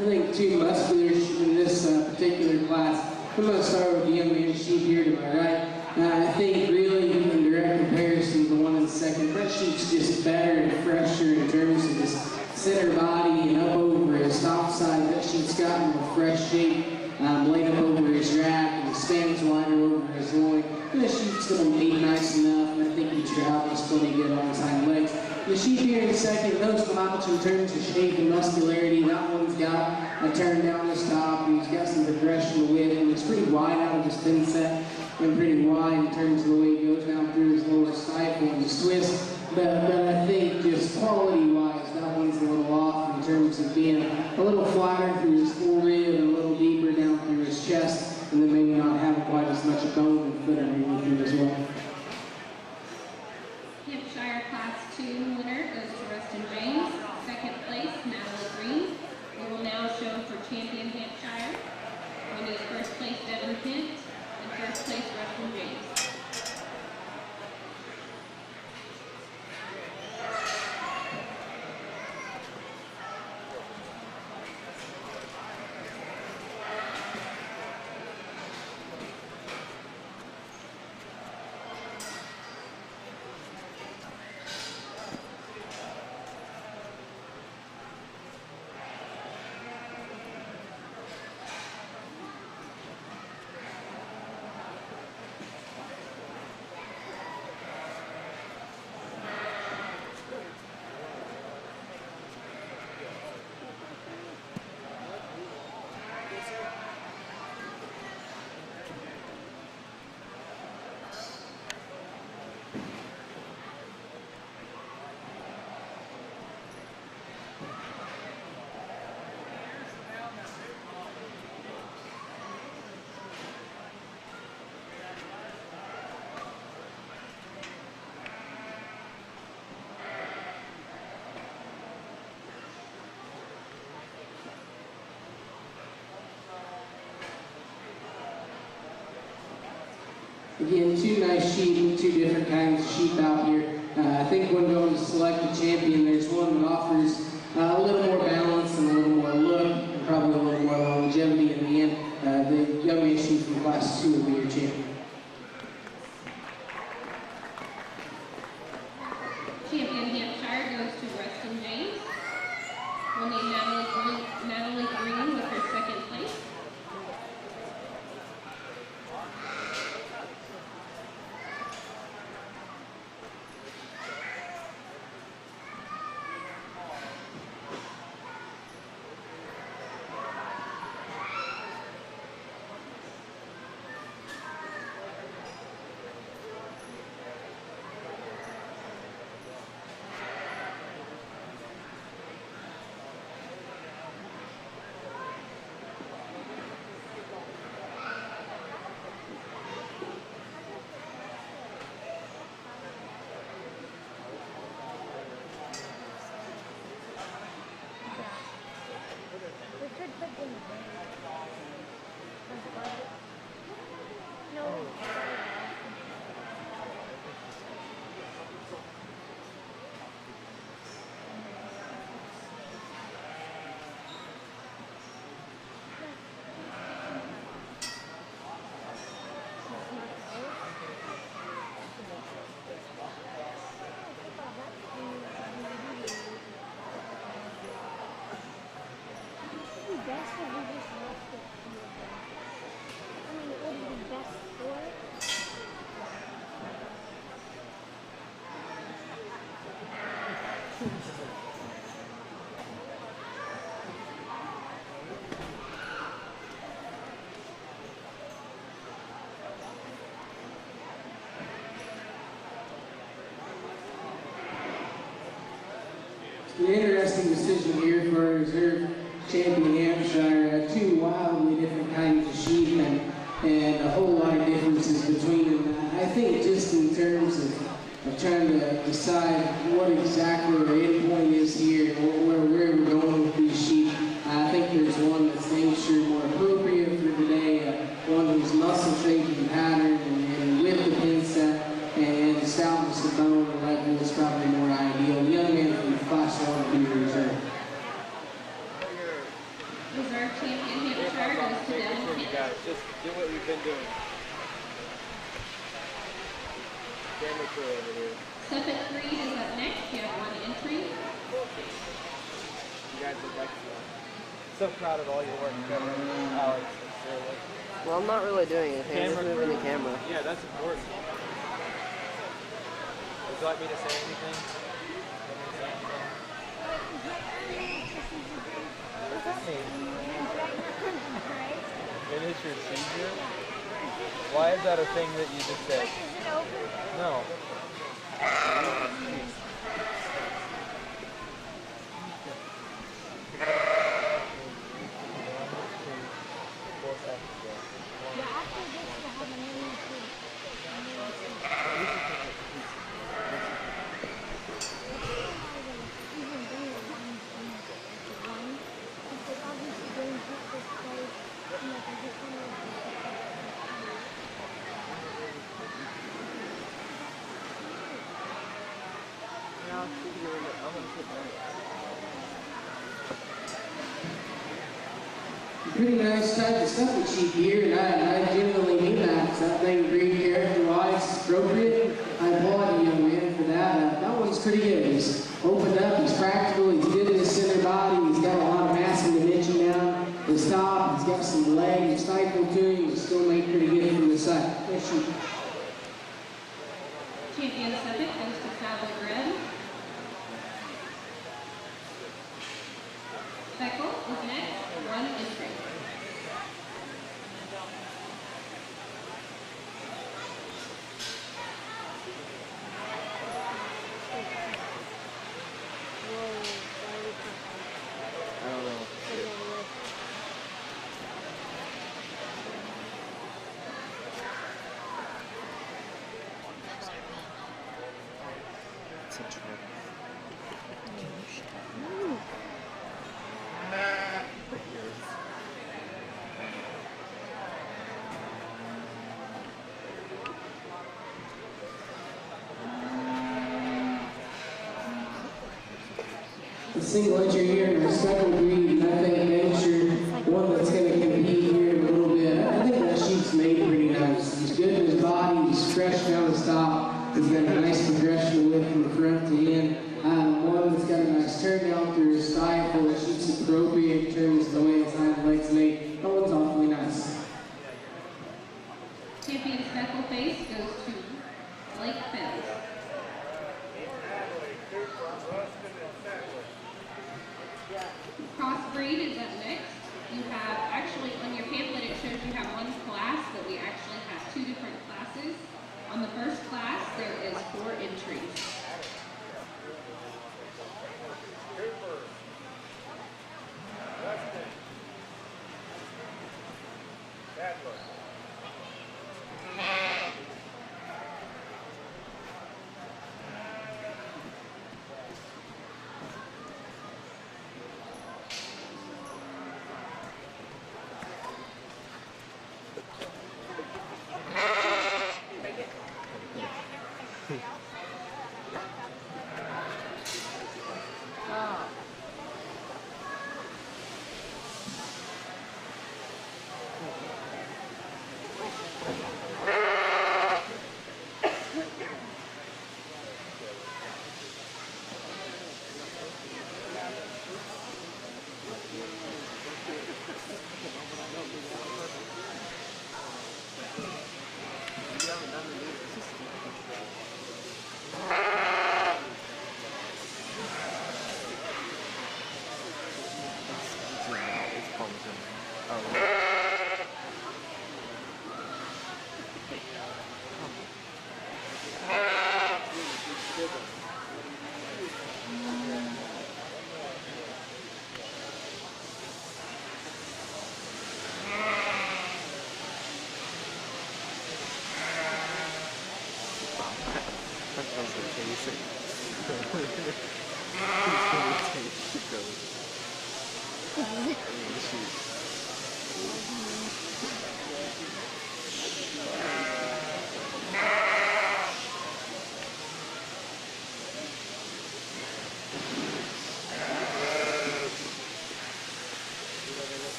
I think two musculars in this particular class. I'm going to start with the young man sheep here to my right. I think really in direct comparison to the one in second, that sheep's just better and fresher in terms of his center body and up over his top side. That sheep's got more fresh shape, laid up over his rack, and stands wider over his loin. And the sheep's going to be nice enough, and I think he travels pretty good on his hind legs. The sheep here in second, those come out in terms of shape and muscularity. That one's got a turn down his top, and he's got some progression width, and it's pretty wide out of his pin set, and pretty wide in terms of the way he goes down through his lower stifle and his twist. But I think just quality-wise, that one's a little off in terms of being a little flatter through his forehead and a little deeper down through his chest, and then maybe not having quite as much bone and foot underneath him as well. Hampshire Class 2 winner goes to Rustin James. Second place, Natalie Green. We will now show for champion Hampshire. We need first place Devin Kent and first place Rustin James. Again, two nice sheep, two different kinds of sheep out here. I think when going to select a champion, there's one that offers a little more balance and a little more look, and probably a little more longevity in the end. The young man sheep from Class 2 will be your champion. Champion Hampshire goes to Preston James. We'll name Natalie Green with her second place. An interesting decision here for our reserve champion Hampshire. Two wildly different kinds of sheep and a whole lot of differences between them. I think just in terms of trying to decide what exactly our endpoint is here or where we're going with these sheep, I think there's one that's nature more appropriate for today, one whose muscle shape and pattern and with the pin set and stoutness of bone and leg is probably more ideal. The young man from Class 1 will be reserve. Reserve champion Hampshire goes to Devin King. Guys, just do what we've been doing. Camera crew over here. Suffolk Creed is up next. You have one entry. You guys look excellent. So proud of all your work, Trevor, Alex, and Shirley. Well, I'm not really doing anything. I'm just moving the camera. Yeah, that's important. Would you like me to say anything? Maybe it's your seizure? Why is that a thing that you just said? No. Pretty nice type of stuff with sheep here, and I genuinely mean that. That thing breed character-wise appropriate. I applaud the young man for that. That one's pretty good. He's opened up, he's practical, he's good in his center body, he's got a lot of mass and dimension down his top, he's got some leg and stifle to him, he's still made pretty good from the side. Nice sheep. Champion Suffolk goes to Travel Red. Speckle is next. One entry. I don't know. It's a trick. the single entry here in our second breed, and I think next year, one that's going to compete here in a little bit. I think that sheep's made pretty nice. He's good in his body, he's fresh down the stop, he's got a nice progression width from front to end. One that's got a nice turn down through his stifle, that sheep's appropriate in terms of the way his hind legs made. That one's awfully nice. Champion Speckle Face goes to Blake Fells. Crossbreed is up next. You have, actually on your pamphlet it shows you have one class, but we actually have two different classes. On the first class there is 4 entries.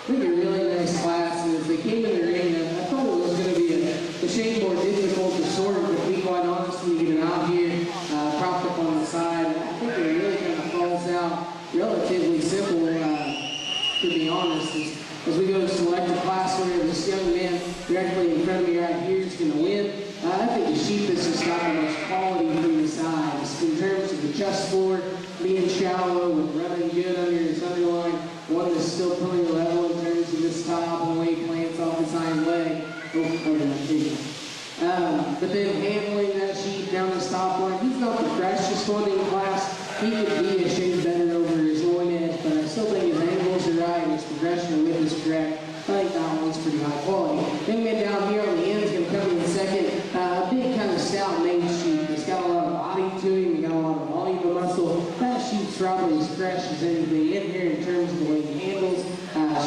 I think a really nice class, and as they came in the ring, I thought it was going to be a shade more difficult to sort, but to be quite honest, when you get them out here, propped up on the side, I think it really kind of falls out relatively simple, to be honest. As we go to select a class where this young man directly in front of me right here is going to win, I think the sheep has just got the most quality through the sides. In terms of the chest floor, being shallow and running good under his underline, one that's still pretty level in terms of this top and the way he plants off his hind leg. But then handling that sheep down the stop line, he's not the freshest one in class. He could be a shade better over his loin edge, but I still think his angles are right and his progression with is correct. I think that one's pretty high quality. Young man down here on the end is going to come in second. A big kind of stout made sheep. He's got a lot of body to him. He's got a lot of volume of muscle. That sheep's probably as fresh as anything in here in terms of the way he handles.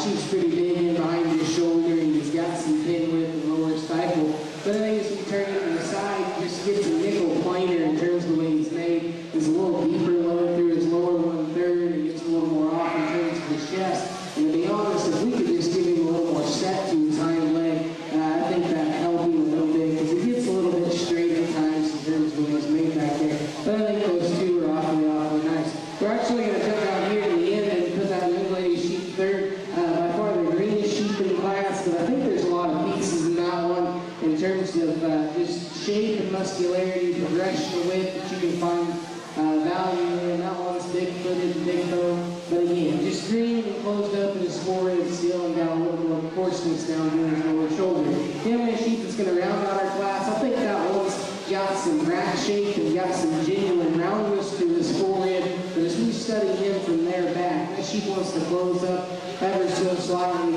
Sheep's pretty big in behind his shoulder, and he's got some pin width and lower stifle. But I think as we turn it to the side, he just gets a nickel planer in terms of the way he's made. He's a little deeper low through his lower 1/3, and gets a little more off in terms of his chest. And to be honest, if we could just give him a little more set to his hind leg, I think that'd help him a little bit, because he gets a little bit straight at times in terms of what he's made back there. But I think those two are awfully, awfully nice. We're actually going to come down here to the end and put that young lady's sheep third. By far the greenest sheep in the class, but I think there's a lot of pieces in that one in terms of just shape and muscularity, progression of width that you can find value in. That one's big-footed, big-bone. But again, just green and closed up in his forehead still, and got a little more coarseness down here in his lower shoulder. The young man sheep that's going to round out our class, I think that one's got some rack shape and got some genuine roundness to his forehead, but as we study him from there back, that sheep wants to close up ever so slightly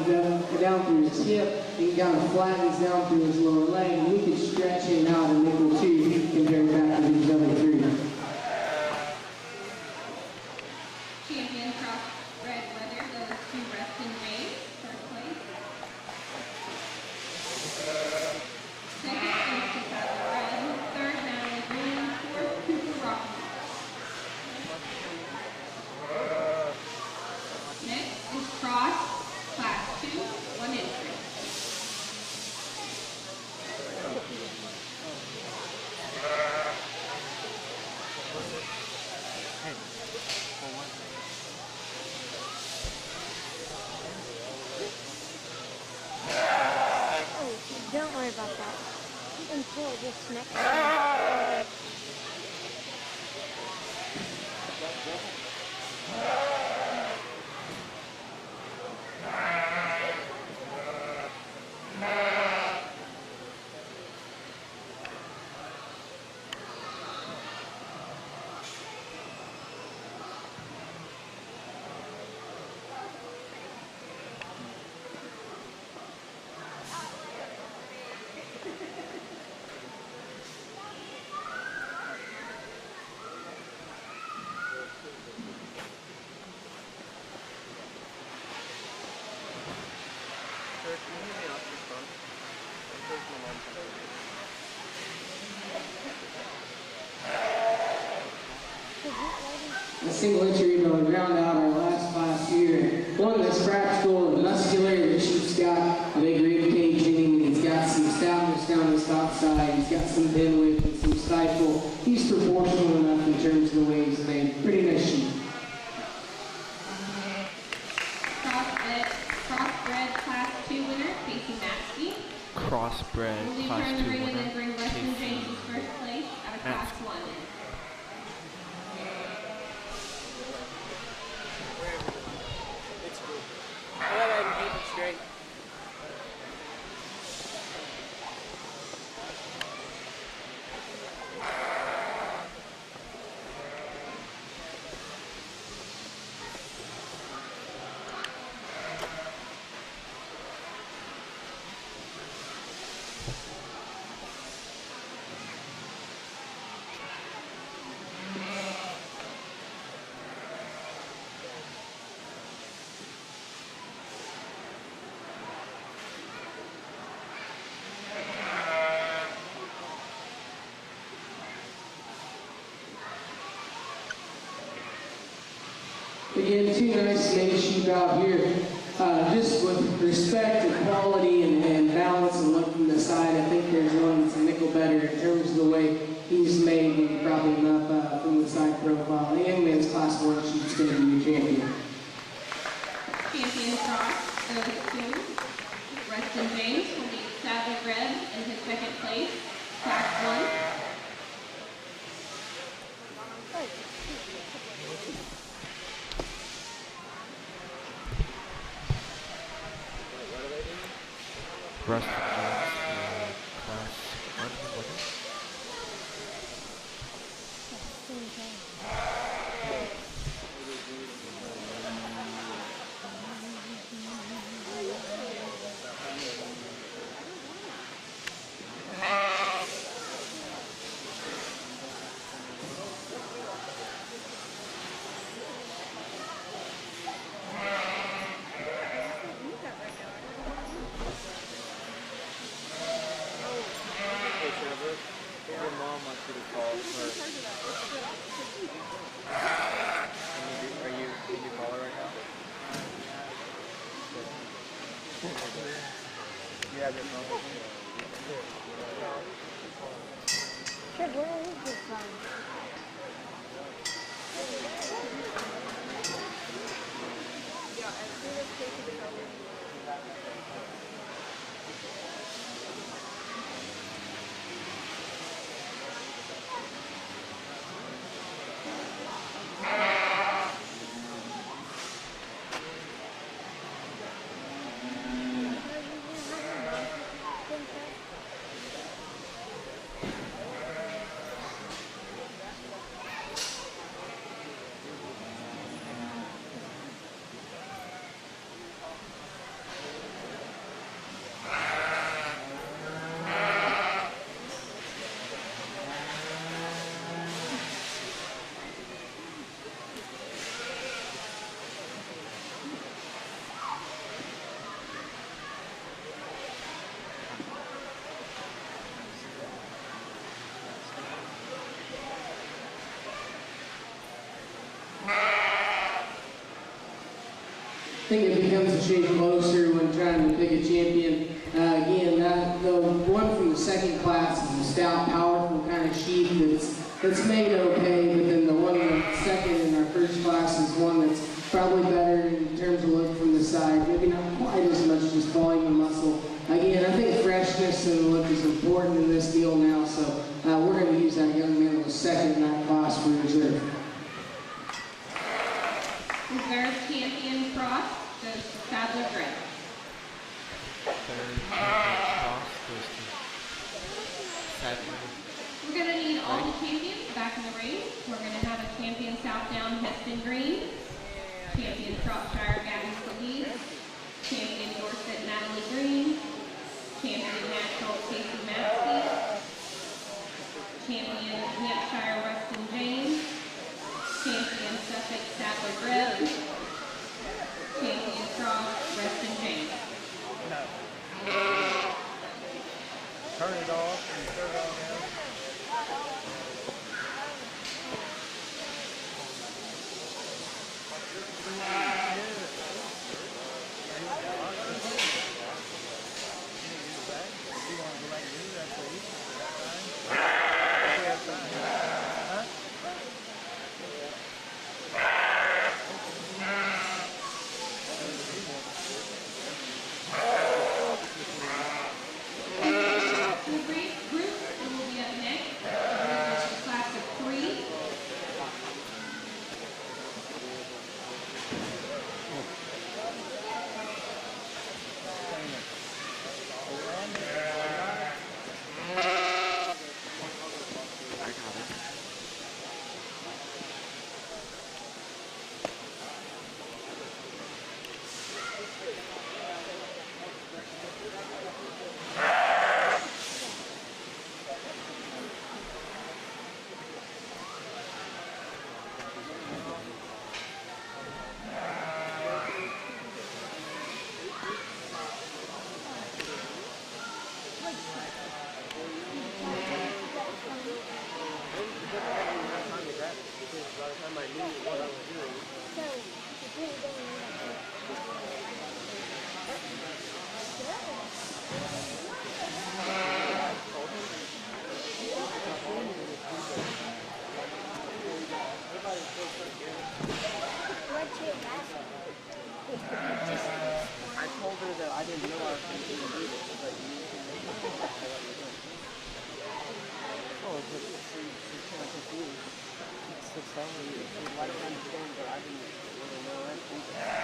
down through his hip. He kind of flattens down through his lower leg, and we could stretch him out a nickel too compared back to these other three. Champion crossbred weather goes to Reston James, first place. Second place to Tyler Red. Third, Natalie Green. Fourth, Cooper Rocky. Next is Cross, Class 2, 1 entry. Don't worry about that until this next time. A single entry to round out our last class here. One that's practical and muscular. The sheep's got a big rib cage in him, and he's got some stoutness down his top side. He's got some bin width and some stifle. He's proportional enough in terms of the way he's made. Pretty nice sheep. Crossbred Class 2 winner, Casey Matsky. Crossbred Will you Class turn 2 the ring and winner. then bring Weston James in first place out of Class 1? It's good. I gotta keep it straight. Again, two nice made sheep out here. Just with respect to quality and balance and look from the side, I think there's one that's a nickel better in terms of the way he's made and probably enough from the side profile. The young man's Class 1 sheep's going to be a champion. Champion Cross goes to Reston James will beat Sadler Red in his second place, Class 1. Class 1 winner. think it becomes a shade closer when trying to pick a champion. Again, the one from the second class is a stout, powerful kind of sheep that's made okay, but then the one in the second in our first class is one that's probably better in terms of look from the side. Maybe not quite as much just volume and muscle. Again, I think freshness and look is important in this deal now, so we're going to use that young man in the second in that class for reserve. Reserve champion cross goes to Sadler Gray. Third cross goes to Sadler. We're going to need all the champions back in the ring. We're going to have a champion Southdown Heston Green, champion Shropshire Gabby Solis, champion Dorset Natalie Green, champion National Casey Maskey, champion Hampshire Rustin James, champion Suffolk Sadler Greb, champion Cross Rustin James. Turn it off and turn it on now. I told her that I didn't know I was going to do this, but you can make it. Oh, but she's kind of confused. So tell me, she'd like to understand, but I didn't really know that either.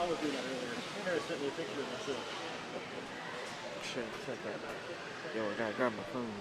I was doing that earlier. Harris sent me a picture of myself. Shit, said that. Yo, I gotta grab my phone.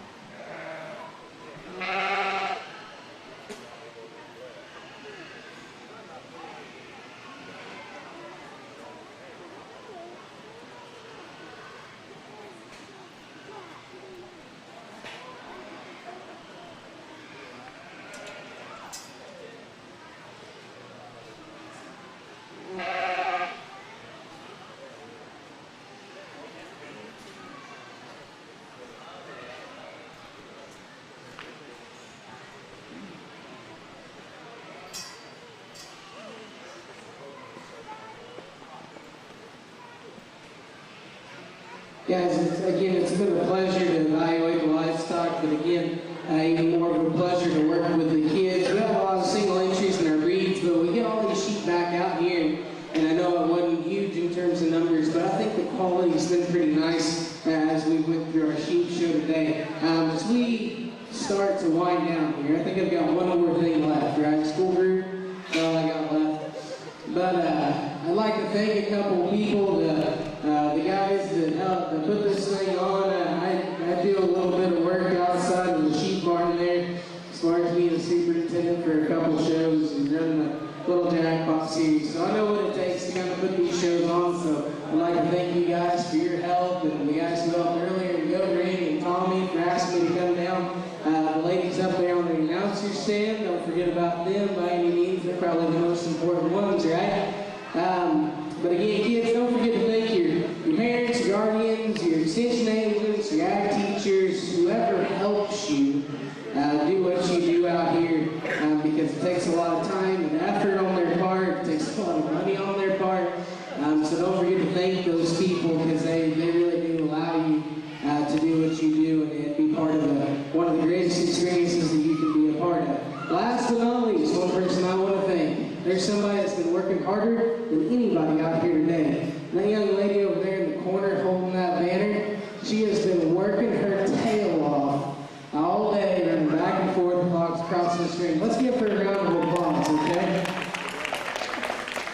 Guys, it's been a pleasure to evaluate the livestock, but again, even more of a pleasure to work with the kids. We have a lot of single entries in our breeds, but we get all these sheep back out here, and I know it wasn't huge in terms of numbers, but I think the quality's been pretty nice as we went through our sheep show today. As we start to wind down here, I think I've got one more thing left, right? School group, that's all I got left. But I'd like to thank a couple people, the guys that put this thing on. I do a little bit of work outside of the sheep barn there, as far as being a superintendent for a couple shows and running a little jackpot series. So I know what it takes to kind of put these shows on, so I'd like to thank you guys for your help, and the guys who helped earlier, and Go Randy and Tommy for asking me to come down. The ladies up there on the announcer stand, don't forget about them by any means. They're probably the most important ones, right? But again, kids, don't forget to thank your parents, your guardians, your extension agents, your ag teachers, whoever helps you do what you do out here, because it takes a lot of time and effort on their part, it takes a lot of money on their part. So don't forget to thank those people, because they really do allow you to do what you do and be part of one of the greatest experiences that you can be a part of. Last but not least, one person I want to thank. There's somebody that's been working harder than anybody out here today. That young lady over there in the corner holding that banner, she has been working her tail off all day, running back and forth across the stream. Let's give her a round of applause, okay?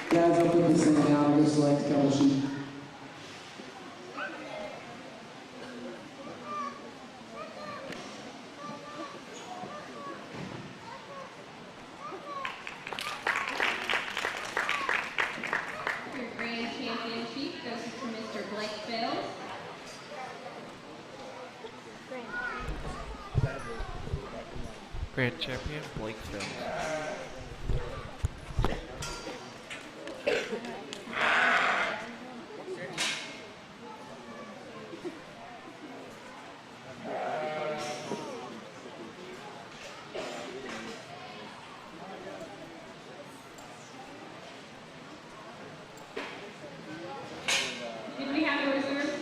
Guys, I'll put this thing down and just select a couple sheep. Grand champion, Blake Phillips. Did we have a reserve?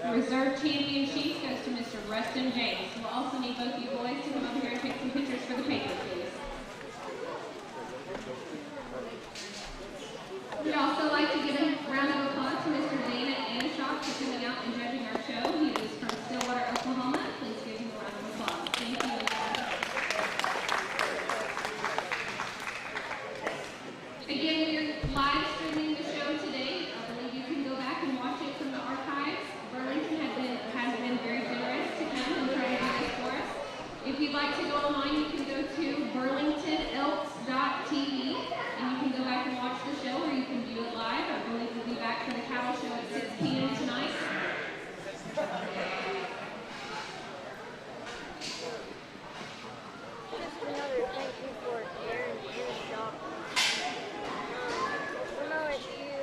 The reserve champion sheep goes to Mr. Rustin James. We'll also need both you boys to come over here and take some pictures for the paper, please. We'd also like to give a round of applause to Mr. Dana Anashoff for coming out and judging our show. He is from Stillwater, Oklahoma. Please give him a round of applause. Thank you. Again, we are live streaming the show today. I believe you can go back and watch it from the archives. Burlington has been very generous to come and try to do this for us. If you'd like to go online, you can go to burlingtonelks.tv and you can go back and watch the show, or you can view it live. I believe we'll be back for the cattle show at 6 p.m. tonight. Just another thank you for Aaron Livestock. When I was you,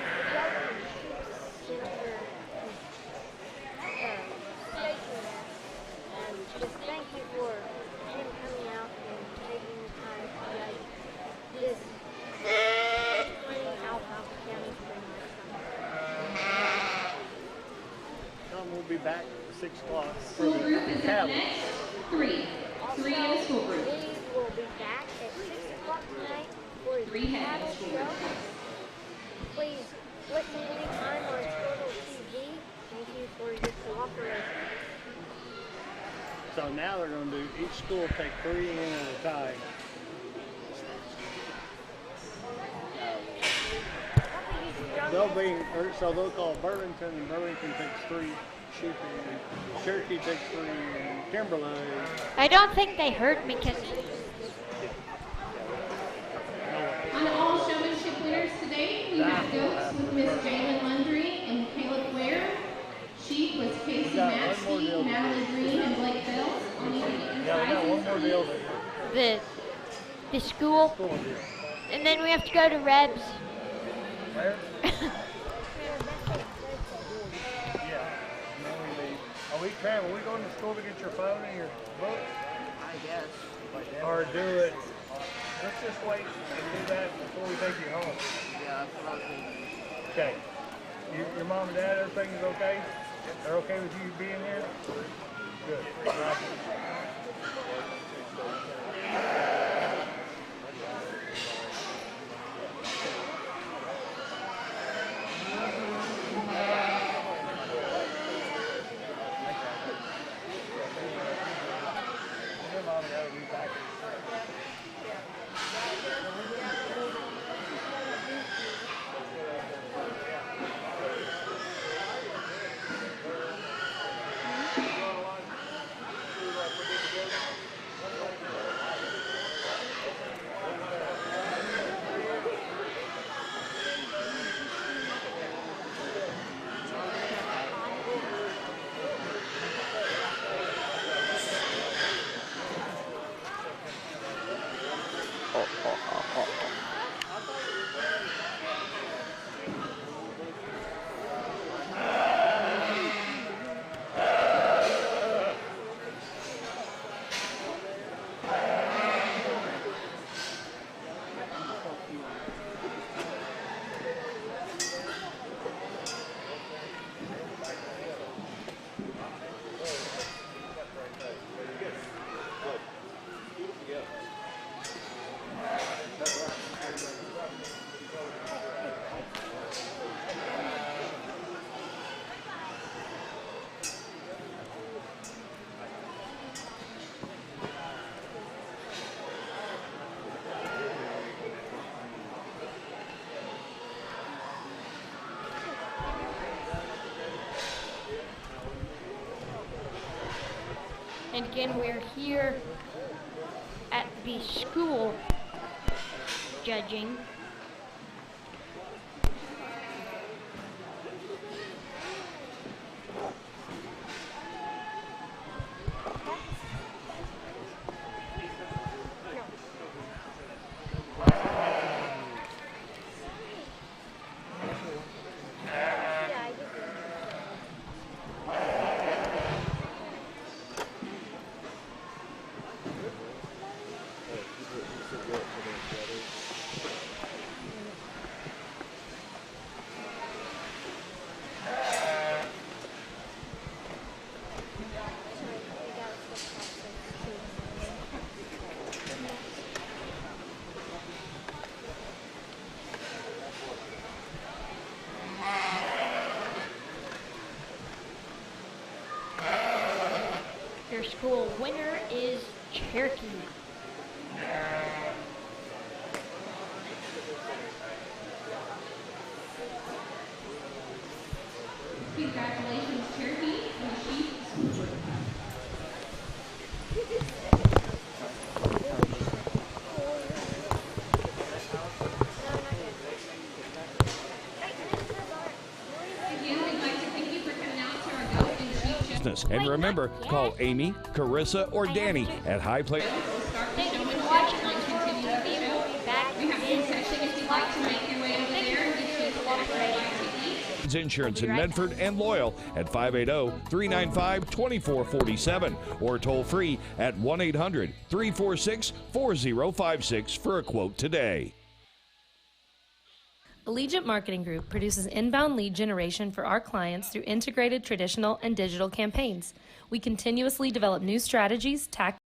the government center station, and just thank you for him coming out and taking the time to write this 20 Alfalfa County Spring Livestock. Tom will be back at 6 o'clock. School group is up next. Three in the school group. We will be back at 6 o'clock tonight for the cattle show. Please listen anytime on Squirtle TV. Thank you So now they're going to do, each school take 3 in at a time. They'll call Burlington, and Burlington takes 3 sheep in, Cherokee takes 3 in, Timberlake. I don't think they heard me because On all showmanship winners today, we have goats with Miss Jalen Mundry and Caleb Ware. Sheep was Casey Matsky, Natalie Green, and Blake Bells. On the school, and then we have to go to Rebs. Where? Are we going to school to get your phone and your book? I guess. Or do it, let's just wait and do that before we take you home. Yeah, that's what I was thinking. Okay. Your mom and dad, everything is okay? They're okay with you being here? Good. Right. And again, we're here at the school judging. Your school winner is Cherokee. Congratulations, Cherokee, and the sheep. Again, we'd like to thank you for coming out to our goat and sheep show. And remember, call Amy, Carissa, or Danny at High Plains. Thank you for watching on Continue the Show. We'll be back We have one section if you'd like to make your way over there and get you a Insurance in Medford and Loyal at 580-395-2447 or toll free at 1-800-346-4056 for a quote today. Allegiant Marketing Group produces inbound lead generation for our clients through integrated traditional and digital campaigns. We continuously develop new strategies, tactics,